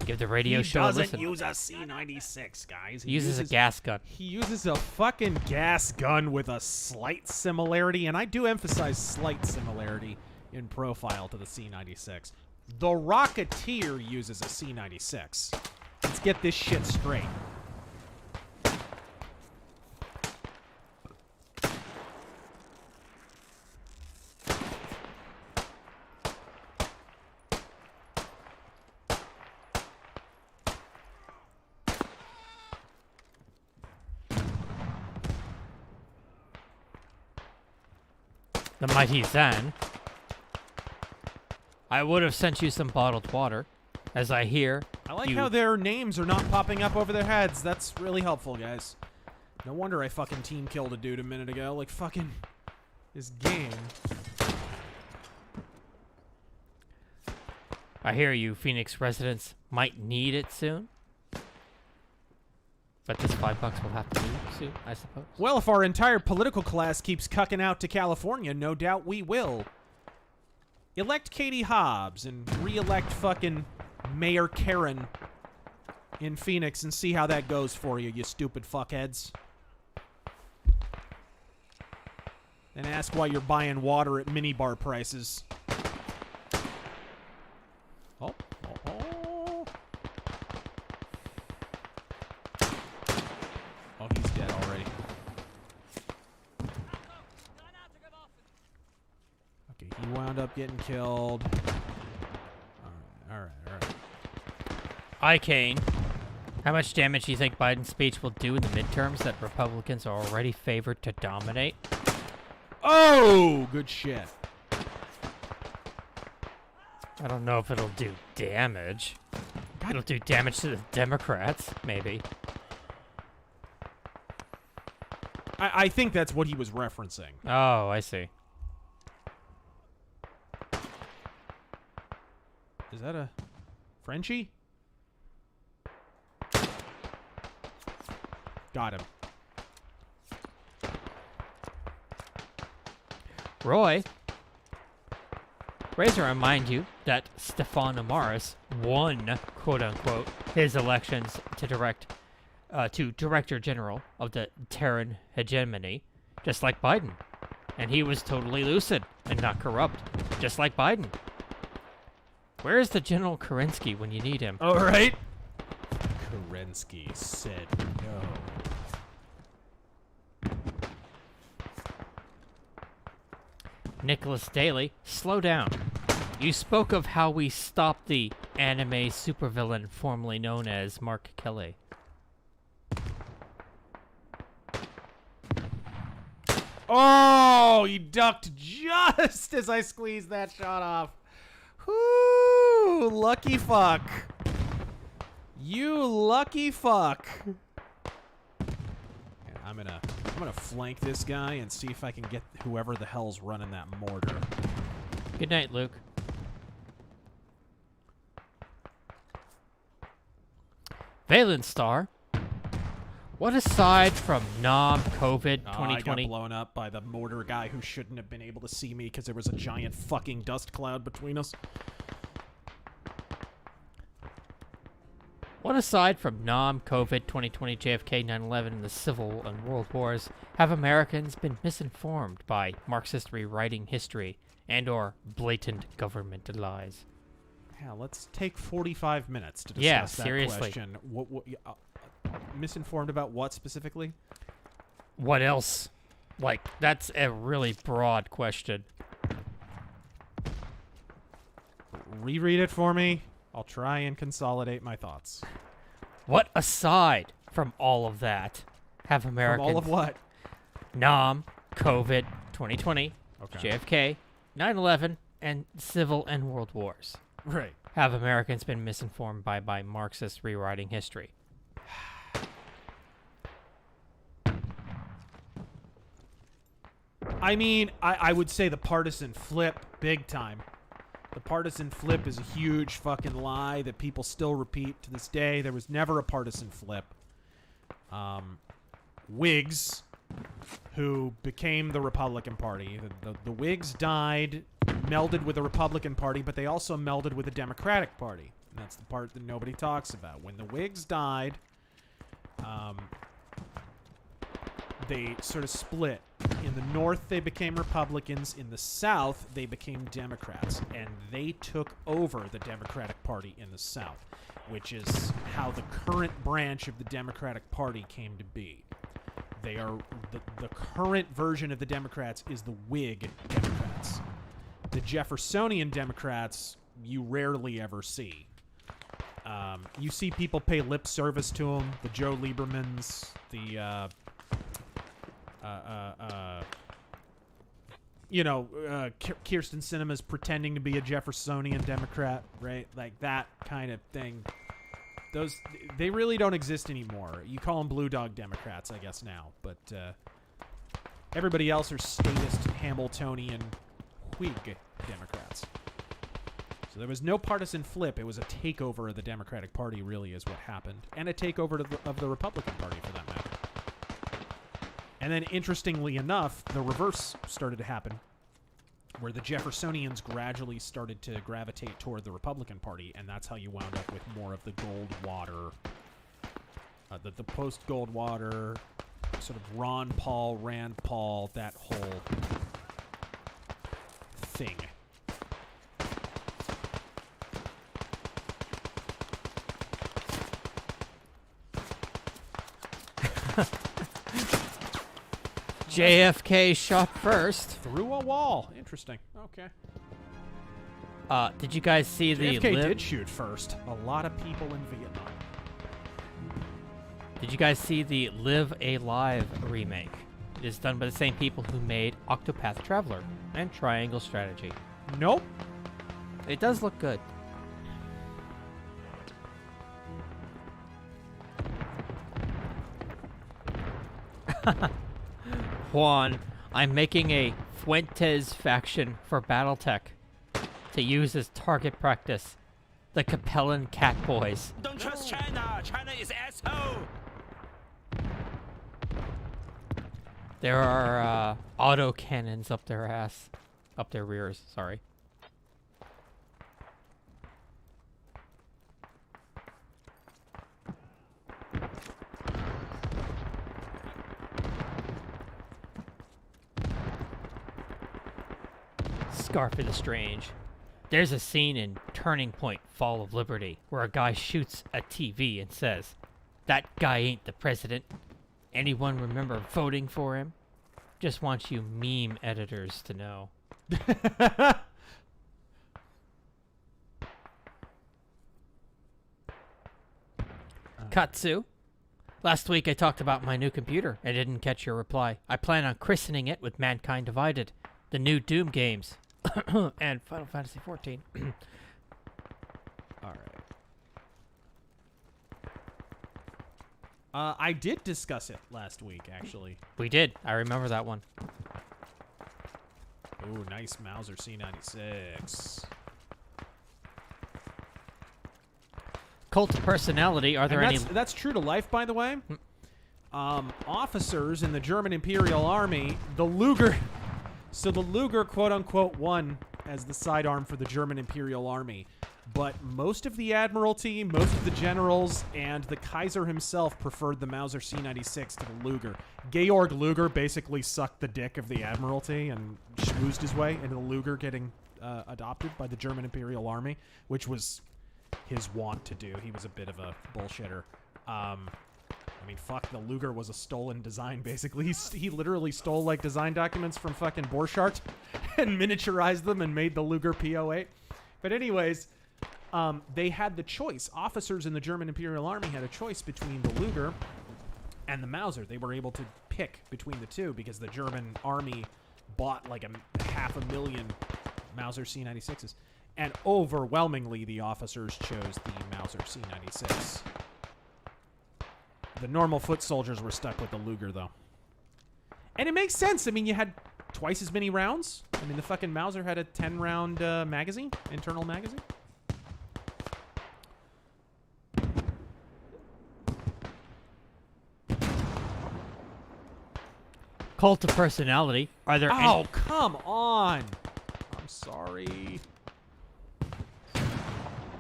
Give the radio show a listen. He doesn't use a C96, guys. He uses a gas gun. He uses a fucking gas gun with a slight similarity, and I do emphasize slight similarity in profile to the C96. The Rocketeer uses a C96. Let's get this shit straight. The mighty Zan. I would have sent you some bottled water, as I hear. I like how their names are not popping up over their heads. That's really helpful, guys. No wonder I fucking team killed a dude a minute ago. Like, fucking this game. I hear you Phoenix residents might need it soon. But this $5 will have to do soon, I suppose. Well, if our entire political class keeps cucking out to California, no doubt we will. Elect Katie Hobbs and re-elect fucking Mayor Karen in Phoenix and see how that goes for you, you stupid fuckheads. And ask why you're buying water at minibar prices. Oh. Oh, he's dead already. Okay, he wound up getting killed. All right. Kane. How much damage do you think Biden's speech will do in the midterms that Republicans are already favored to dominate? Oh, good shit. I don't know if it'll do damage. It'll do damage to the Democrats, maybe. I think that's what he was referencing. Oh, I see. Is that a Frenchie? Got him. Roy, Razor remind you that Stefan Amaris won, quote-unquote, his elections to Director General of the Terran Hegemony, just like Biden. And he was totally lucid and not corrupt, just like Biden. Where is the General Kerensky when you need him? All right. Kerensky said no. Nicholas Daly, slow down. You spoke of how we stopped the anime supervillain formerly known as Mark Kelly. Oh, he ducked just as I squeezed that shot off. Whoo, lucky fuck. You lucky fuck. Yeah, I'm gonna flank this guy and see if I can get whoever the hell's running that mortar. Good night, Luke. Valen Star. What aside from COVID 2020? I got blown up by the mortar guy who shouldn't have been able to see me because there was a giant fucking dust cloud between us. What aside from COVID 2020, JFK, 9/11, and the Civil and World Wars have Americans been misinformed by Marxist rewriting history and/or blatant government lies? Yeah, let's take 45 minutes to discuss Yeah, that seriously. question. Misinformed about what specifically? What else? Like, that's a really broad question. Reread it for me. I'll try and consolidate my thoughts. What aside from all of that have Americans... From all of what? COVID 2020, Okay. JFK, 9/11, and Civil and World Wars. Right. Have Americans been misinformed by Marxist rewriting history? I mean, I would say the partisan flip, big time. The partisan flip is a huge fucking lie that people still repeat to this day. There was never a partisan flip. Whigs, who became the Republican Party, the Whigs died, melded with the Republican Party, but they also melded with the Democratic Party. And that's the part that nobody talks about. When the Whigs died, they sort of split. In the North, they became Republicans. In the South, they became Democrats. And they took over the Democratic Party in the South, which is how the current branch of the Democratic Party came to be. They are the current version of the Democrats is the Whig Democrats. The Jeffersonian Democrats you rarely ever see. You see people pay lip service to them. The Joe Liebermans, the Kirsten Sinema's pretending to be a Jeffersonian Democrat, right? Like that kind of thing. They really don't exist anymore. You call them Blue Dog Democrats, I guess, now. But everybody else are statist Hamiltonian Whig Democrats. So there was no partisan flip. It was a takeover of the Democratic Party, really, is what happened. And a takeover of the Republican Party, for that matter. And then, interestingly enough, the reverse started to happen, where the Jeffersonians gradually started to gravitate toward the Republican Party, and that's how you wound up with more of the Goldwater, the post-Goldwater, sort of Ron Paul, Rand Paul, that whole thing. JFK shot first. Through a wall. Interesting. Okay. Did you guys see the... JFK did shoot first. A lot of people in Vietnam. Did you guys see the Live a Live remake? It is done by the same people who made Octopath Traveler and Triangle Strategy. Nope. It does look good. Juan, I'm making a Fuentes faction for Battletech to use as target practice. The Capellan Cat Boys. Don't trust China. China is asshole. There are auto cannons up their ass, up their rears. Sorry. Scarf of the Strange. There's a scene in Turning Point, Fall of Liberty, where a guy shoots a TV and says, "That guy ain't the president. Anyone remember voting for him?" Just want you meme editors to know. Katsu. Last week I talked about my new computer and didn't catch your reply. I plan on christening it with Mankind Divided, the new Doom games, and Final Fantasy XIV. All right. I did discuss it last week, actually. We did. I remember that one. Ooh, nice Mauser C96. Cult of personality. Are there any? That's true to life, by the way. Officers in the German Imperial Army, the Luger. So the Luger, quote unquote, won as the sidearm for the German Imperial Army. But most of the Admiralty, most of the generals, and the Kaiser himself preferred the Mauser C96 to the Luger. Georg Luger basically sucked the dick of the Admiralty and schmoozed his way into the Luger getting adopted by the German Imperial Army, which was his wont to do. He was a bit of a bullshitter. I mean, fuck, the Luger was a stolen design, basically. He literally stole, like, design documents from fucking Borchardt and miniaturized them and made the Luger P08. But anyways, they had the choice. Officers in the German Imperial Army had a choice between the Luger and the Mauser. They were able to pick between the two because the German army bought, like, 500,000 Mauser C96s. And overwhelmingly, the officers chose the Mauser C96. The normal foot soldiers were stuck with the Luger, though. And it makes sense. I mean, you had twice as many rounds. I mean, the fucking Mauser had a 10-round magazine, internal magazine. Cult of personality. Are there? Oh, come on! I'm sorry.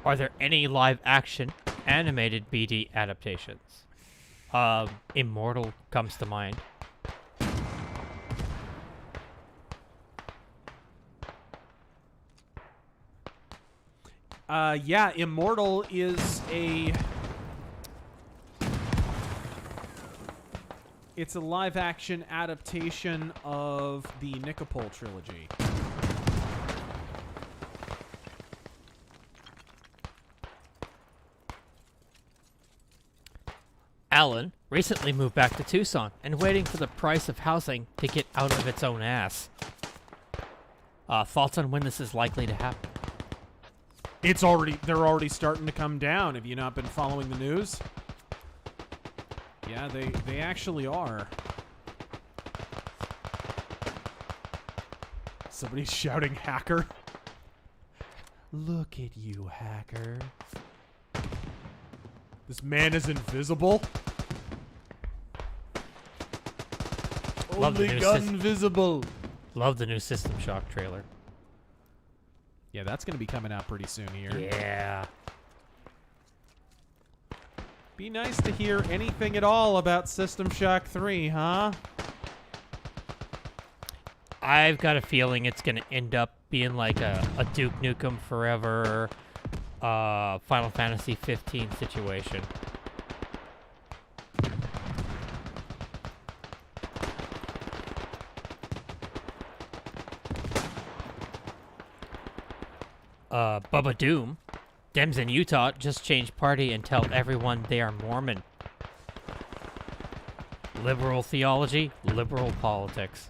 Are there any live-action animated BD adaptations? Immortal comes to mind. Yeah, Immortal is it's a live-action adaptation of the Nikopol trilogy. Alan recently moved back to Tucson and waiting for the price of housing to get out of its own ass. Thoughts on when this is likely to happen? They're already starting to come down. Have you not been following the news? Yeah, they actually are. Somebody's shouting hacker. Look at you, hacker. This man is invisible. Only gun visible. Love the new System Shock trailer. Yeah, that's going to be coming out pretty soon here. Yeah. Be nice to hear anything at all about System Shock 3, huh? I've got a feeling it's going to end up being like a Duke Nukem Forever, Final Fantasy 15 situation. Bubba Doom. Dems in Utah just changed party and tell everyone they are Mormon. Liberal theology, liberal politics.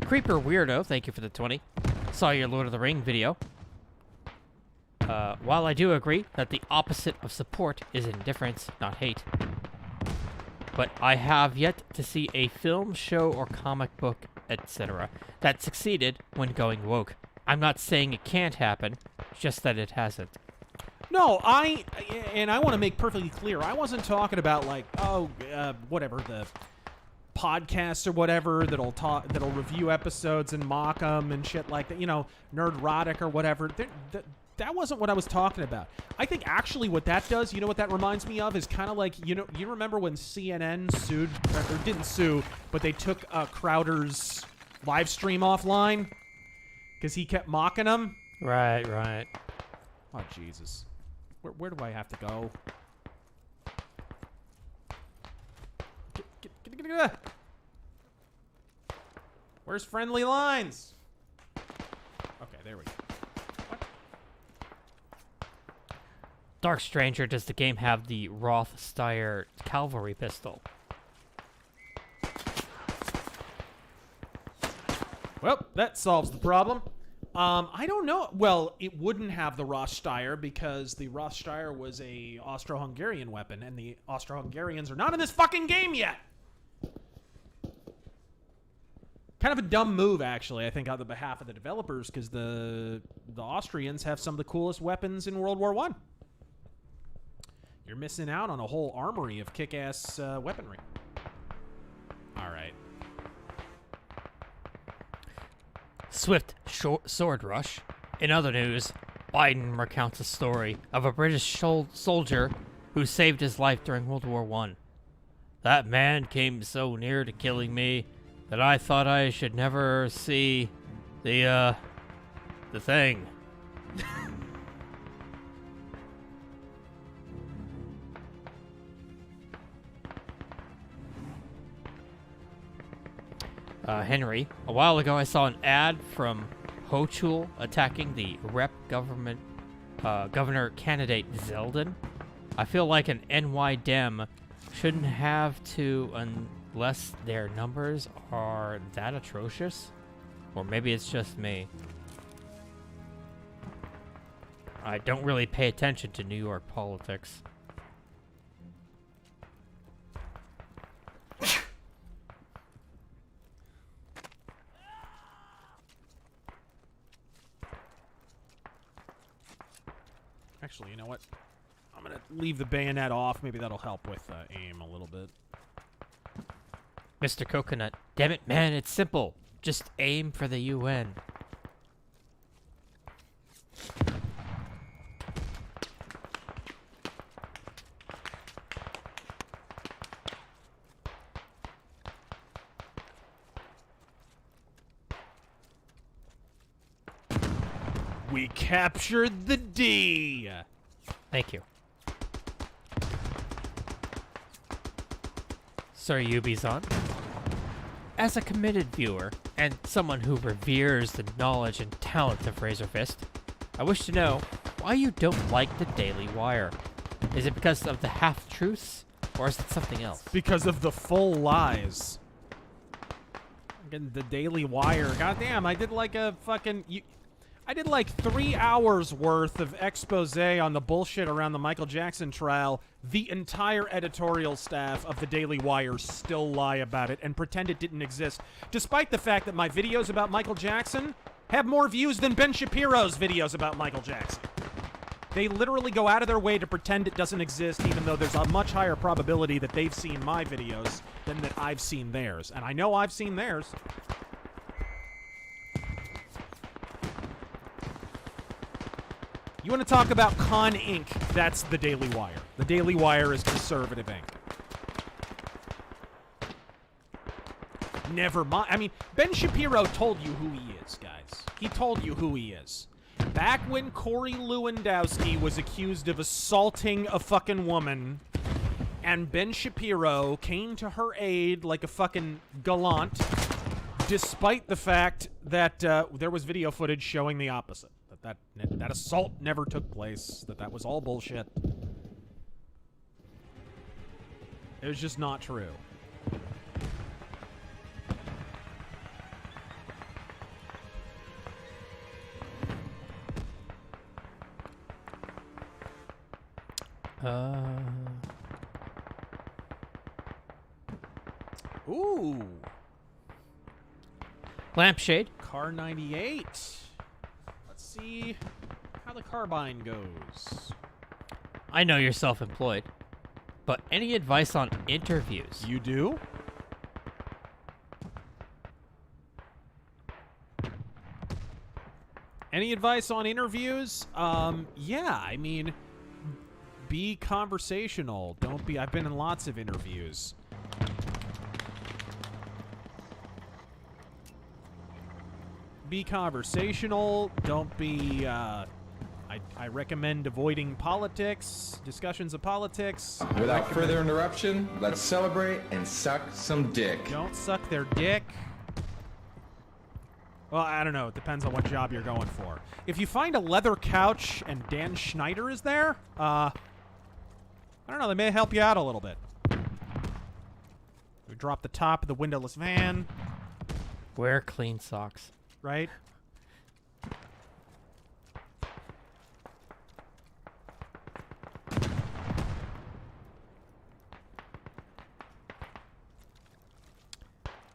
Creeper Weirdo, thank you for the 20. Saw your Lord of the Ring video. While I do agree that the opposite of support is indifference, not hate, but I have yet to see a film, show, or comic book, etc., that succeeded when going woke. I'm not saying it can't happen, just that it hasn't. No, and I want to make perfectly clear, I wasn't talking about like, whatever, the podcasts or whatever that'll review episodes and mock them and shit like that, you know, Nerdrotic or whatever. That wasn't what I was talking about. I think actually what that does, you know what that reminds me of, is kind of like, you remember when CNN sued, or didn't sue, but they took Crowder's live stream offline because he kept mocking them? Right, right. Oh, Jesus. Where do I have to go? Get. Where's friendly lines? Okay, there we go. What? Dark Stranger, does the game have the Rothsteyer cavalry pistol? Well, that solves the problem. I don't know. Well, it wouldn't have the Rothsteyer because the Rothsteyer was a Austro-Hungarian weapon, and the Austro-Hungarians are not in this fucking game yet. Kind of a dumb move, actually, I think, on the behalf of the developers, because the Austrians have some of the coolest weapons in World War I. You're missing out on a whole armory of kick-ass weaponry. All right. Swift sword rush. In other news, Biden recounts a story of a British soldier who saved his life during World War I. That man came so near to killing me that I thought I should never see the thing. Henry, a while ago I saw an ad from Hochul attacking the governor candidate Zeldin. I feel like an NY Dem shouldn't have to unless their numbers are that atrocious. Or maybe it's just me. I don't really pay attention to New York politics. Actually, you know what? I'm going to leave the bayonet off. Maybe that'll help with aim a little bit. Mr. Coconut, damn it, man, it's simple. Just aim for the UN. We captured the D! Thank you. Sir Ubizon, as a committed viewer and someone who reveres the knowledge and talent of RazörFist, I wish to know why you don't like the Daily Wire. Is it because of the half-truths, or is it something else? Because of the full lies. Again, the Daily Wire. Goddamn, I did like a fucking... I did like 3 hours worth of expose on the bullshit around the Michael Jackson trial. The entire editorial staff of the Daily Wire still lie about it and pretend it didn't exist, despite the fact that my videos about Michael Jackson have more views than Ben Shapiro's videos about Michael Jackson. They literally go out of their way to pretend it doesn't exist, even though there's a much higher probability that they've seen my videos than that I've seen theirs. And I know I've seen theirs. You want to talk about Con Inc., that's the Daily Wire. The Daily Wire is conservative Inc. Never mind. I mean, Ben Shapiro told you who he is, guys. He told you who he is. Back when Corey Lewandowski was accused of assaulting a fucking woman, and Ben Shapiro came to her aid like a fucking gallant, despite the fact that there was video footage showing the opposite. That assault never took place, that was all bullshit. It was just not true. Ooh. Lampshade. Car 98. Let's see how the carbine goes. I know you're self-employed, but any advice on interviews? You do? Any advice on interviews? Yeah, I mean, be conversational. Don't be... I've been in lots of interviews. Be conversational. Don't be, I recommend avoiding politics, discussions of politics. Without further interruption, let's celebrate and suck some dick. Don't suck their dick. Well, I don't know. It depends on what job you're going for. If you find a leather couch and Dan Schneider is there, I don't know. They may help you out a little bit. We drop the top of the windowless van. Wear clean socks. Right?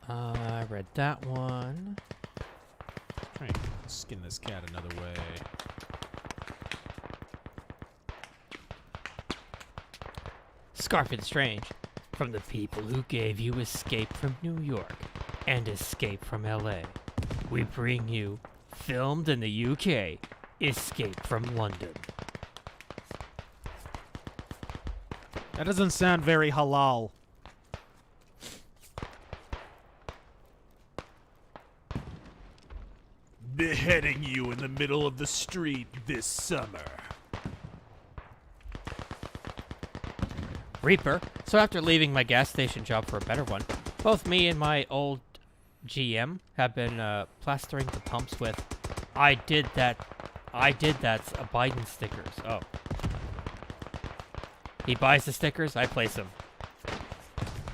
I read that one. Try and skin this cat another way. Scarfin Strange. From the people who gave you Escape from New York and Escape from LA, we bring you, filmed in the UK, Escape from London. That doesn't sound very halal. Beheading you in the middle of the street this summer. Reaper. So after leaving my gas station job for a better one, both me and my old GM have been plastering the pumps with I did that's Biden stickers. Oh. He buys the stickers, I place them.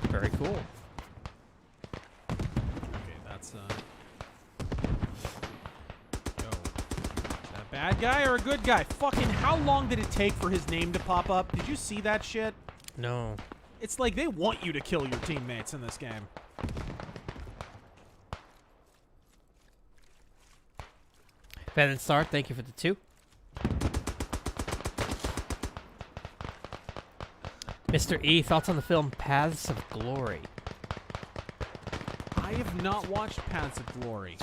Very cool. Okay, that's Yo. Is that a bad guy or a good guy? Fucking how long did it take for his name to pop up? Did you see that shit? No. It's like they want you to kill your teammates in this game. Ben and Star, thank you for the 2. Mr. E, thoughts on the film Paths of Glory? I have not watched Paths of Glory.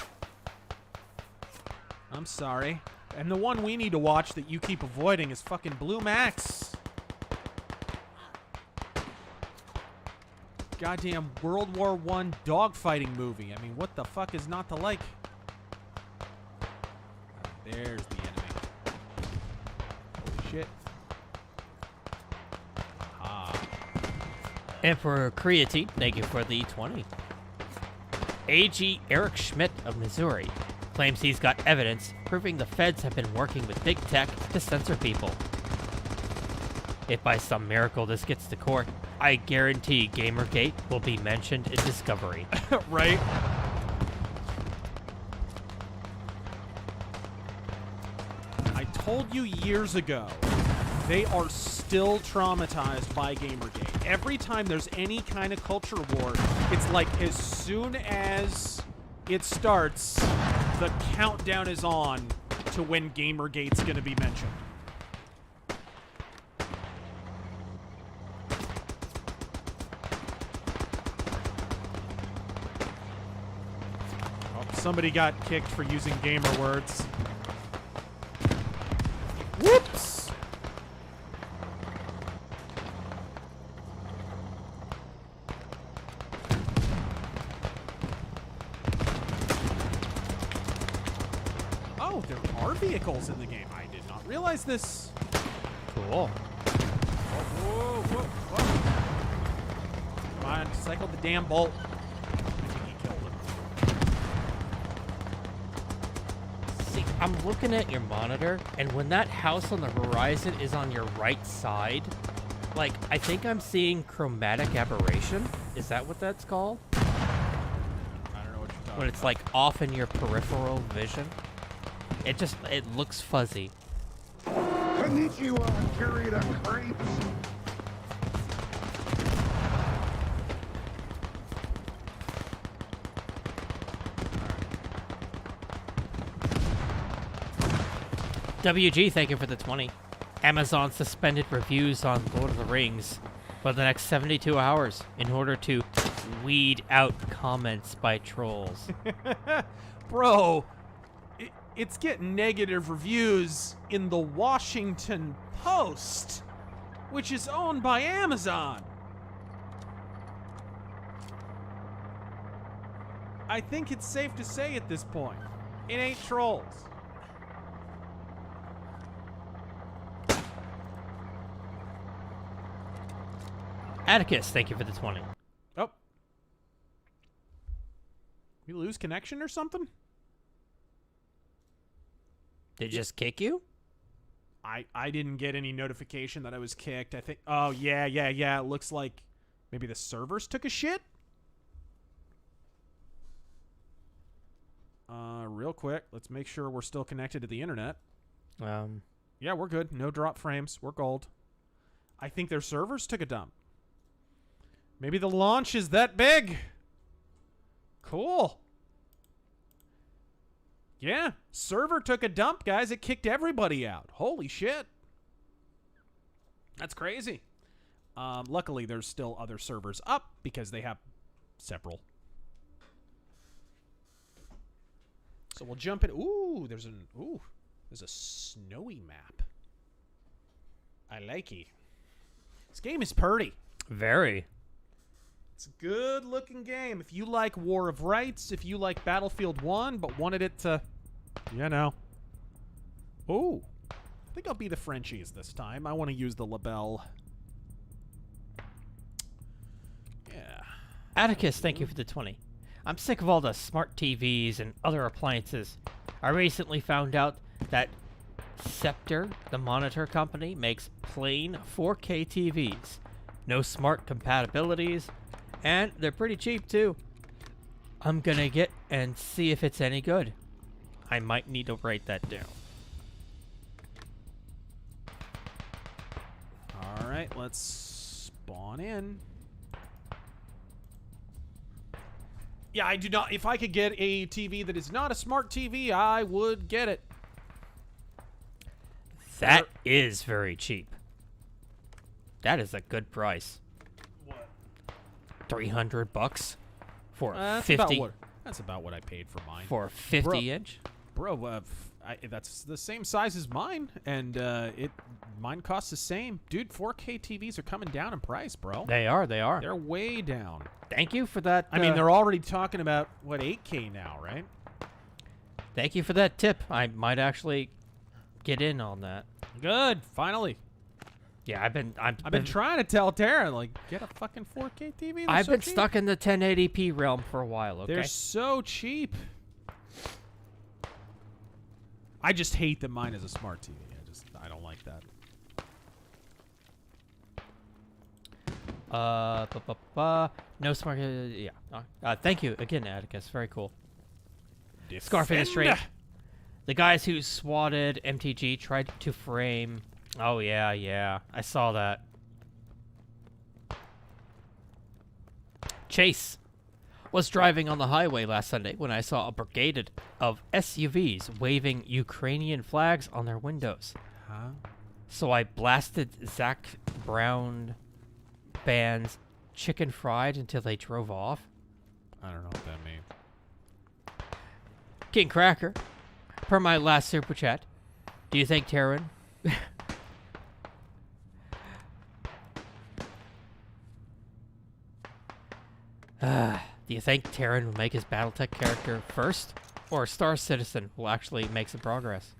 I'm sorry. And the one we need to watch that you keep avoiding is fucking Blue Max. Goddamn World War I dogfighting movie. I mean, what the fuck is not to like? There's the enemy. Holy shit. Ah. Emperor Creatine, thank you for the 20. AG Eric Schmidt of Missouri claims he's got evidence proving the feds have been working with big tech to censor people. If by some miracle this gets to court, I guarantee Gamergate will be mentioned in Discovery. Right? I told you years ago, they are still traumatized by Gamergate. Every time there's any kind of culture war, it's like as soon as it starts, the countdown is on to when Gamergate's gonna be mentioned. Oh, somebody got kicked for using gamer words. Whoops! Oh, there are vehicles in the game. I did not realize this. Cool. Whoa, whoa, whoa. Come on, cycle the damn bolt. I think he killed him. See, I'm looking at your monitor, and when that house on the horizon is on your right side, like, I think I'm seeing chromatic aberration. Is that what that's called? I don't know what you're talking When it's, like, off in your peripheral vision? It looks fuzzy. Konnichiwa, carry the crepes. WG, thank you for the 20. Amazon suspended reviews on Lord of the Rings for the next 72 hours in order to weed out comments by trolls. Bro, it's getting negative reviews in the Washington Post, which is owned by Amazon. I think it's safe to say at this point, it ain't trolls. Atticus, thank you for the 20. Oh. We lose connection or something? Did it just kick you? I didn't get any notification that I was kicked. I think... Oh, yeah. It looks like maybe the servers took a shit? Real quick, let's make sure we're still connected to the internet. Yeah, we're good. No drop frames. We're gold. I think their servers took a dump. Maybe the launch is that big. Cool. Yeah, server took a dump, guys. It kicked everybody out. Holy shit. That's crazy. Luckily, there's still other servers up because they have several. So we'll jump in. Ooh, there's a snowy map. I like it. This game is pretty. Very. It's a good-looking game. If you like War of Rights, if you like Battlefield 1, but wanted it to, you know. Ooh. I think I'll be the Frenchies this time. I want to use the label. Yeah. Atticus, thank you for the 20. I'm sick of all the smart TVs and other appliances. I recently found out that Scepter, the monitor company, makes plain 4K TVs. No smart compatibilities, and they're pretty cheap too. I'm gonna get and see if it's any good. I might need to write that down. Alright, let's spawn in. Yeah, I do not. If I could get a TV that is not a smart TV, I would get it. That is very cheap. That is a good price. What? $300 for a That's 50. That's about what I paid for mine. For a 50-inch? Bro, that's the same size as mine, and mine costs the same. Dude, 4K TVs are coming down in price, bro. They are. They're way down. Thank you for that. I mean, they're already talking about, what, 8K now, right? Thank you for that tip. I might actually get in on that. Good, finally. Yeah, I've been trying to tell Tara, like, get a fucking 4K TV. I've been stuck in the 1080p realm for a while, okay? They're so cheap. I just hate that mine is a smart TV. I don't like that. No smart. Yeah. Thank you again, Atticus. Very cool. Scarf Industry. The guys who swatted MTG tried to frame. Oh yeah. I saw that. Chase was driving on the highway last Sunday when I saw a brigade of SUVs waving Ukrainian flags on their windows. Huh? So I blasted Zach Brown Band's Chicken Fried until they drove off. I don't know what that means. King Cracker, per my last super chat, do you think Terran... do you think Terran will make his Battletech character first? Or Star Citizen will actually make some progress?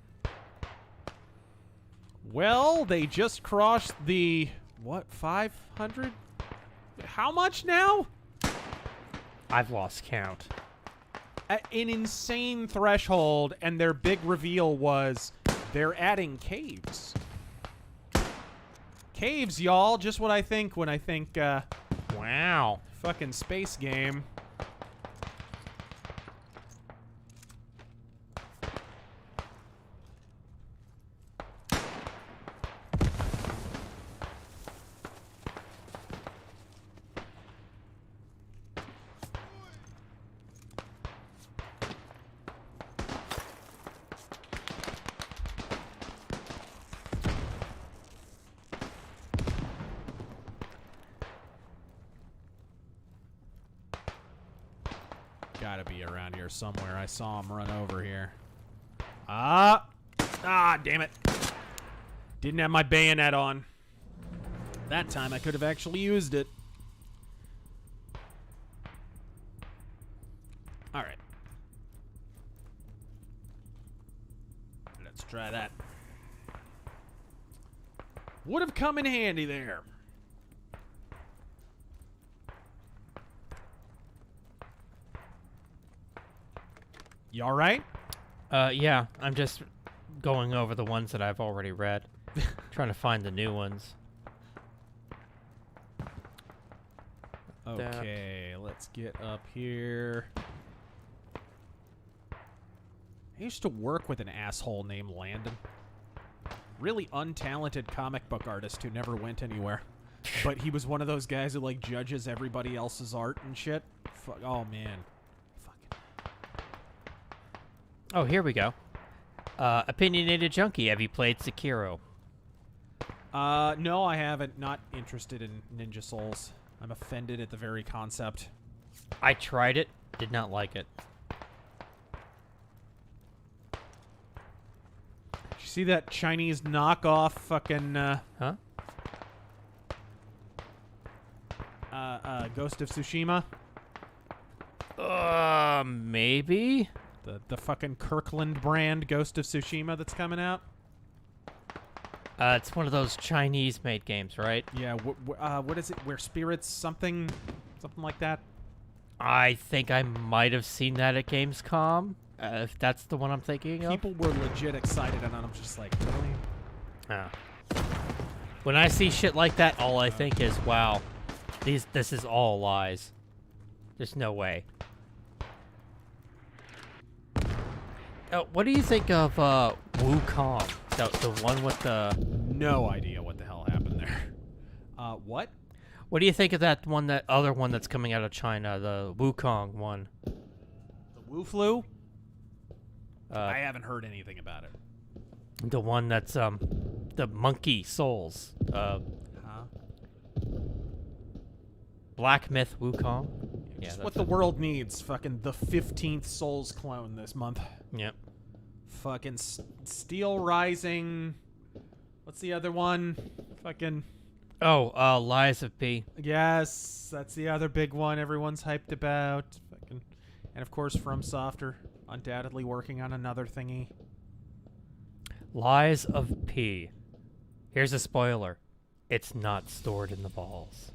Well, they just crossed the, what, 500? How much now? I've lost count. An insane threshold, and their big reveal was they're adding caves. Caves, y'all. Just what I think when I think, wow, fucking space game. gotta be around here somewhere. I saw him run over here. Ah, damn it. Didn't have my bayonet on. That time I could have actually used it. Alright. Let's try that. Would have come in handy there. You alright? Yeah, I'm just going over the ones that I've already read. Trying to find the new ones. Okay, let's get up here. I used to work with an asshole named Landon. Really untalented comic book artist who never went anywhere. But he was one of those guys who, like, judges everybody else's art and shit. Fuck, oh, man. Oh, here we go. Opinionated Junkie, have you played Sekiro? No, I haven't. Not interested in Ninja Souls. I'm offended at the very concept. I tried it, did not like it. Did you see that Chinese knockoff fucking, Huh? Ghost of Tsushima? Maybe? The fucking Kirkland brand Ghost of Tsushima that's coming out? It's one of those Chinese-made games, right? Yeah, what is it? Where spirits something like that? I think I might have seen that at Gamescom, if that's the one I'm thinking of. People were legit excited, and I'm just like, really? Ah. When I see shit like that, all I think is, wow, this is all lies. There's no way. What do you think of Wukong? The one with the... No idea what the hell happened there. What? What do you think of that one, that other one that's coming out of China, the Wukong one? The Wu Flu? I haven't heard anything about it. The one that's, the Monkey Souls. Black Myth Wukong? Yeah, Just what the world needs. Fucking the 15th Souls clone this month. Yep. Fucking Steel Rising. What's the other one? Fucking... Oh, Lies of P. Yes, that's the other big one everyone's hyped about. Fucking... And of course, FromSoft are undoubtedly working on another thingy. Lies of P. Here's a spoiler. It's not stored in the balls.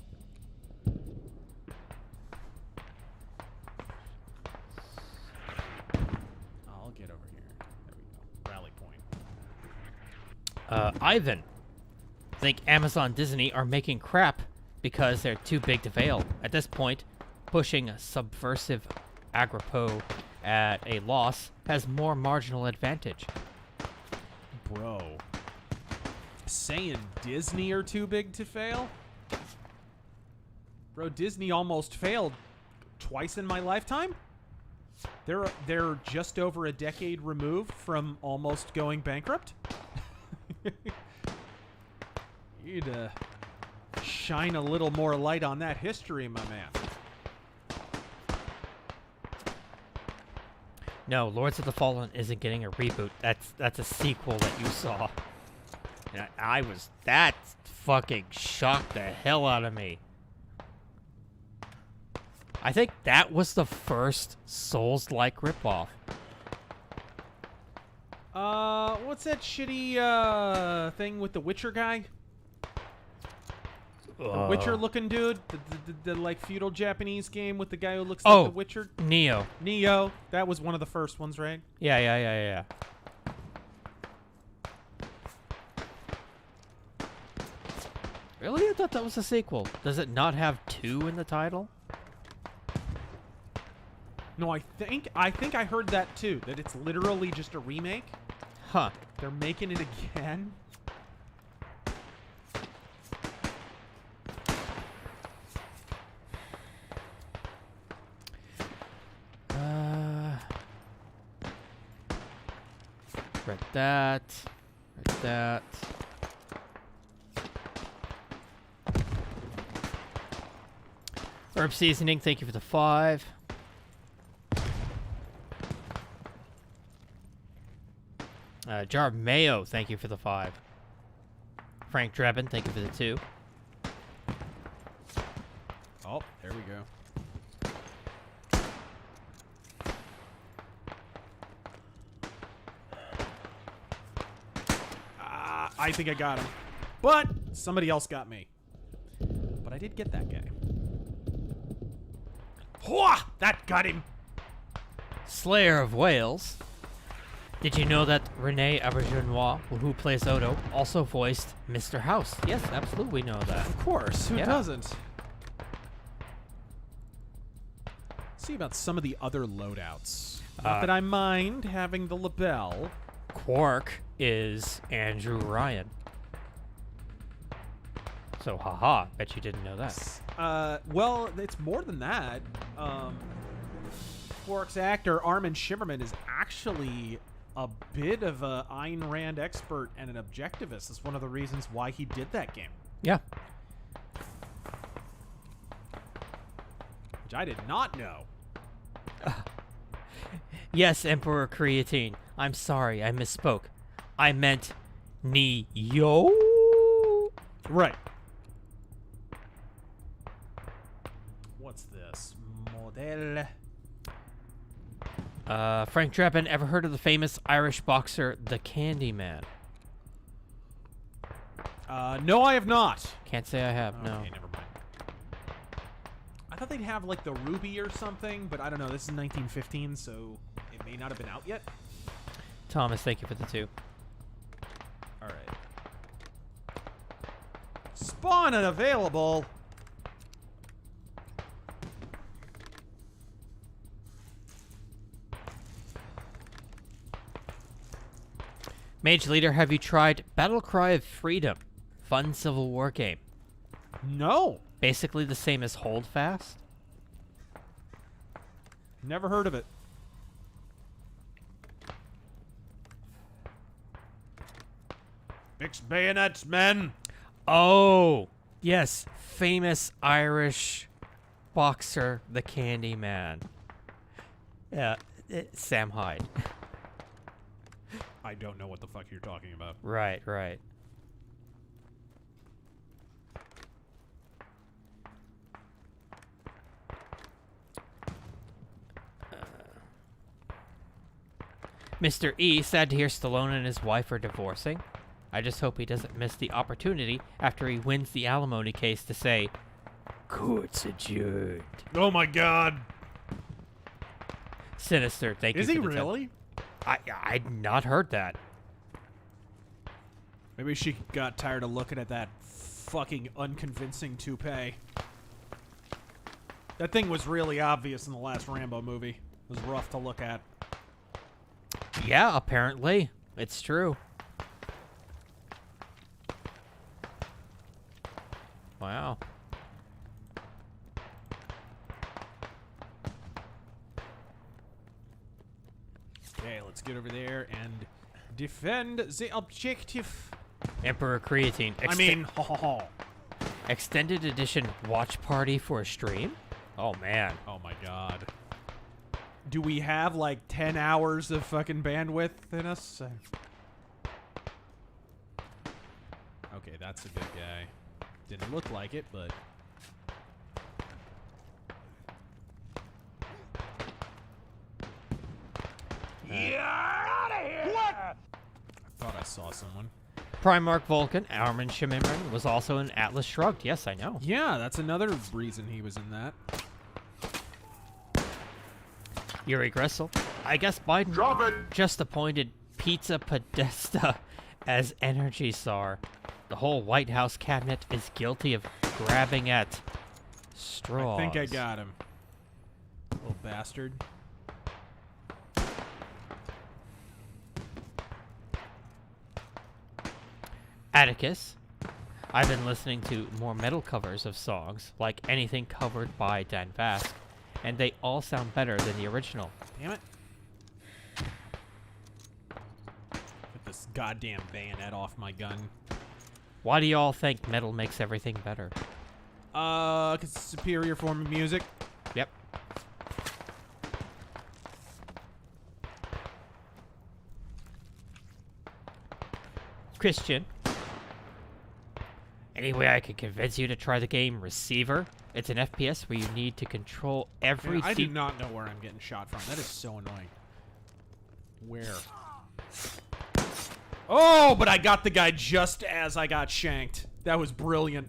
I'll get over here. There we go. Rally point. Ivan. Think Amazon Disney are making crap because they're too big to fail. At this point, pushing a subversive agripo at a loss has more marginal advantage. Bro. Saying Disney are too big to fail? Bro, Disney almost failed twice in my lifetime? They're just over a decade removed from almost going bankrupt? You'd shine a little more light on that history, my man. No, Lords of the Fallen isn't getting a reboot. That's a sequel that you saw. And that fucking shocked the hell out of me. I think that was the first Souls-like ripoff. What's that shitty thing with the Witcher guy? The Witcher-looking dude, the like feudal Japanese game with the guy who looks like the Witcher. Neo. Neo. That was one of the first ones, right? Yeah. Really? I thought that was a sequel. Does it not have 2 in the title? No, I think I heard that too. That it's literally just a remake. Huh. They're making it again. Read that. Read that. Herb Seasoning, thank you for the 5. Jar of Mayo, thank you for the 5. Frank Drebin, thank you for the 2. Oh, there we go. I think I got him. But somebody else got me. But I did get that guy. Hwah! That got him. Slayer of Whales. Did you know that Rene Auberjonois, who plays Odo, also voiced Mr. House? Yes, absolutely, we know that. Of course. Who Yeah. doesn't? See about some of the other loadouts. Not that I mind having the label. Quark is Andrew Ryan. So, haha, bet you didn't know that. Well, it's more than that. Quark's actor, Armin Shimmerman, is actually a bit of a Ayn Rand expert and an objectivist. That's one of the reasons why he did that game. Yeah. Which I did not know. Yes, Emperor Creatine. I'm sorry, I misspoke. I meant Neo. Right. What's this? Model. Frank Drebin, ever heard of the famous Irish boxer, the Candyman? No, I have not. Can't say I have, no. Okay, never mind. I thought they'd have, like, the Ruby or something, but I don't know. This is 1915, so it may not have been out yet. Thomas, thank you for the 2. All right. Spawn unavailable. Mage Leader, have you tried Battle Cry of Freedom? Fun Civil War game. No. Basically the same as Holdfast. Never heard of it. Fixed bayonets, men. Oh, yes. Famous Irish boxer, the Candyman. Yeah, Sam Hyde. I don't know what the fuck you're talking about. Right, right. Mr. E, sad to hear Stallone and his wife are divorcing. I just hope he doesn't miss the opportunity after he wins the alimony case to say, "Court's adjourned." Oh my god. Sinister, thank you. Is he for the really? I'd not heard that. Maybe she got tired of looking at that fucking unconvincing toupee. That thing was really obvious in the last Rambo movie. It was rough to look at. Yeah, apparently. It's true. Wow. Okay, let's get over there and defend the objective. Emperor Creatine. Extended edition watch party for a stream? Oh, man. Oh, my God. Do we have, like, 10 hours of fucking bandwidth in us? Okay, that's a good guy. Didn't look like it, but... You're out of here! What? I thought I saw someone. Primarch Vulcan, Armin Shimmerman, was also in Atlas Shrugged. Yes, I know. Yeah, that's another reason he was in that. Yuri Gressel. I guess Biden just appointed Pizza Podesta as Energy Czar. The whole White House cabinet is guilty of grabbing at straws. I think I got him. Little bastard. Atticus. I've been listening to more metal covers of songs, like anything covered by Dan Vasc, and they all sound better than the original. Damn it. Get this goddamn bayonet off my gun. Why do y'all think metal makes everything better? 'Cause it's a superior form of music. Yep. Christian. Any way I could convince you to try the game Receiver? It's an FPS where you need to control every... Man, I do not know where I'm getting shot from. That is so annoying. Where? Oh, but I got the guy just as I got shanked. That was brilliant.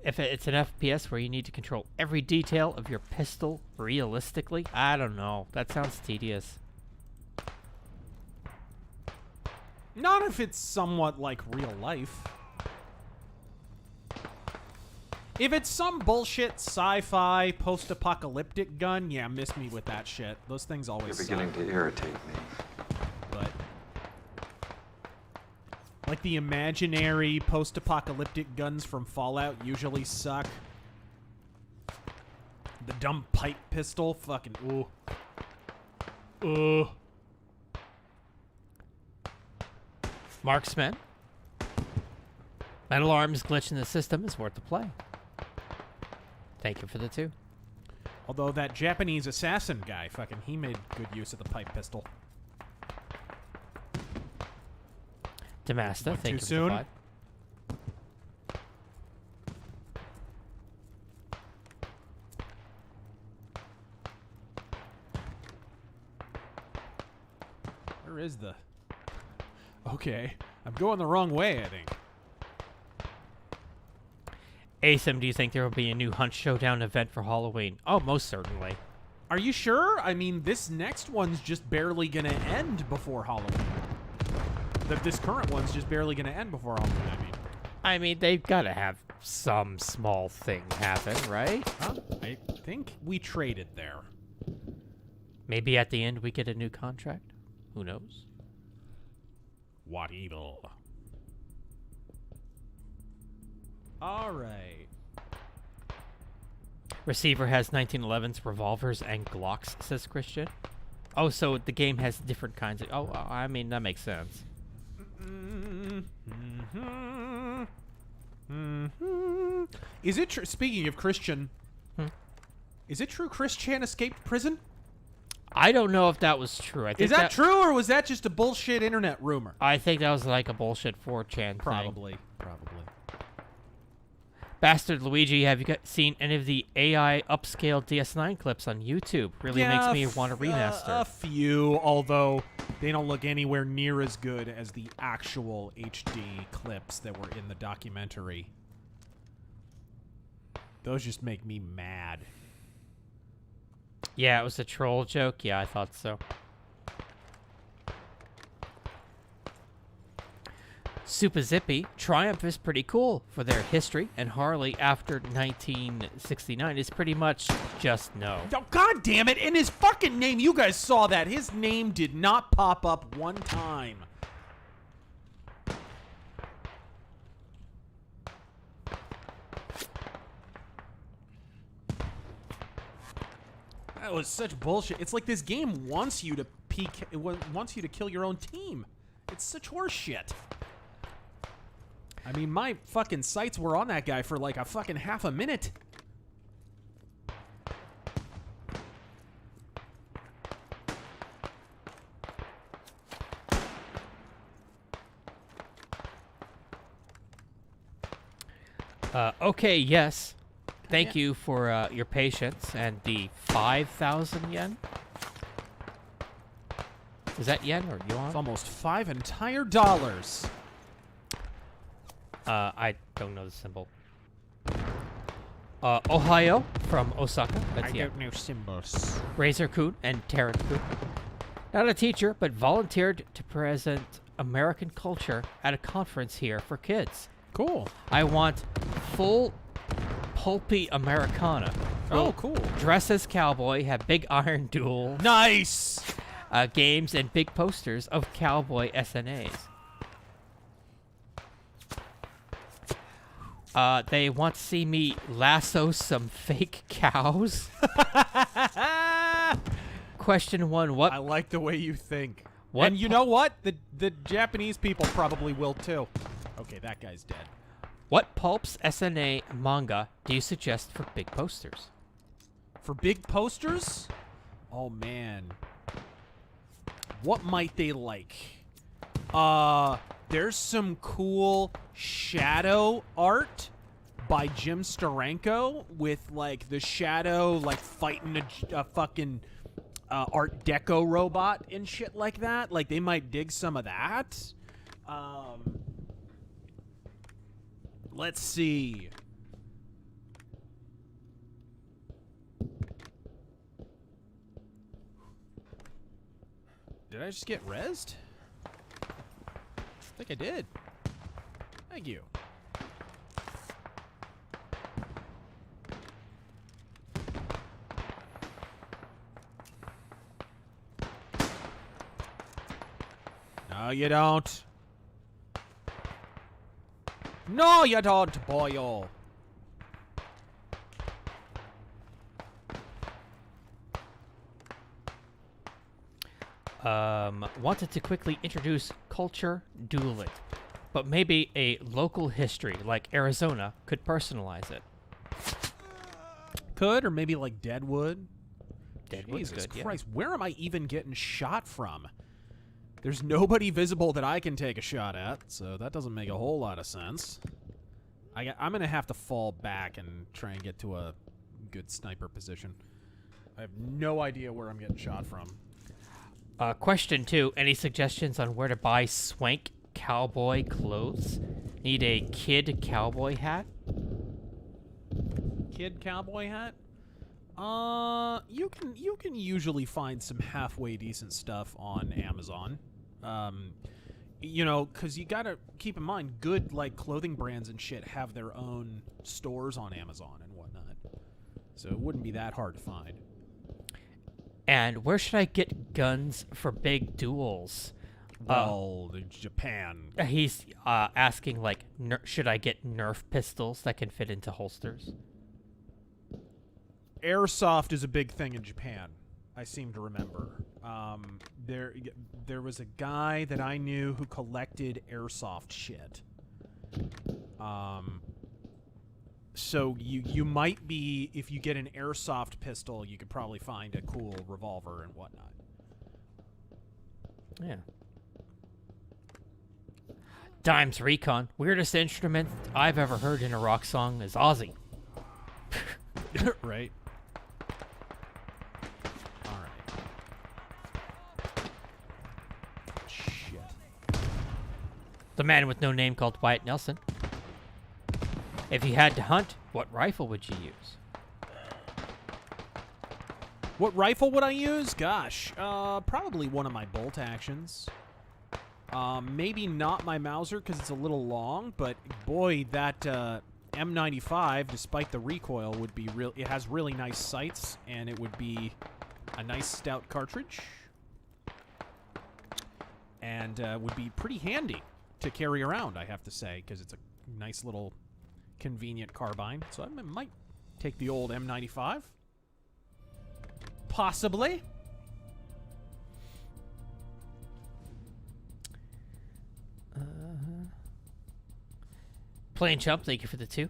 If it's an FPS where you need to control every detail of your pistol realistically, I don't know. That sounds tedious. Not if it's somewhat like real life. If it's some bullshit sci-fi post-apocalyptic gun, yeah, miss me with that shit. Those things always You're beginning to irritate me. But like the imaginary post-apocalyptic guns from Fallout usually suck. The dumb pipe pistol, fucking ooh. Marksman. Metal arms glitch in the system is worth the play. Thank you for the 2. Although that Japanese assassin guy, fucking, he made good use of the pipe pistol. Demasta, thank you soon? for the 5. Where is the... Okay, I'm going the wrong way, I think. Asum, do you think there will be a new Hunt Showdown event for Halloween? Oh, most certainly. Are you sure? I mean, this next one's just barely gonna end before Halloween. This current one's just barely gonna end before Halloween, I mean, they've got to have some small thing happen, right? I think we traded there. Maybe at the end we get a new contract? Who knows? What evil? All right. Receiver has 1911's revolvers and Glocks, says Christian. Oh, so the game has different kinds of... Oh, I mean, that makes sense. Is it true... Speaking of Christian... Is it true Christian escaped prison? I don't know if that was true. I think Is that true, or was that just a bullshit internet rumor? I think that was like a bullshit 4chan thing. Probably. Bastard Luigi, have you seen any of the AI upscale DS9 clips on YouTube? Really makes me want to remaster. A few, although they don't look anywhere near as good as the actual HD clips that were in the documentary. Those just make me mad. Yeah, it was a troll joke. Yeah, I thought so. Super Zippy, Triumph is pretty cool for their history, and Harley after 1969 is pretty much just no. Oh, God damn it! In his fucking name, you guys saw that. His name did not pop up one time. That was such bullshit. It's like this game wants you to wants you to kill your own team. It's such horse shit. I mean, my fucking sights were on that guy for like a fucking half a minute. Okay, yes. Thank you for your patience and the 5,000 yen. Is that yen or yuan? It's almost $5 entire. I don't know the symbol. Ohio from Osaka. That's I don't know symbols. Razor Kun and Terran Kun. Not a teacher, but volunteered to present American culture at a conference here for kids. Cool. I want full pulpy Americana. Oh, cool. Dress as cowboy, have big iron duel. Nice. Games and big posters of cowboy SNAs. They want to see me lasso some fake cows. Question 1, what... I like the way you think. What and you know what? The Japanese people probably will too. Okay, that guy's dead. What pulps SNA manga do you suggest for big posters? For big posters? Oh, man. What might they like? There's some cool shadow art by Jim Steranko with, like, the shadow, like, fighting a fucking Art Deco robot and shit like that. Like, they might dig some of that. Let's see. Did I just get rezzed? I think I did. Thank you. No, you don't. No, you don't, boyo. Wanted to quickly introduce culture, duel it. But maybe a local history, like Arizona, could personalize it. Could, or maybe like Deadwood. Deadwood's Jesus good, Christ, where am I even getting shot from? There's nobody visible that I can take a shot at, so that doesn't make a whole lot of sense. I'm going to have to fall back and try and get to a good sniper position. I have no idea where I'm getting shot from. Question 2. Any suggestions on where to buy swank cowboy clothes? Need a kid cowboy hat? Kid cowboy hat? You can usually find some halfway decent stuff on Amazon. You know, because you gotta keep in mind, good, like, clothing brands and shit have their own stores on Amazon and whatnot. So it wouldn't be that hard to find. And where should I get guns for big duels? Well, Japan. He's asking, like, should I get Nerf pistols that can fit into holsters? Airsoft is a big thing in Japan, I seem to remember. There was a guy that I knew who collected airsoft shit. So you might be, if you get an airsoft pistol, you could probably find a cool revolver and whatnot. Yeah. Dimes Recon. Weirdest instrument I've ever heard in a rock song is Ozzy. Right. The man with no name called Wyatt Nelson. If you had to hunt, what rifle would you use? What rifle would I use? Gosh, probably one of my bolt actions. Maybe not my Mauser because it's a little long, but boy, that M95, despite the recoil, would be real. It has really nice sights, and it would be a nice stout cartridge, and would be pretty handy to carry around, I have to say, because it's a nice little convenient carbine. So I might take the old M95. Possibly. Plain Chump, thank you for the 2.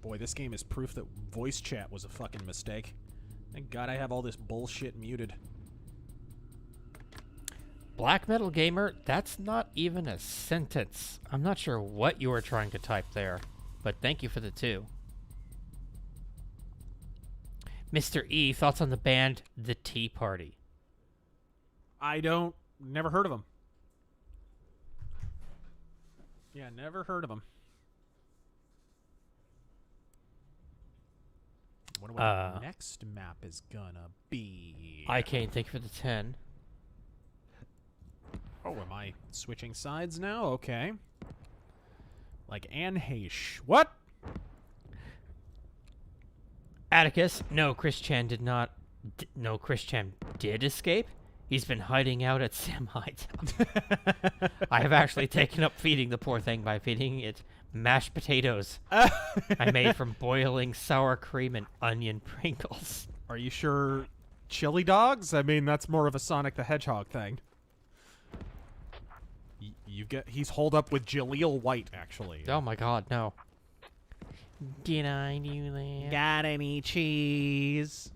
Boy, this game is proof that voice chat was a fucking mistake. Thank God I have all this bullshit muted. Black Metal Gamer, that's not even a sentence. I'm not sure what you were trying to type there, but thank you for the 2. Mr. E, thoughts on the band The Tea Party? Never heard of them. Yeah, never heard of them. I wonder what the next map is gonna be. I can't think for the 10. Oh, am I switching sides now? Okay. Like Anheish. What? Atticus, no, Chris Chan did not. No, Chris Chan did escape. He's been hiding out at Sam Hyde's house. I have actually taken up feeding the poor thing by feeding it mashed potatoes I made from boiling sour cream and onion Pringles. Are you sure chili dogs? I mean, that's more of a Sonic the Hedgehog thing. He's holed up with Jaleel White, actually. Oh my God, no. Did I do that? Got any cheese?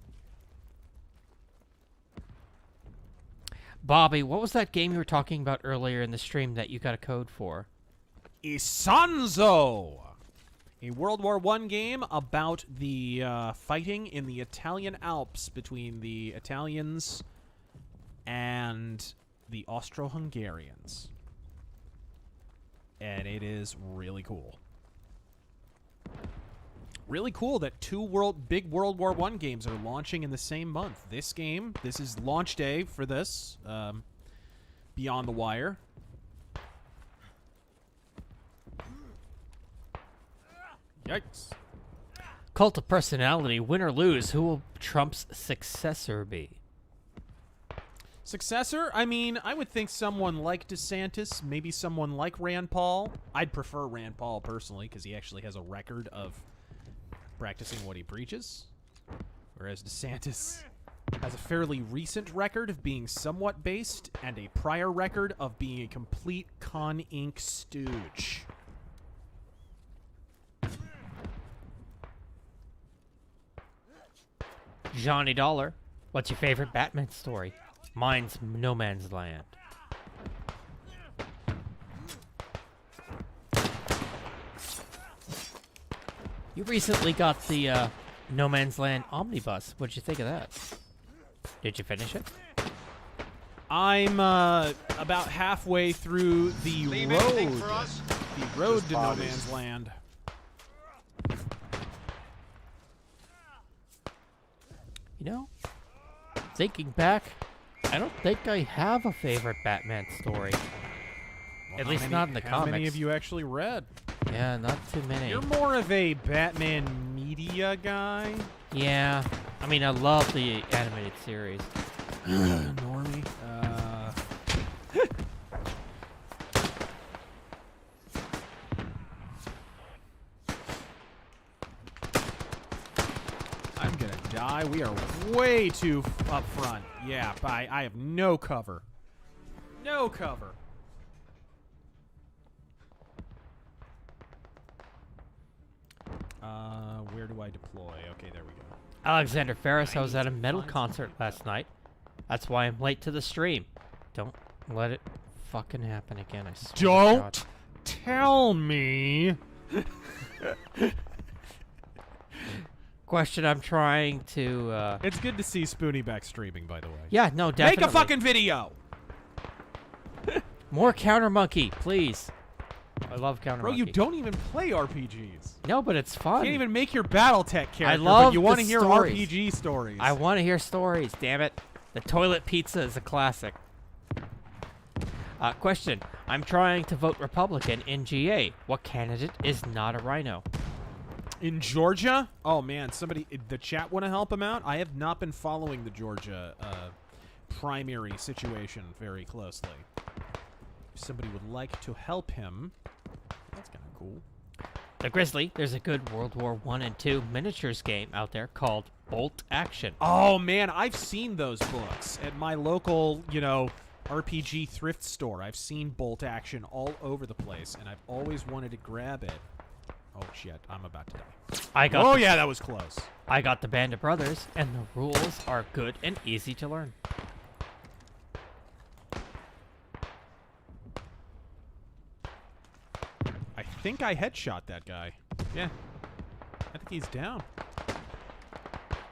Bobby, what was that game you were talking about earlier in the stream that you got a code for? Isonzo! A World War I game about the fighting in the Italian Alps between the Italians and the Austro-Hungarians. And it is really cool. Really cool that two big World War I games are launching in the same month. This game, this is launch day for this, Beyond the Wire. Yikes. Cult of Personality, win or lose, who will Trump's successor be? Successor? I mean, I would think someone like DeSantis, maybe someone like Rand Paul. I'd prefer Rand Paul personally because he actually has a record of practicing what he preaches, whereas DeSantis has a fairly recent record of being somewhat based and a prior record of being a complete con Inc. stooge. Johnny Dollar, what's your favorite Batman story? Mine's No Man's Land. You recently got the No Man's Land Omnibus. What'd you think of that? Did you finish it? I'm about halfway through the road to No Man's Land. You know, thinking back, I don't think I have a favorite Batman story. Well, At least not in the how comics. How many have you actually read? Yeah, not too many. You're more of a Batman media guy. Yeah, I mean, I love the animated series. Normie. I'm gonna die. We are way too up front. Yeah, I have no cover. No cover. Where do I deploy? Okay, there we go. Alexander Ferris, I was at a metal concert last night. That's why I'm late to the stream. Don't let it fucking happen again, I swear to God. Don't tell me. Question, I'm trying to, It's good to see Spoonie back streaming, by the way. Yeah, no, definitely. Make a fucking video! More Counter Monkey, please. I love Counter Bro, Monkey. you don't even play RPGs. No, but it's fun. You can't even make your BattleTech character, I love but you want to the hear stories. RPG stories. I want to hear stories, damn it. The toilet pizza is a classic. Question, I'm trying to vote Republican in GA. What candidate is not a rhino? In Georgia? Oh, man, somebody... The chat want to help him out? I have not been following the Georgia primary situation very closely. If somebody would like to help him, that's kind of cool. The Grizzly, there's a good World War I and II miniatures game out there called Bolt Action. Oh, man, I've seen those books at my local, you know, RPG thrift store. I've seen Bolt Action all over the place, and I've always wanted to grab it. Oh, shit, I'm about to die. Oh, yeah, that was close. I got the Band of Brothers, and the rules are good and easy to learn. I think I headshot that guy. Yeah. I think he's down.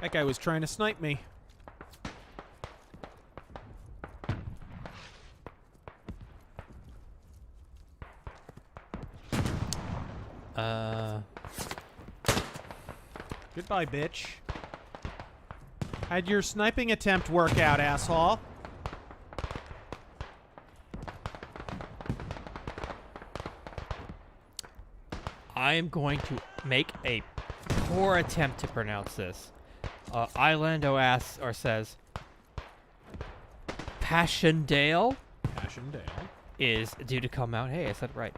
That guy was trying to snipe me. Goodbye, bitch. How'd your sniping attempt work out, asshole? I am going to make a poor attempt to pronounce this. Ilando asks or says, Passchendaele is due to come out. Hey, I said it right.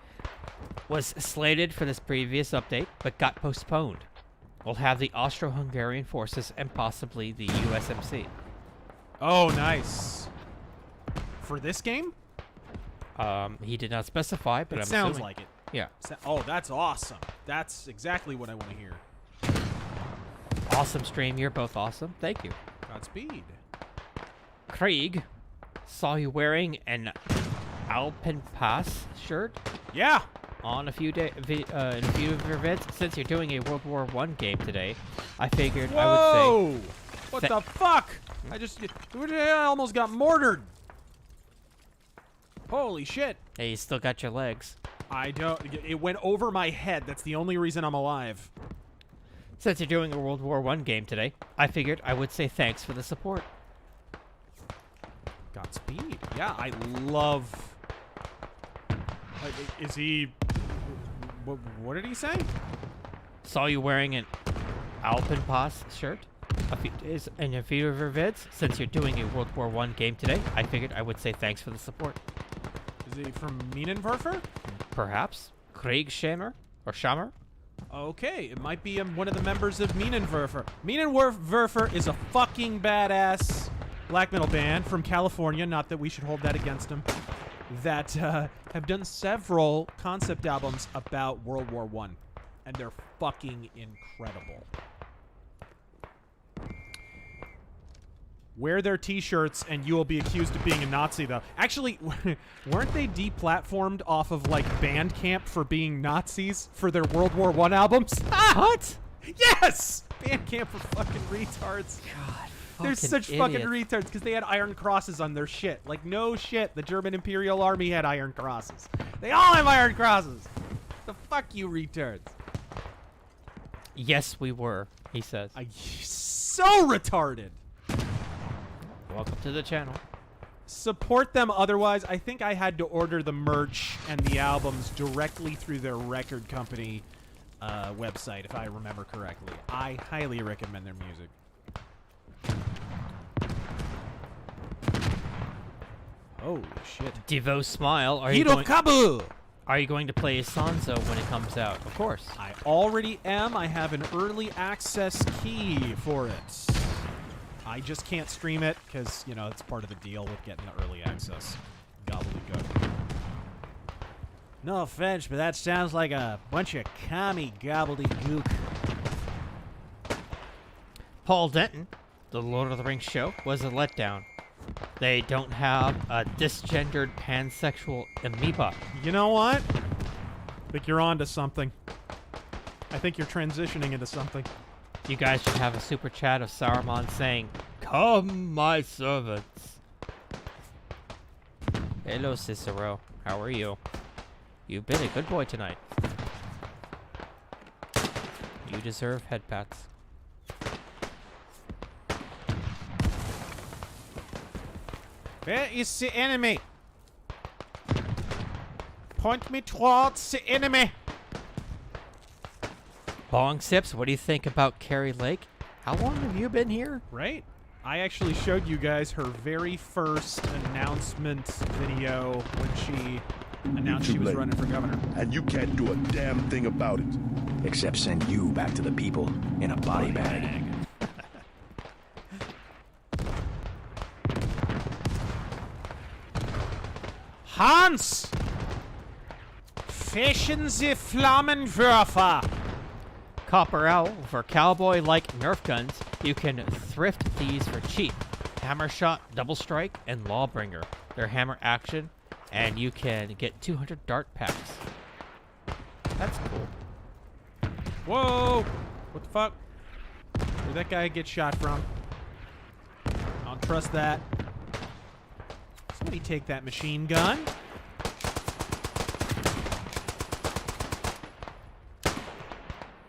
Was slated for this previous update, but got postponed. We'll have the Austro-Hungarian forces and possibly the USMC. Oh, nice. For this game? He did not specify, but It sounds assuming. like it. Yeah. Oh, that's awesome. That's exactly what I want to hear. Awesome stream. You're both awesome. Thank you. Godspeed. Krieg, Saw you wearing an Alpenpass shirt Yeah. on a few in a few of your vids. Since you're doing a World War I game today, I figured I would say... Whoa! What the fuck? I almost got mortared. Holy shit. Hey, you still got your legs. I don't... It went over my head. That's the only reason I'm alive. Since you're doing a World War I game today, I figured I would say thanks for the support. Godspeed. Yeah, I love... is he... What did he say? Saw you wearing an Alpenpass shirt in a few of your vids. Since you're doing a World War I game today, I figured I would say thanks for the support. Is he from Minenwerfer? Perhaps. Kriegshammer? Or Shammer? Okay, it might be one of the members of Minenwerfer. Minenwerfer is a fucking badass black metal band from California, not that we should hold that against them, that have done several concept albums about World War I, and they're fucking incredible. Wear their t-shirts and you will be accused of being a Nazi, though. Actually, weren't they deplatformed off of, like, Bandcamp for being Nazis for their World War I albums? What? Yes! Bandcamp for fucking retards. God, They're such idiots. fucking retards because they had iron crosses on their shit. Like, no shit. The German Imperial Army had iron crosses. They all have iron crosses. The fuck you retards. Yes, we were, he says. So retarded. Welcome to the channel. Support them, otherwise I think I had to order the merch and the albums directly through their record company website, if I remember correctly. I highly recommend their music. Oh shit. Devo Smile, are you going to play Isonzo when it comes out? Of course. I already am. I have an early access key for it. I just can't stream it because, you know, it's part of the deal with getting the early access. Gobbledygook. No offense, but that sounds like a bunch of commie gobbledygook. Paul Denton, the Lord of the Rings show, was a letdown. They don't have a disgendered pansexual amoeba. You know what? I think you're on to something. I think you're transitioning into something. You guys should have a super chat of Saruman saying, "Come, my servants." Hello, Cicero. How are you? You've been a good boy tonight. You deserve head pats. Where is the enemy? Point me towards the enemy. Bong Sips, what do you think about Carrie Lake? How long have you been here? Right? I actually showed you guys her very first announcement video when she announced she was running for governor. And you can't do a damn thing about it. Except send you back to the people in a body bag. Hans! Fischen Sie Flammenwerfer! Copper Owl, for cowboy-like Nerf guns, you can thrift these for cheap. Hammer Shot, Double Strike, and Lawbringer. They're hammer action, and you can get 200 dart packs. That's cool. Whoa! What the fuck? Where'd that guy get shot from? I don't trust that. Somebody take that machine gun.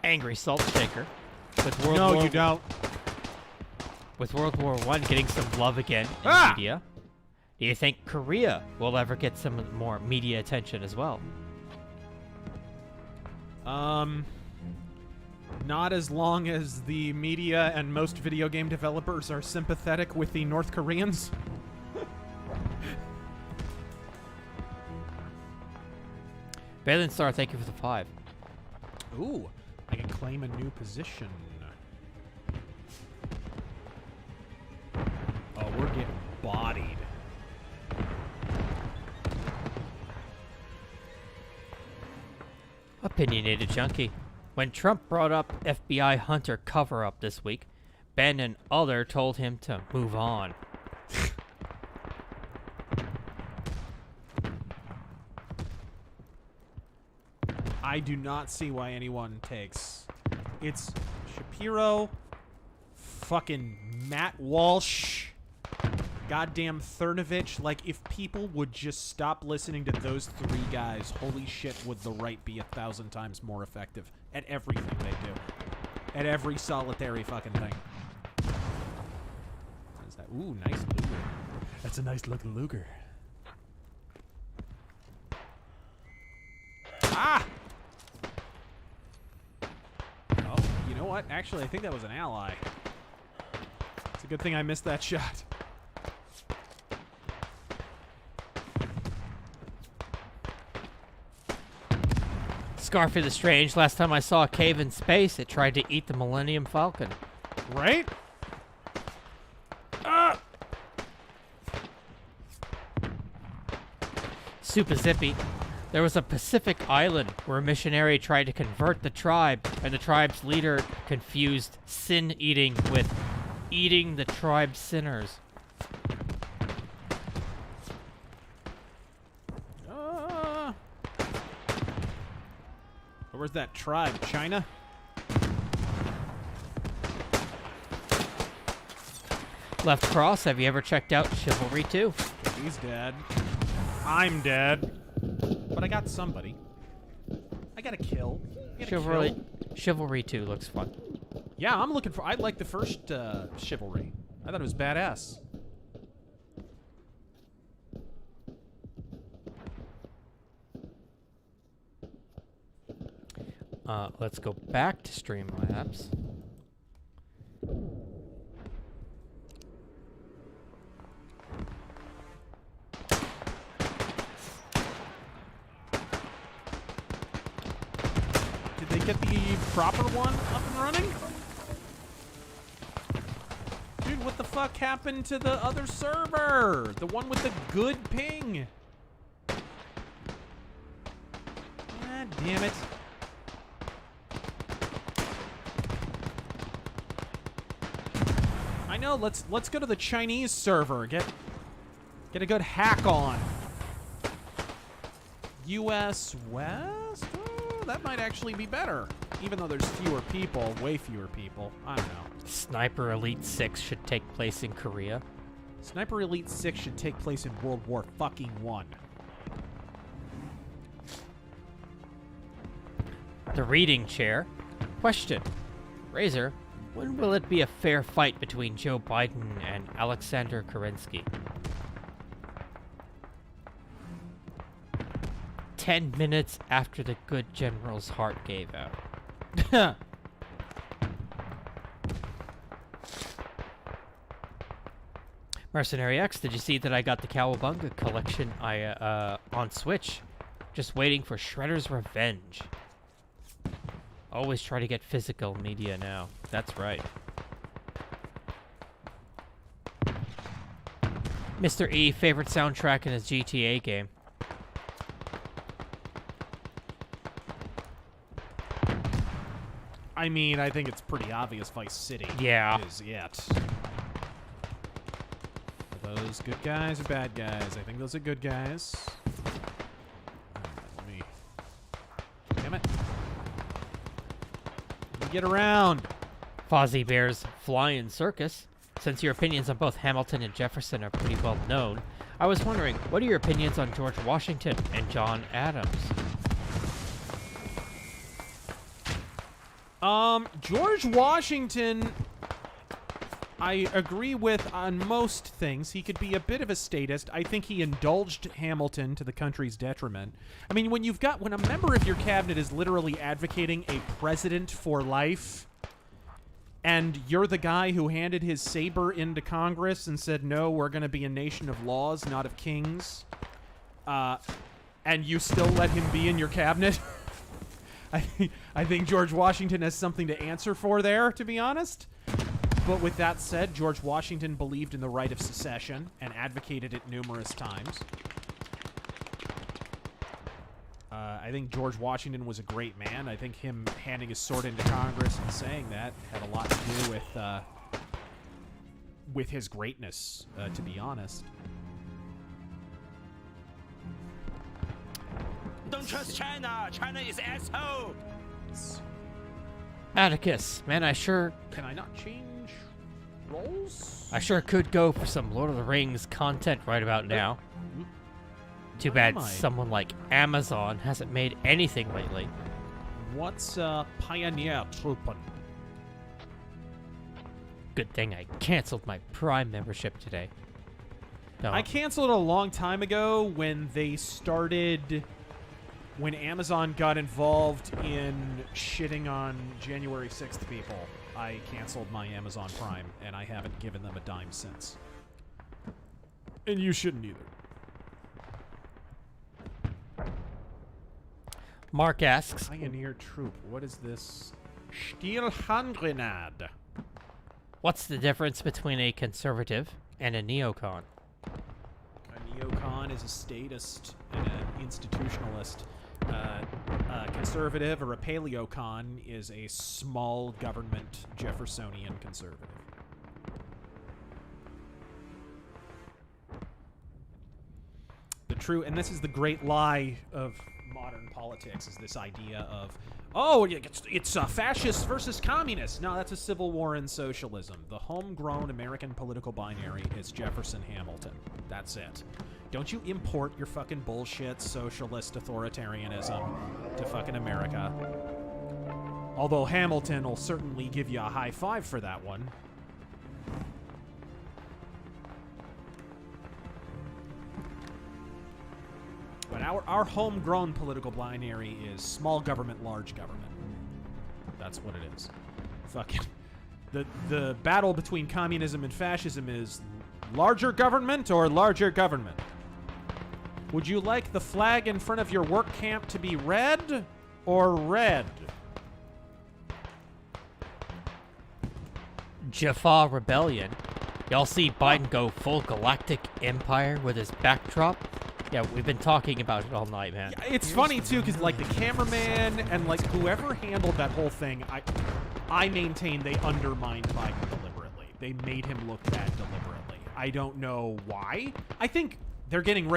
Angry Salt Shaker. With You don't. With World War I getting some love again in media, do you think Korea will ever get some more media attention as well? Not as long as the media and most video game developers are sympathetic with the North Koreans. Balin Star, thank you for the 5. Ooh, I can claim a new position. Oh, we're getting bodied. Opinionated Junkie. When Trump brought up FBI Hunter cover-up this week, Ben and other told him to move on. I do not see why anyone takes. It's Shapiro, fucking Matt Walsh, goddamn Cernovich. Like, if people would just stop listening to those three guys, holy shit, would the right be 1,000 times more effective at everything they do. At every solitary fucking thing. What is that? Ooh, nice Luger. That's a nice looking Luger. Ah! Oh, you know what? Actually, I think that was an ally. It's a good thing I missed that shot. Scarfy the Strange, last time I saw a cave in space, it tried to eat the Millennium Falcon. Right? Ah! Super Zippy. There was a Pacific island where a missionary tried to convert the tribe, and the tribe's leader confused sin eating with eating the tribe's sinners. Where's that tribe? China? Left Cross, have you ever checked out Chivalry 2? He's dead. I'm dead. But I got somebody. I got a kill. Chivalry 2 looks fun. Yeah, I'm looking for... I like the first Chivalry. I thought it was badass. Let's go back to Streamlabs. Did they get the proper one up and running? Dude, what the fuck happened to the other server? The one with the good ping. God damn it. I know, let's go to the Chinese server. Get a good hack on. US West? Oh, that might actually be better. Even though there's fewer people, way fewer people. I don't know. Sniper Elite 6 should take place in Korea. Sniper Elite 6 should take place in World War fucking 1. The Reading Chair. Question. Razor, when will it be a fair fight between Joe Biden and Alexander Kerensky? 10 minutes after the good general's heart gave out. Mercenary X, did you see that I got the Cowabunga collection on Switch? Just waiting for Shredder's Revenge. Always try to get physical media now. That's right. Mr. E, favorite soundtrack in his GTA game. I mean, I think it's pretty obvious Vice City. Yeah. Is it. Are those good guys or bad guys? I think those are good guys. Let me... Damn it. Let me get around. Fozzie Bear's Flying Circus. Since your opinions on both Hamilton and Jefferson are pretty well known, I was wondering, what are your opinions on George Washington and John Adams? George Washington, I agree with on most things. He could be a bit of a statist. I think he indulged Hamilton to the country's detriment. I mean, when a member of your cabinet is literally advocating a president for life, and you're the guy who handed his saber into Congress and said, no, we're going to be a nation of laws, not of kings, and you still let him be in your cabinet, I think George Washington has something to answer for there, to be honest. But with that said, George Washington believed in the right of secession and advocated it numerous times. I think George Washington was a great man. I think him handing his sword into Congress and saying that had a lot to do with his greatness, to be honest. trust China. China is asshole. Atticus, man, Can I not change roles? I sure could go for some Lord of the Rings content right about now. Too bad someone like Amazon hasn't made anything lately. What's Pioneer Truppen? Good thing I canceled my Prime membership today. No. I canceled a long time ago when when Amazon got involved in shitting on January 6th people. I canceled my Amazon Prime, and I haven't given them a dime since. And you shouldn't either. Mark asks, Pioneer Troop, what is this? Steel Handgrenade. What's the difference between a conservative and a neocon? A neocon is a statist and an institutionalist. A conservative or a paleocon is a small government Jeffersonian conservative. And this is the great lie of modern politics, is this idea of, oh, it's fascist versus communist. No, that's a civil war in socialism. The homegrown American political binary is Jefferson-Hamilton. That's it. Don't you import your fucking bullshit socialist authoritarianism to fucking America. Although Hamilton will certainly give you a high five for that one. But our homegrown political binary is small government, large government. That's what it is. Fucking the battle between communism and fascism is larger government or larger government. Would you like the flag in front of your work camp to be red or red? Jaffa Rebellion. Y'all see Biden go full galactic empire with his backdrop? Yeah, we've been talking about it all night, man. Yeah, it's funny, too, because, like, the cameraman and, like, whoever handled that whole thing, I maintain they undermined Biden deliberately. They made him look bad deliberately. I don't know why. I think they're getting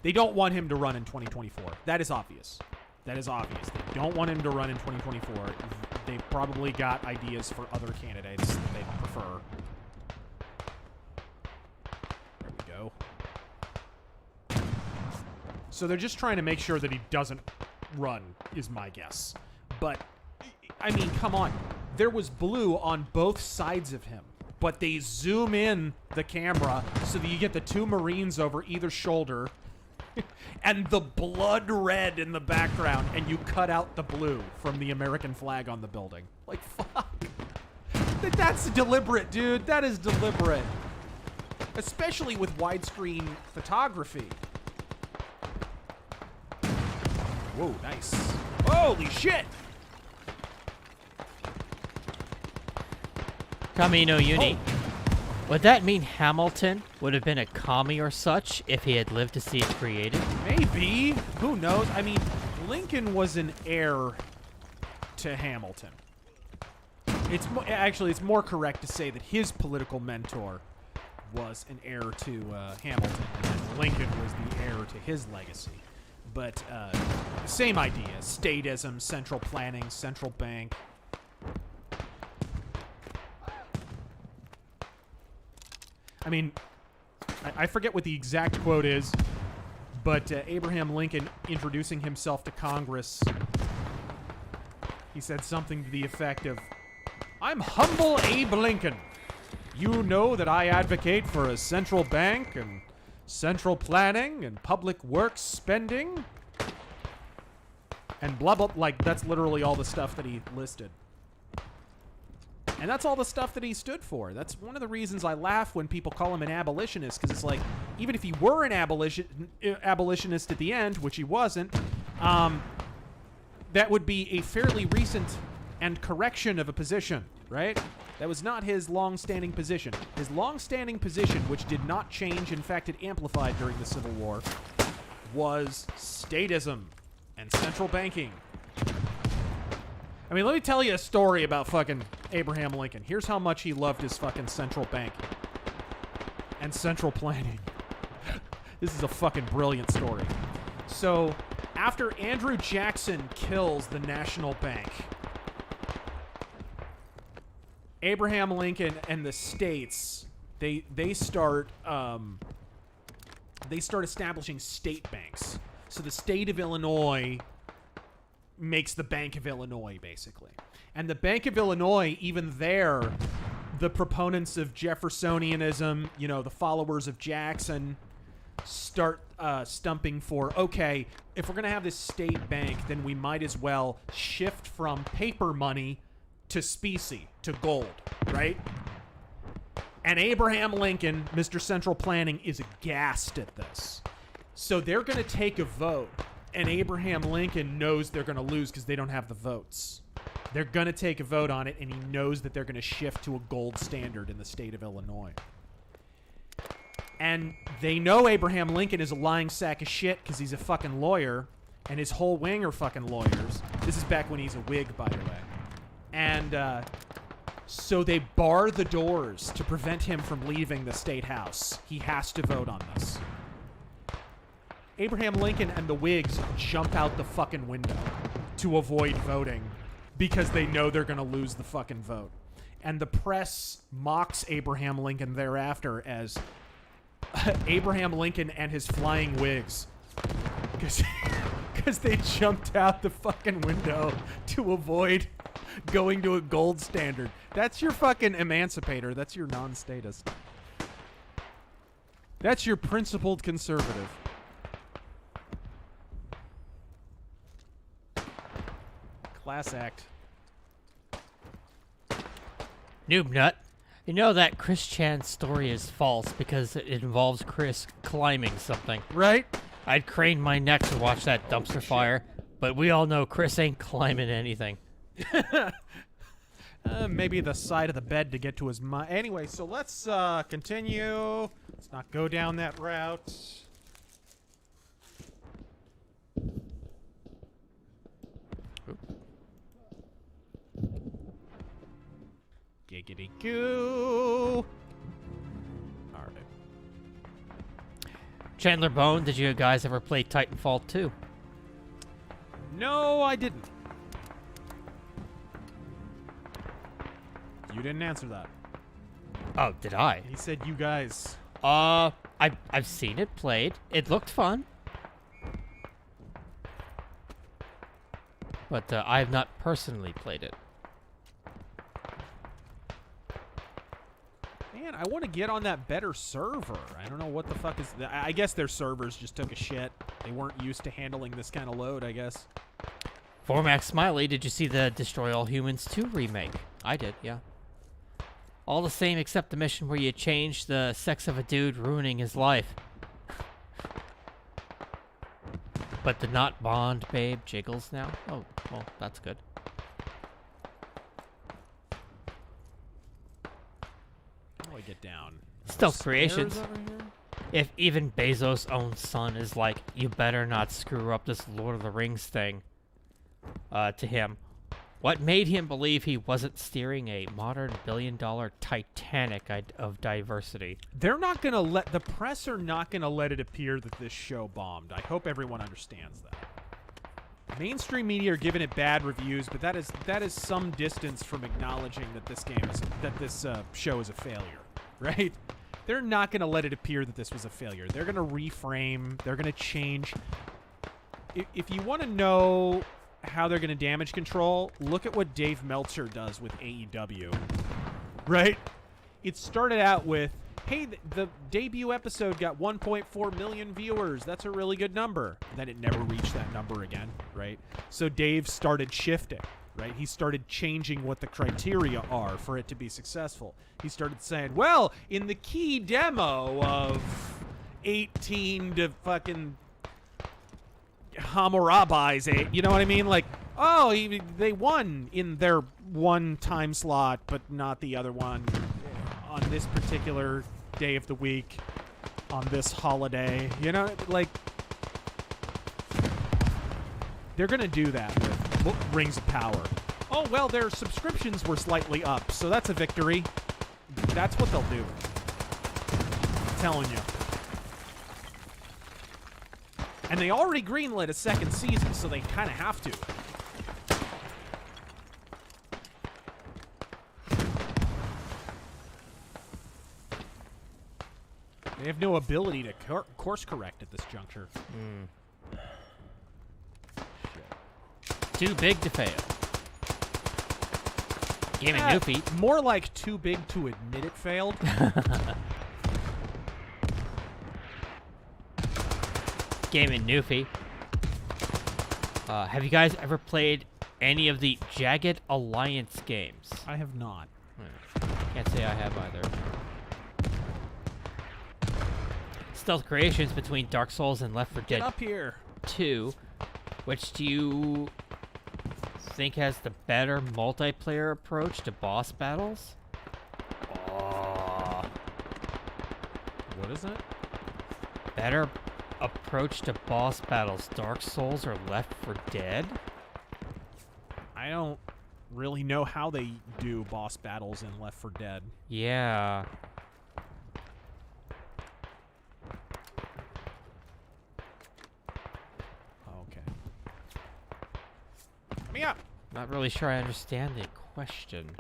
they don't want him to run in 2024. That is obvious. That is obvious. They don't want him to run in 2024. They've probably got ideas for other candidates that they prefer. There we go. So they're just trying to make sure that he doesn't run, is my guess. But, I mean, come on. There was blue on both sides of him, but they zoom in the camera so that you get the two Marines over either shoulder and the blood red in the background, and you cut out the blue from the American flag on the building. Like, fuck. That's deliberate, dude. That is deliberate. Especially with widescreen photography. Whoa, nice. Holy shit! Camino Uni. Oh. Would that mean Hamilton would have been a commie or such if he had lived to see it created? Maybe. Who knows? I mean, Lincoln was an heir to Hamilton. It's more correct to say that his political mentor was an heir to Hamilton, and then Lincoln was the heir to his legacy. But same idea. Statism, central planning, central bank. I mean, I forget what the exact quote is, but Abraham Lincoln introducing himself to Congress, he said something to the effect of, "I'm humble Abe Lincoln. You know that I advocate for a central bank and central planning and public works spending." And blah, blah, like, that's literally all the stuff that he listed. And that's all the stuff that he stood for. That's one of the reasons I laugh when people call him an abolitionist, because it's like, even if he were an abolitionist at the end, which he wasn't, that would be a fairly recent and correction of a position, right? That was not his long-standing position. His long-standing position, which did not change, in fact, it amplified during the Civil War, was statism and central banking. I mean, let me tell you a story about fucking Abraham Lincoln. Here's how much he loved his fucking central bank and central planning. This is a fucking brilliant story. So, After Andrew Jackson kills the National Bank, Abraham Lincoln and the states, they start establishing state banks. So the state of Illinois makes the Bank of Illinois, basically. And the Bank of Illinois, even there, the proponents of Jeffersonianism, you know, the followers of Jackson, start stumping for, okay, if we're going to have this state bank, then we might as well shift from paper money to specie, to gold, right? And Abraham Lincoln, Mr. Central Planning, is aghast at this. So they're going to take a vote, and Abraham Lincoln knows they're going to lose because they don't have the votes. They're going to take a vote on it, and he knows that they're going to shift to a gold standard in the state of Illinois. And they know Abraham Lincoln is a lying sack of shit because he's a fucking lawyer, and his whole wing are fucking lawyers. This is back when he's a Whig, by the way. And so they bar the doors to prevent him from leaving the state house. He has to vote on this. Abraham Lincoln and the Whigs jump out the fucking window to avoid voting because they know they're going to lose the fucking vote. And the press mocks Abraham Lincoln thereafter as Abraham Lincoln and his flying Whigs. Because they jumped out the fucking window to avoid going to a gold standard. That's your fucking emancipator. That's your non-statist. That's your principled conservative. Class act. Noob nut. You know that Chris Chan's story is false because it involves Chris climbing something. Right? I'd crane my neck to watch that dumpster fire, but we all know Chris ain't climbing anything. Maybe the side of the bed to get to his mind. Anyway, so let's continue. Let's not go down that route. Giggity goo. All right. Chandler Bone, did you guys ever play Titanfall 2? No, I didn't. You didn't answer that. Oh, did I? He said you guys. I've seen it played. It looked fun. But I have not personally played it. Man, I want to get on that better server. I don't know what the fuck is... I guess their servers just took a shit. They weren't used to handling this kind of load, I guess. Formax Smiley, did you see the Destroy All Humans 2 remake? I did, yeah. All the same except the mission where you change the sex of a dude ruining his life. But the not Bond babe jiggles now? Oh, well, that's good. How do I get down? Stealth Creations. If even Bezos' own son is like, you better not screw up this Lord of the Rings thing, to him, what made him believe he wasn't steering a modern billion-dollar Titanic of diversity? They're not going to let... The press are not going to let it appear that this show bombed. I hope everyone understands that. Mainstream media are giving it bad reviews, but that is some distance from acknowledging that this show is a failure, right? They're not going to let it appear that this was a failure. They're going to reframe. They're going to change. If you want to know how they're going to damage control, look at what Dave Meltzer does with AEW, right? It started out with, hey, the debut episode got 1.4 million viewers. That's a really good number. And then it never reached that number again, right? So Dave started shifting, right? He started changing what the criteria are for it to be successful. He started saying, well, in the key demo of 18 to fucking Hammurabi's, you know what I mean? Like, oh, they won in their one time slot, but not the other one on this particular day of the week, on this holiday. You know, like, they're going to do that with Rings of Power. Oh, well, their subscriptions were slightly up, so that's a victory. That's what they'll do. I'm telling you. And they already greenlit a second season, so they kind of have to. They have no ability to course correct at this juncture. Too big to fail. Game and Newfie. More like too big to admit it failed. Game and Newfie. Have you guys ever played any of the Jagged Alliance games? I have not. Can't say I have either. Stealth creations between Dark Souls and Left 4 Dead Get up here. 2. Which do you think has the better multiplayer approach to boss battles? What is it? Better approach to boss battles, Dark Souls or Left 4 Dead? I don't really know how they do boss battles in Left 4 Dead. Yeah. Yeah. Not really sure I understand the question.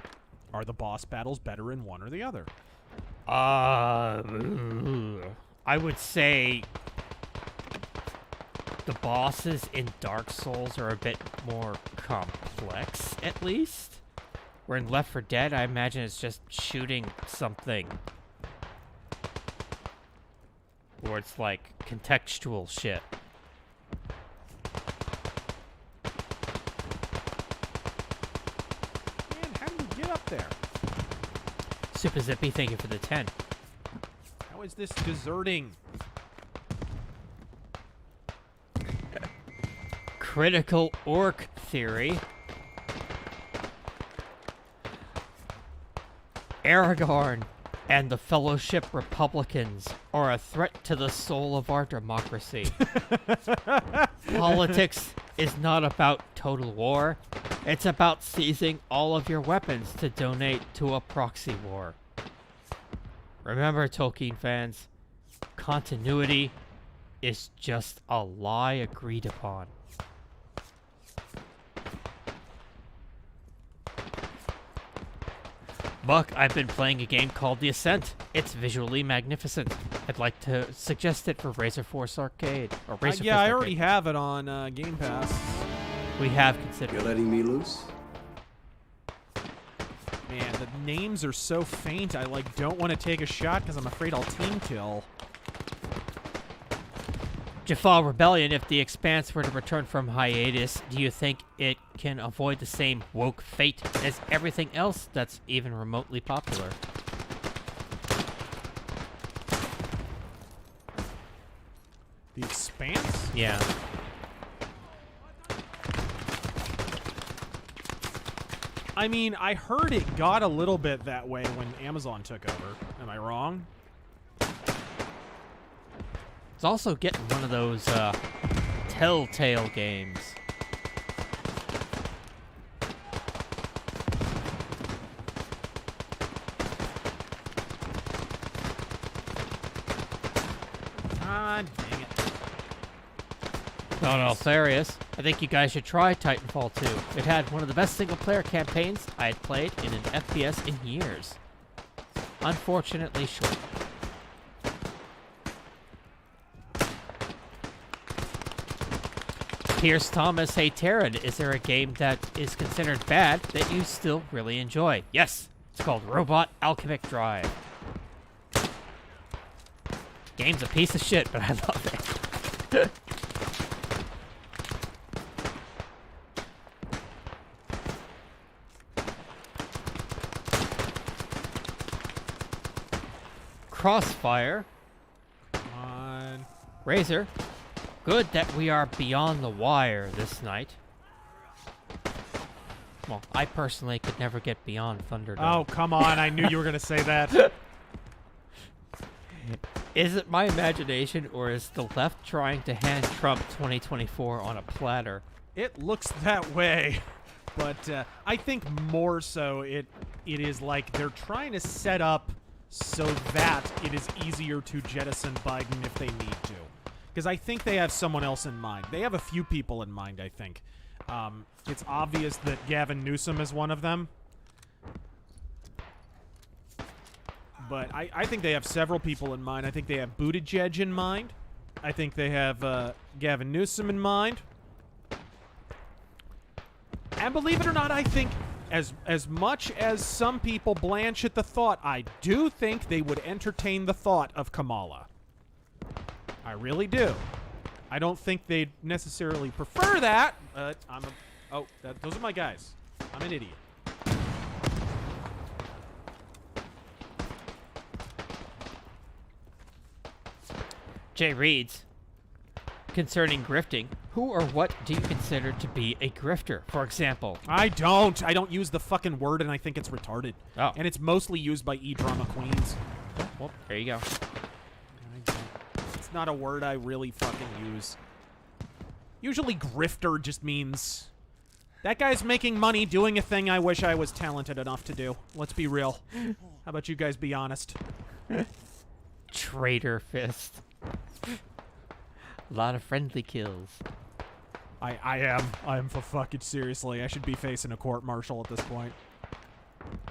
Are the boss battles better in one or the other? I would say the bosses in Dark Souls are a bit more complex, at least. Where in Left 4 Dead, I imagine it's just shooting something. Or it's like contextual shit. There. Super Zippy, thank you for the 10. How is this deserting? Critical Orc Theory. Aragorn and the Fellowship Republicans are a threat to the soul of our democracy. Politics is not about total war. It's about seizing all of your weapons to donate to a proxy war. Remember, Tolkien fans, continuity is just a lie agreed upon. Buck, I've been playing a game called The Ascent. It's visually magnificent. I'd like to suggest it for RazörForce Arcade. Or RazörFist yeah, I Arcade. already have it on Game Pass. We have considered. You're letting me loose? Man, the names are so faint, I don't want to take a shot because I'm afraid I'll team kill. Jaffa Rebellion, if the Expanse were to return from hiatus, do you think it can avoid the same woke fate as everything else that's even remotely popular? The Expanse? Yeah. I mean, I heard it got a little bit that way when Amazon took over. Am I wrong? It's also getting one of those Telltale games. Ah, dang it. No, hilarious. I think you guys should try Titanfall 2. It had one of the best single-player campaigns I had played in an FPS in years. Unfortunately short. Pierce Thomas, hey Taryn, is there a game that is considered bad that you still really enjoy? Yes, it's called Robot Alchemic Drive. Game's a piece of shit, but I love it. Crossfire. Come on. Razor. Good that we are beyond the wire this night. Well, I personally could never get beyond Thunderdome. Oh, come on. I knew you were going to say that. Is it my imagination, or is the left trying to hand Trump 2024 on a platter? It looks that way. But I think more so it is like they're trying to set up so that it is easier to jettison Biden if they need to. Because I think they have someone else in mind. They have a few people in mind, I think. It's obvious that Gavin Newsom is one of them. But I think they have several people in mind. I think they have Buttigieg in mind. I think they have Gavin Newsom in mind. And believe it or not, I think as much as some people blanch at the thought, I do think they would entertain the thought of Kamala. I really do. I don't think they'd necessarily prefer that, but those are my guys. I'm an idiot. Jay reads, concerning grifting, who or what do you consider to be a grifter? For example, I don't use the fucking word, and I think it's retarded. Oh. And it's mostly used by e-drama queens. Well, there you go. It's not a word I really fucking use. Usually grifter just means that guy's making money doing a thing I wish I was talented enough to do. Let's be real. How about you guys be honest? Traitor fist. A lot of friendly kills. I am for fucking seriously. I should be facing a court-martial at this point.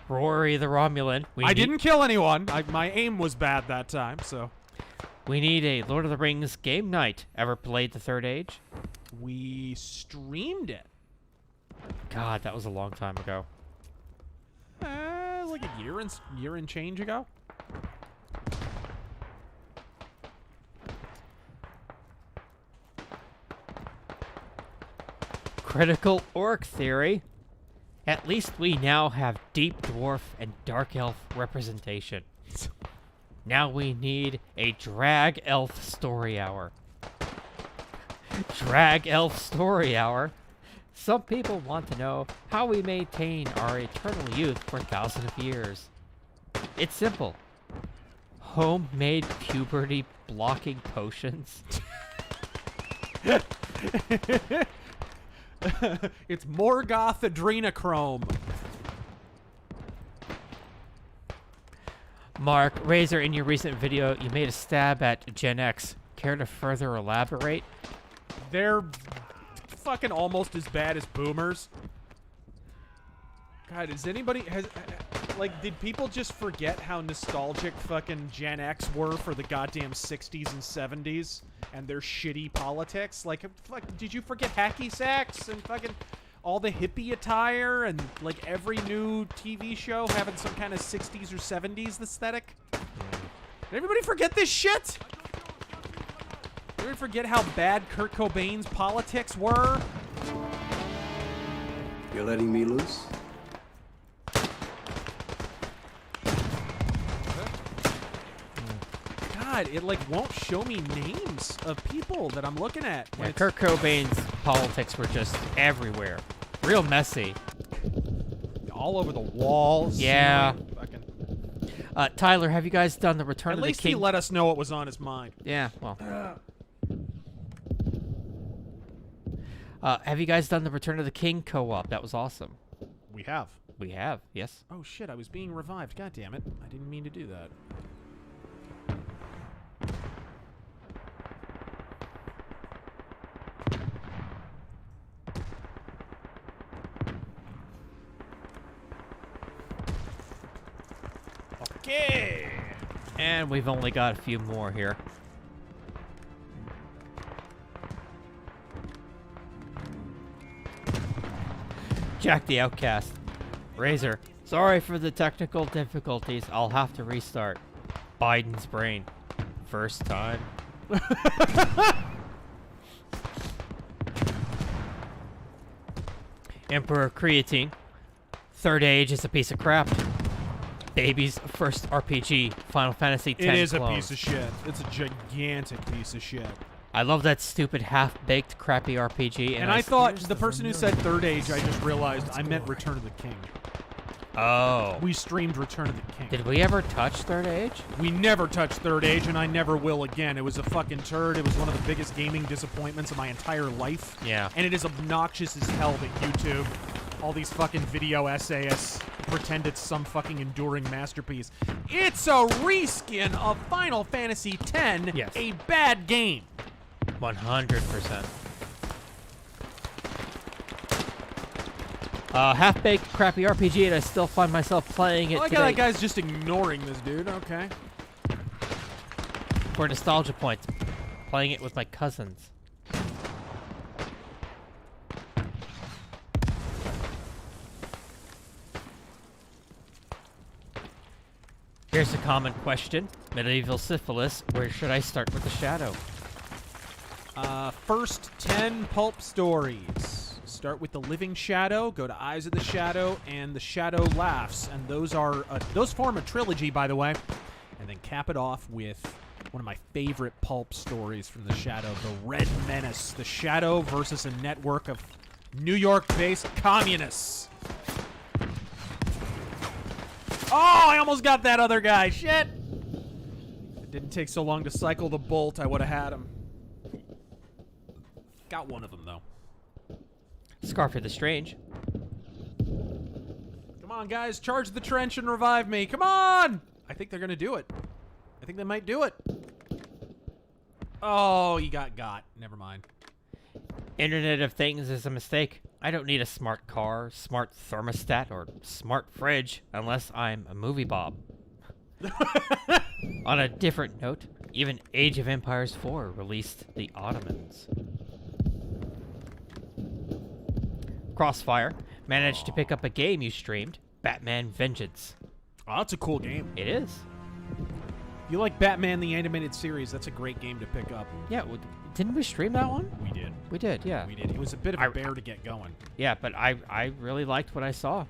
Rory the Romulan. I didn't kill anyone. My aim was bad that time, so. We need a Lord of the Rings game night. Ever played the Third Age? We streamed it. God, that was a long time ago. Like a year and change ago. Critical orc theory. At least we now have deep dwarf and dark elf representation. Now we need a drag elf story hour. Drag elf story hour. Some people want to know how we maintain our eternal youth for thousands of years. It's simple. Homemade puberty blocking potions. It's Morgoth Adrenochrome. Mark, Razor, in your recent video, you made a stab at Gen X. Care to further elaborate? They're fucking almost as bad as boomers. God, is anybody did people just forget how nostalgic fucking Gen X were for the goddamn 60s and 70s and their shitty politics? Like, fuck, did you forget hacky sacks and fucking all the hippie attire and like every new TV show having some kind of 60s or 70s aesthetic? Did everybody forget this shit? Did everybody forget how bad Kurt Cobain's politics were? You're letting me loose? God, it like won't show me names of people that I'm looking at. Yeah, Kurt Cobain's politics were just everywhere. Real messy. All over the walls. Yeah. Fucking. Tyler, have you guys done the Return of the King? At least he let us know what was on his mind. Yeah, well. Have you guys done the Return of the King co-op? That was awesome. We have. We have, yes. Oh shit, I was being revived. God damn it. I didn't mean to do that. Okay. And we've only got a few more here. Jack the Outcast. Razor. Sorry for the technical difficulties. I'll have to restart. Biden's brain. First time. Emperor Creatine. Third Age is a piece of crap. Baby's first RPG, Final Fantasy X It is clone. a piece of shit. It's a gigantic piece of shit. I love that stupid half-baked crappy RPG. And I thought the person who said Third Age, I just realized I meant Return of the King. Oh. We streamed Return of the King. Did we ever touch Third Age? We never touched Third Age, and I never will again. It was a fucking turd. It was one of the biggest gaming disappointments of my entire life. Yeah. And it is obnoxious as hell that YouTube, all these fucking video essayists, pretend it's some fucking enduring masterpiece. It's a reskin of Final Fantasy X, yes. a bad game. 100%. Half-baked, crappy RPG, and I still find myself playing it I like today. how that guy's just ignoring this dude. Okay. For nostalgia points. Playing it with my cousins. Here's a common question. Medieval syphilis, where should I start with the shadow? First 10 pulp stories. Start with the living shadow, go to Eyes of the Shadow, and the Shadow Laughs. And those are those form a trilogy, by the way. And then cap it off with one of my favorite pulp stories from the Shadow, The Red Menace. The Shadow versus a network of New York-based communists. Oh, I almost got that other guy. Shit. It didn't take so long to cycle the bolt. I would have had him. Got one of them, though. Scarf of the Strange. Come on, guys. Charge the trench and revive me. Come on! I think they're going to do it. I think they might do it. Oh, you got. Never mind. Internet of Things is a mistake. I don't need a smart car, smart thermostat, or smart fridge unless I'm a movie bob. On a different note, even Age of Empires 4 released the Ottomans. Crossfire managed to pick up a game you streamed, Batman Vengeance. Oh, that's a cool game. It is. You like Batman the Animated Series, that's a great game to pick up. Yeah, didn't we stream that one? We did. We did, yeah. We did. It was a bit of a bear to get going. Yeah, but I really liked what I saw.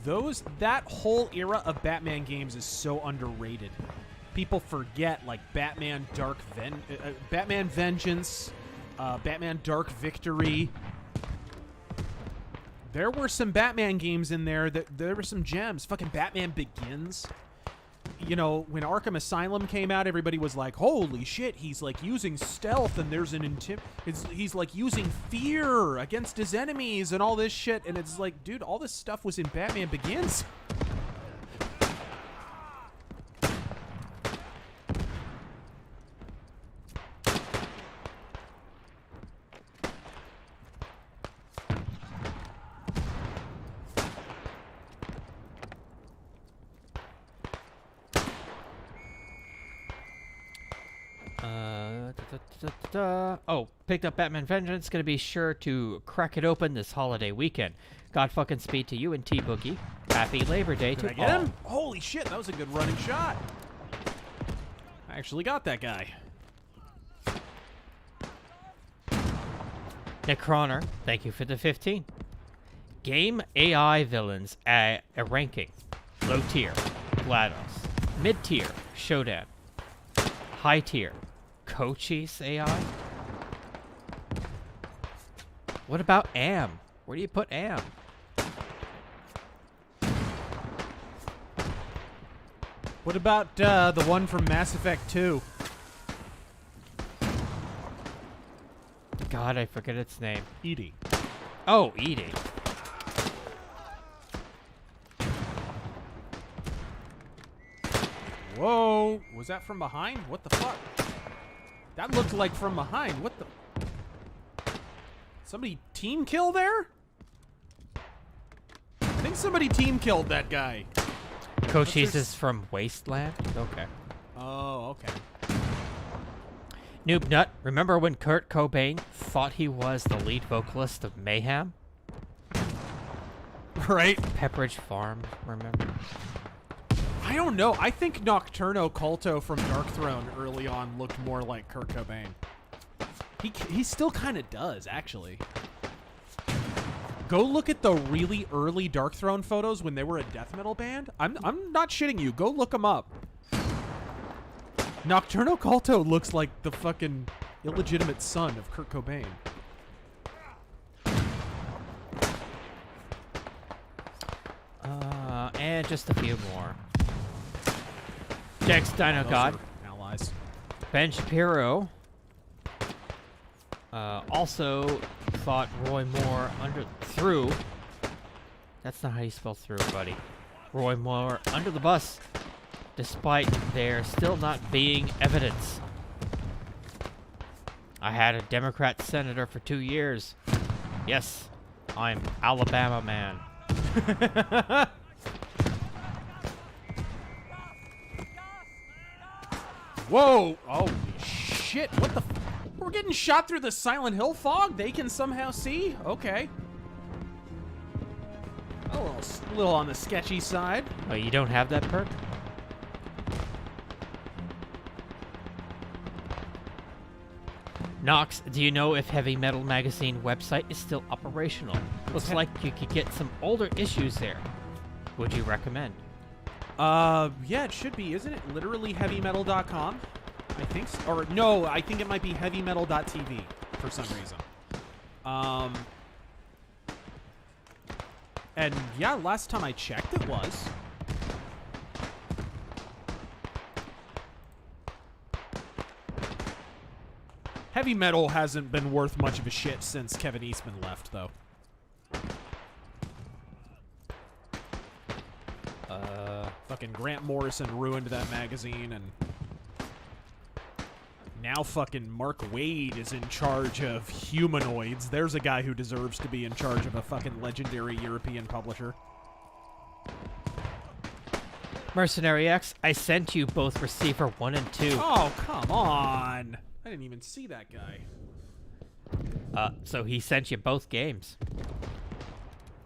That whole era of Batman games is so underrated. People forget, like, Batman Batman Vengeance, Batman Dark Victory. There were some Batman games in there there were some gems. Fucking Batman Begins. You know, when Arkham Asylum came out, everybody was like, holy shit, he's like using stealth and there's he's like using fear against his enemies and all this shit. And it's like, dude, all this stuff was in Batman Begins. Oh, picked up Batman Vengeance. Gonna be sure to crack it open this holiday weekend. God fucking speed to you and T-Boogie. Happy Labor Day to all. Did I get him? Holy shit, that was a good running shot. I actually got that guy. Necroner, thank you for the 15. Game AI villains at a ranking. Low tier, GLaDOS. Mid tier, Shodan. High tier, Cochise AI? What about Am? Where do you put Am? What about the one from Mass Effect 2? God, I forget its name. Edie. Oh, Edie. Whoa! Was that from behind? What the fuck? That looked like from behind. What the? Somebody team kill there? I think somebody team killed that guy. Cochise is from Wasteland? Okay. Oh, okay. Noob Nut, remember when Kurt Cobain thought he was the lead vocalist of Mayhem? Right? Pepperidge Farm, remember? I don't know. I think Nocturno Culto from Darkthrone early on looked more like Kurt Cobain. He still kind of does, actually. Go look at the really early Darkthrone photos when they were a death metal band. I'm not shitting you. Go look them up. Nocturno Culto looks like the fucking illegitimate son of Kurt Cobain. And just a few more. Jax Dino God. Allies. Ben Shapiro. Also thought Roy Moore threw. That's not how you spell through, buddy. Roy Moore under the bus, despite there still not being evidence. I had a Democrat senator for 2 years. Yes, I'm Alabama man. Whoa! Holy shit! What the? We're getting shot through the Silent Hill fog. They can somehow see. Okay. A little on the sketchy side. Oh, you don't have that perk? Knox, do you know if Heavy Metal Magazine website is still operational? Looks like you could get some older issues there. Would you recommend? Yeah, it should be. Isn't it literally heavymetal.com? I think so. Or no, I think it might be heavymetal.tv for some reason. And yeah, last time I checked it was. Heavy Metal hasn't been worth much of a shit since Kevin Eastman left, though. Fucking Grant Morrison ruined that magazine, and now fucking Mark Wade is in charge of Humanoids. There's a guy who deserves to be in charge of a fucking legendary European publisher. Mercenary X, I sent you both Receiver 1 and 2. Oh, come on. I didn't even see that guy. So he sent you both games.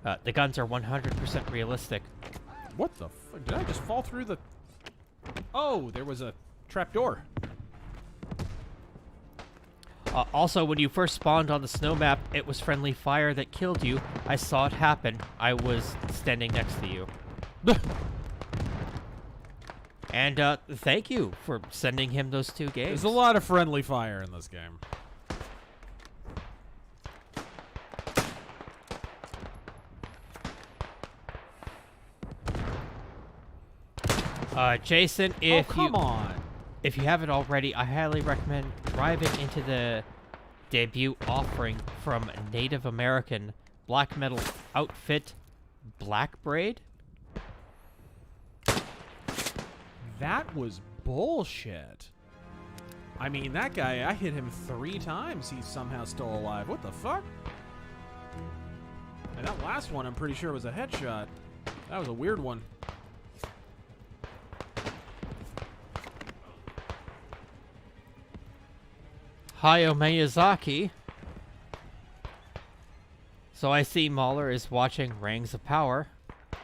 The guns are 100% realistic. What the fuck? Did I just fall through the... Oh, there was a trapdoor. Also, when you first spawned on the snow map, it was friendly fire that killed you. I saw it happen. I was standing next to you. And thank you for sending him those 2 games. There's a lot of friendly fire in this game. Jason, if if you haven't already, I highly recommend driving into the debut offering from Native American black metal outfit Black Braid. That was bullshit. I mean, that guy, I hit him 3 times. He's somehow still alive. What the fuck? And that last one, I'm pretty sure was a headshot. That was a weird one. Hayao Miyazaki. So I see Mahler is watching Rings of Power,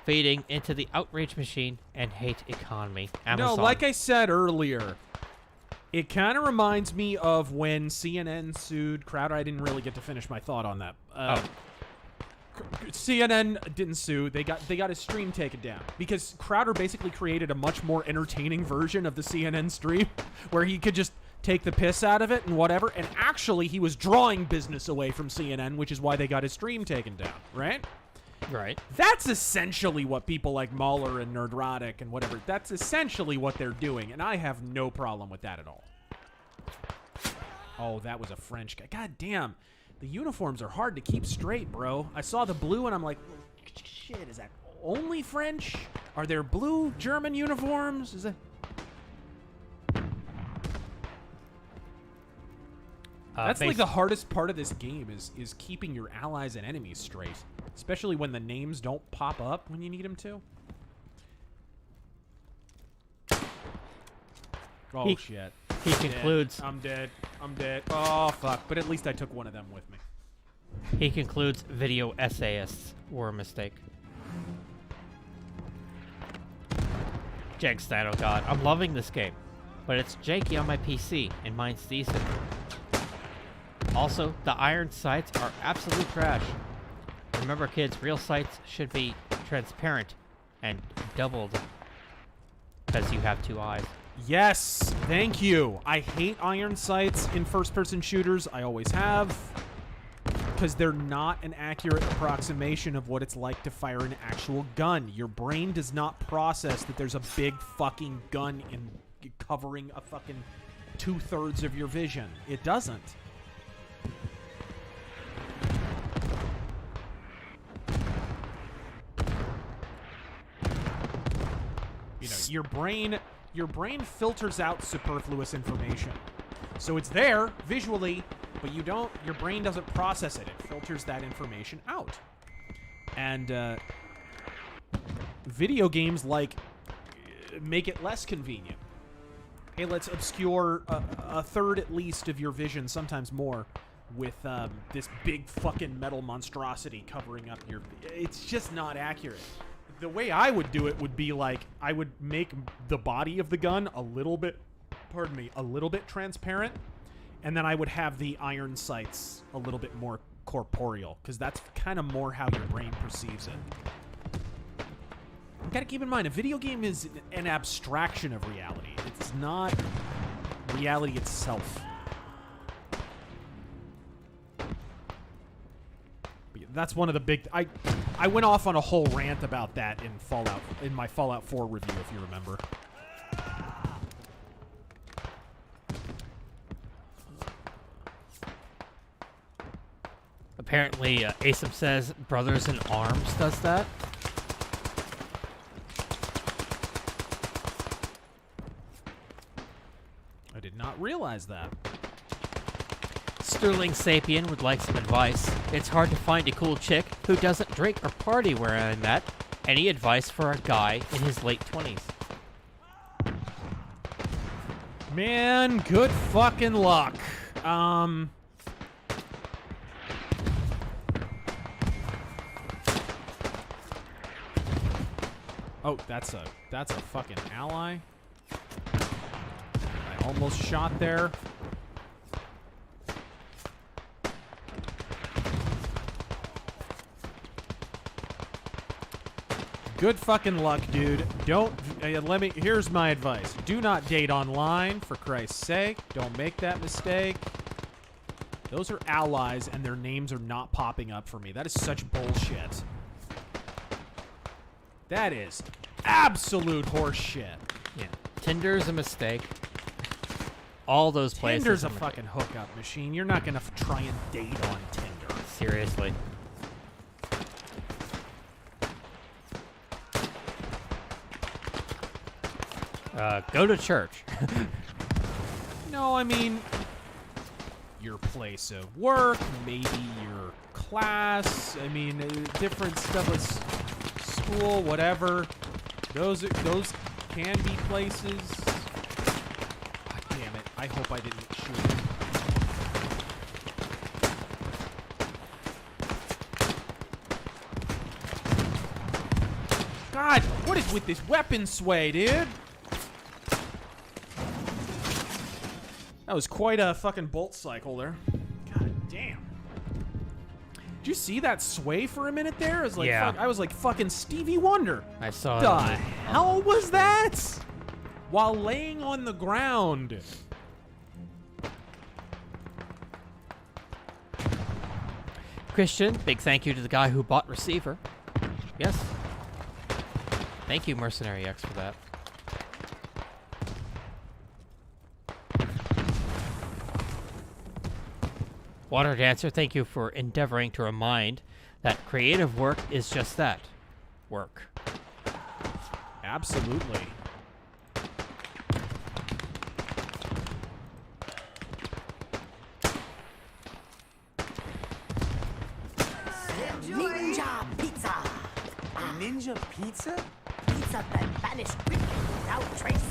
fading into the outrage machine and hate economy. Amazon. No, like I said earlier, it kind of reminds me of when CNN sued Crowder. I didn't really get to finish my thought on that. CNN didn't sue. They got his stream taken down because Crowder basically created a much more entertaining version of the CNN stream where he could just take the piss out of it and whatever, and actually he was drawing business away from CNN, which is why they got his stream taken down, right? Right. That's essentially what people like Mahler and Nerdrotic and whatever, that's essentially what they're doing, and I have no problem with that at all. Oh, that was a French guy. God damn. The uniforms are hard to keep straight, bro. I saw the blue and I'm like, shit, is that only French? Are there blue German uniforms? Is it... That's like the hardest part of this game is keeping your allies and enemies straight, especially when the names don't pop up when you need them to. Oh, shit. He concludes... I'm dead. I'm dead. Oh, fuck. But at least I took one of them with me. He concludes video essayists were a mistake. Jegstein, oh god. I'm loving this game, but it's janky on my PC, and mine's decent. Also, the iron sights are absolute trash. Remember, kids, real sights should be transparent and doubled because you have 2 eyes. Yes, thank you. I hate iron sights in first-person shooters. I always have. Because they're not an accurate approximation of what it's like to fire an actual gun. Your brain does not process that there's a big fucking gun in covering a fucking 2/3 of your vision. It doesn't. You know, your brain filters out superfluous information. So it's there visually, but you don't. Your brain doesn't process it. It filters that information out. And video games make it less convenient. Hey, let's obscure a third at least of your vision, sometimes more, with this big fucking metal monstrosity covering up your... It's just not accurate. The way I would do it would be like, I would make the body of the gun a little bit transparent, and then I would have the iron sights a little bit more corporeal, because that's kind of more how your brain perceives it. You gotta keep in mind, a video game is an abstraction of reality. It's not reality itself. But that's one of the big... I went off on a whole rant about that in my Fallout 4 review, if you remember. Apparently, Asim says Brothers in Arms does that. I did not realize that. Sterling Sapien would like some advice. It's hard to find a cool chick who doesn't drink or party where I'm at. Any advice for a guy in his late 20s? Man, good fucking luck. Oh, that's a fucking ally. I almost shot there. Good fucking luck, dude. Don't here's my advice. Do not date online, for Christ's sake. Don't make that mistake. Those are allies and their names are not popping up for me. That is such bullshit. That is absolute horse shit. Yeah. Tinder's a mistake. All those places. Tinder's a fucking hookup machine. You're not gonna try and date on Tinder. Seriously. Go to church. No, I mean, your place of work, maybe your class. I mean, different stuff. School, whatever. Those can be places. God damn it! I hope I didn't shoot him. God, what is with this weapon sway, dude? That was quite a fucking bolt cycle there. God damn. Did you see that sway for a minute there? It was like, yeah. I was like fucking Stevie Wonder. I saw the it. hell was that? While laying on the ground. Christian, big thank you to the guy who bought Receiver. Yes. Thank you, Mercenary X, for that. Water Dancer, thank you for endeavoring to remind that creative work is just that. Work. Absolutely. Ninja pizza! Ninja pizza? Pizza that vanished quickly without trace.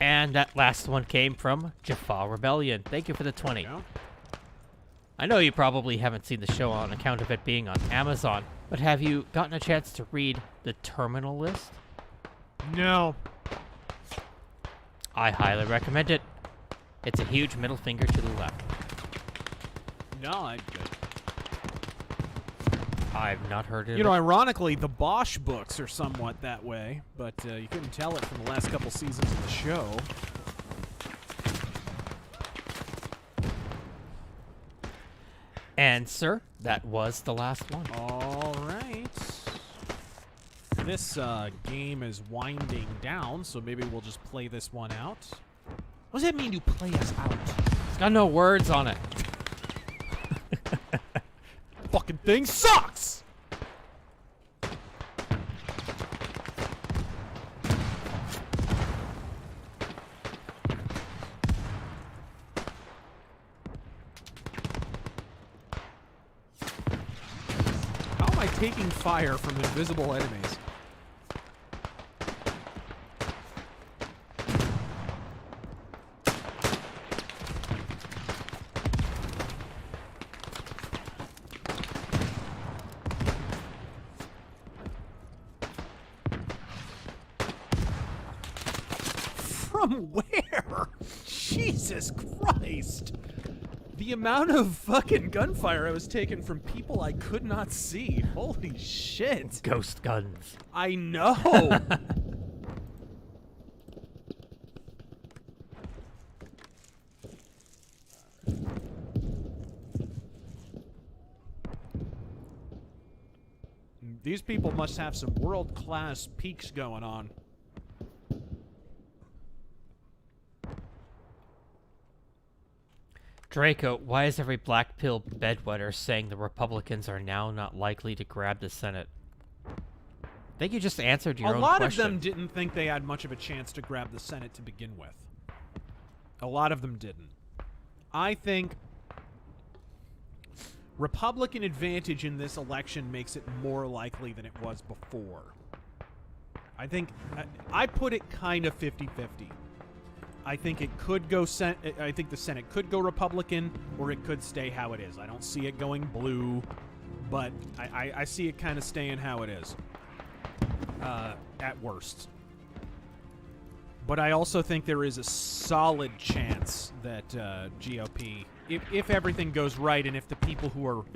And that last one came from Jaffa Rebellion. Thank you for the 20. Yeah. I know you probably haven't seen the show on account of it being on Amazon, but have you gotten a chance to read the terminal list? No. I highly recommend it. It's a huge middle finger to the left. No, I'm good. I've not heard it. You know, ironically, the Bosch books are somewhat that way, but you couldn't tell it from the last couple seasons of the show. And, sir, that was the last one. All right. This game is winding down, so maybe we'll just play this one out. What does that mean to play us out? It's got no words on it. Fucking thing sucks! I taking fire from invisible enemies? From where? Jesus Christ! The amount of fucking gunfire I was taking from people I could not see. Holy shit. Ghost guns. I know! These people must have some world-class peaks going on. Draco, why is every black pill bedwetter saying the Republicans are now not likely to grab the Senate? I think you just answered your own question. A lot of them didn't think they had much of a chance to grab the Senate to begin with. A lot of them didn't. I think Republican advantage in this election makes it more likely than it was before. I think I put it kind of 50-50. I think it could go I think the Senate could go Republican, or it could stay how it is. I don't see it going blue, but I see it kind of staying how it is, at worst. But I also think there is a solid chance that GOP, if everything goes right, and if the people who are,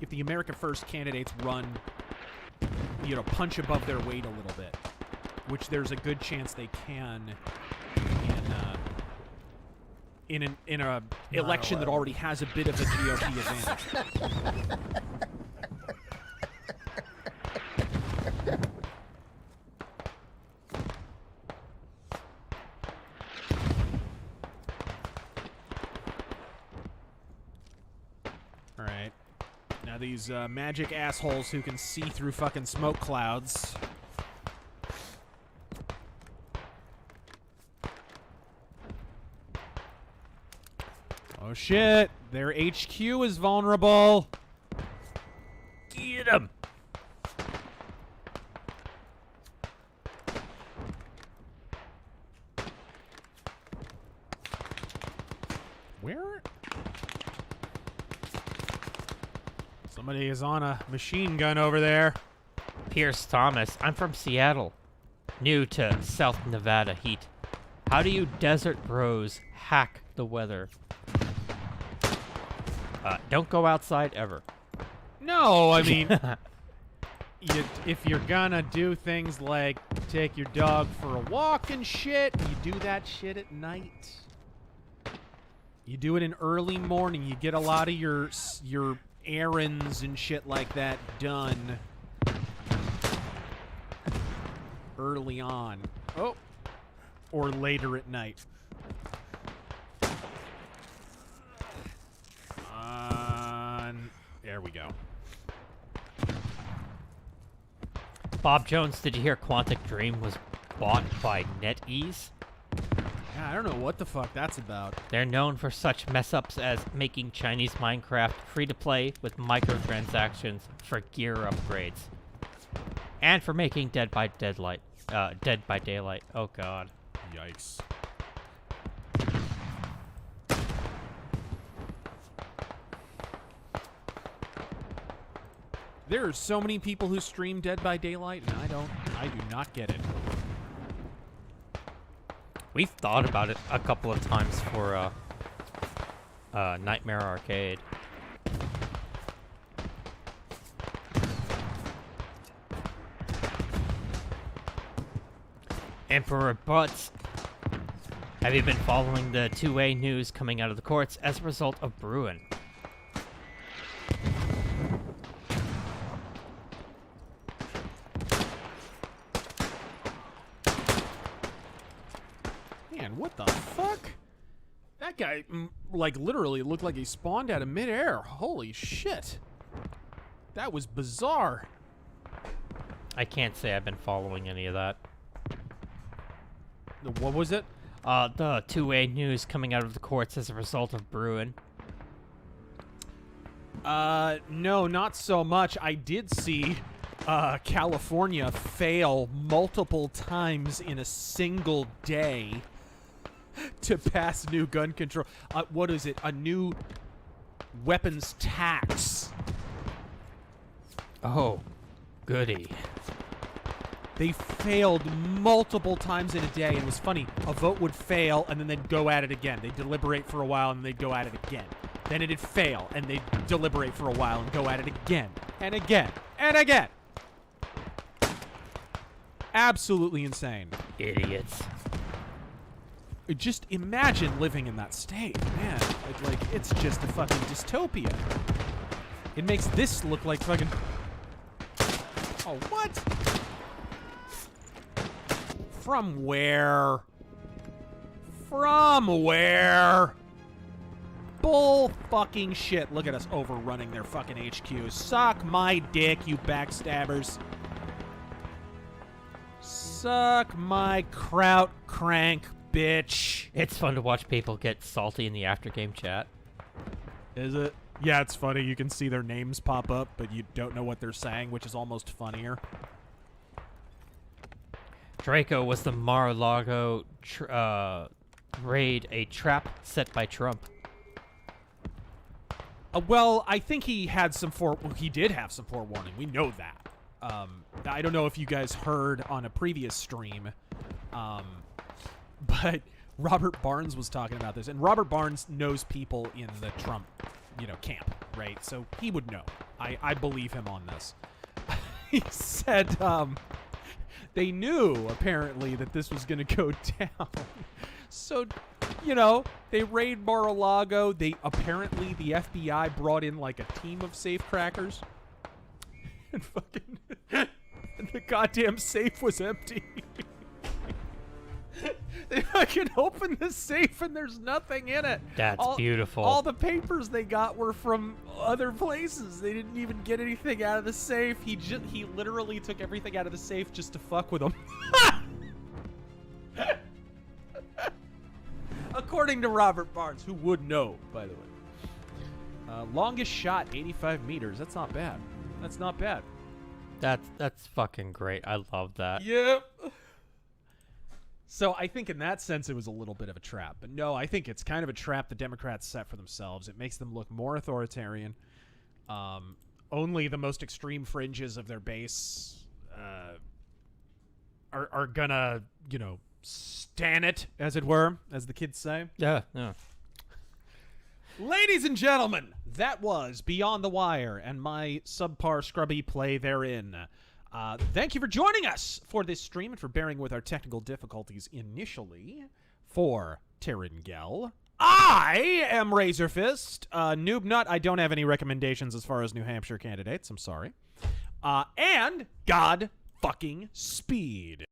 if the America First candidates run, you know, punch above their weight a little bit, which there's a good chance they can. In a election that already has a bit of a GOP advantage. All right. Now these magic assholes who can see through fucking smoke clouds. Oh shit, their HQ is vulnerable. Get him. Where? Somebody is on a machine gun over there. Pierce Thomas, I'm from Seattle. New to South Nevada heat. How do you desert bros hack the weather? Don't go outside ever. No, I mean, if you're gonna do things like take your dog for a walk and shit, you do that shit at night. You do it in early morning. You get a lot of your errands and shit like that done early on. Oh, or later at night. There we go. Bob Jones, did you hear Quantic Dream was bought by NetEase? Yeah, I don't know what the fuck that's about. They're known for such mess-ups as making Chinese Minecraft free-to-play with microtransactions for gear upgrades. And for making Dead by Daylight. Oh god. Yikes. There are so many people who stream Dead by Daylight, and I do not get it. We've thought about it a couple of times for Nightmare Arcade. Emperor Butts, have you been following the two-way news coming out of the courts as a result of Bruin? Man, what the fuck? That guy, like, literally looked like he spawned out of midair. Holy shit. That was bizarre. I can't say I've been following any of that. What was it? The two-way news coming out of the courts as a result of Bruin. No, not so much. I did see California fail multiple times in a single day to pass new gun control. What is it? A new weapons tax. Oh, goody. They failed multiple times in a day. It was funny. A vote would fail, and then they'd go at it again. They'd deliberate for a while, and they'd go at it again. Then it'd fail, and they'd deliberate for a while and go at it again, and again, and again. Absolutely insane. Idiots. Just imagine living in that state, man. It's just a fucking dystopia. It makes this look like fucking... Oh, what? From where? From where? Bull fucking shit. Look at us overrunning their fucking HQ. Suck my dick, you backstabbers. Suck my kraut crank, bitch. It's fun to watch people get salty in the after-game chat. Is it? Yeah, it's funny. You can see their names pop up, but you don't know what they're saying, which is almost funnier. Draco was the Mar-a-Lago raid a trap set by Trump? Well, I think he had some he did have some forewarning. We know that. I don't know if you guys heard on a previous stream, but Robert Barnes was talking about this, and Robert Barnes knows people in the Trump, camp, right? So he would know. I believe him on this. He said they knew apparently that this was going to go down. So, they raid Mar-a-Lago. The FBI brought in like a team of safecrackers. And fucking the goddamn safe was empty. They fucking opened the safe and there's nothing in it. That's beautiful. All the papers they got were from other places. They didn't even get anything out of the safe. He literally took everything out of the safe just to fuck with them. According to Robert Barnes, who would know, by the way. Longest shot, 85 meters. That's not bad. That's not bad. That's fucking great. I love that. Yep. So I think in that sense it was a little bit of a trap. But no, I think it's kind of a trap the Democrats set for themselves. It makes them look more authoritarian. Only the most extreme fringes of their base are gonna, stan it, as it were, as the kids say. Yeah. Ladies and gentlemen, that was Beyond the Wire and my subpar scrubby play therein. Thank you for joining us for this stream and for bearing with our technical difficulties initially. For Terrangel, I am RazörFist. Noob Nut, I don't have any recommendations as far as New Hampshire candidates. I'm sorry. And God fucking speed.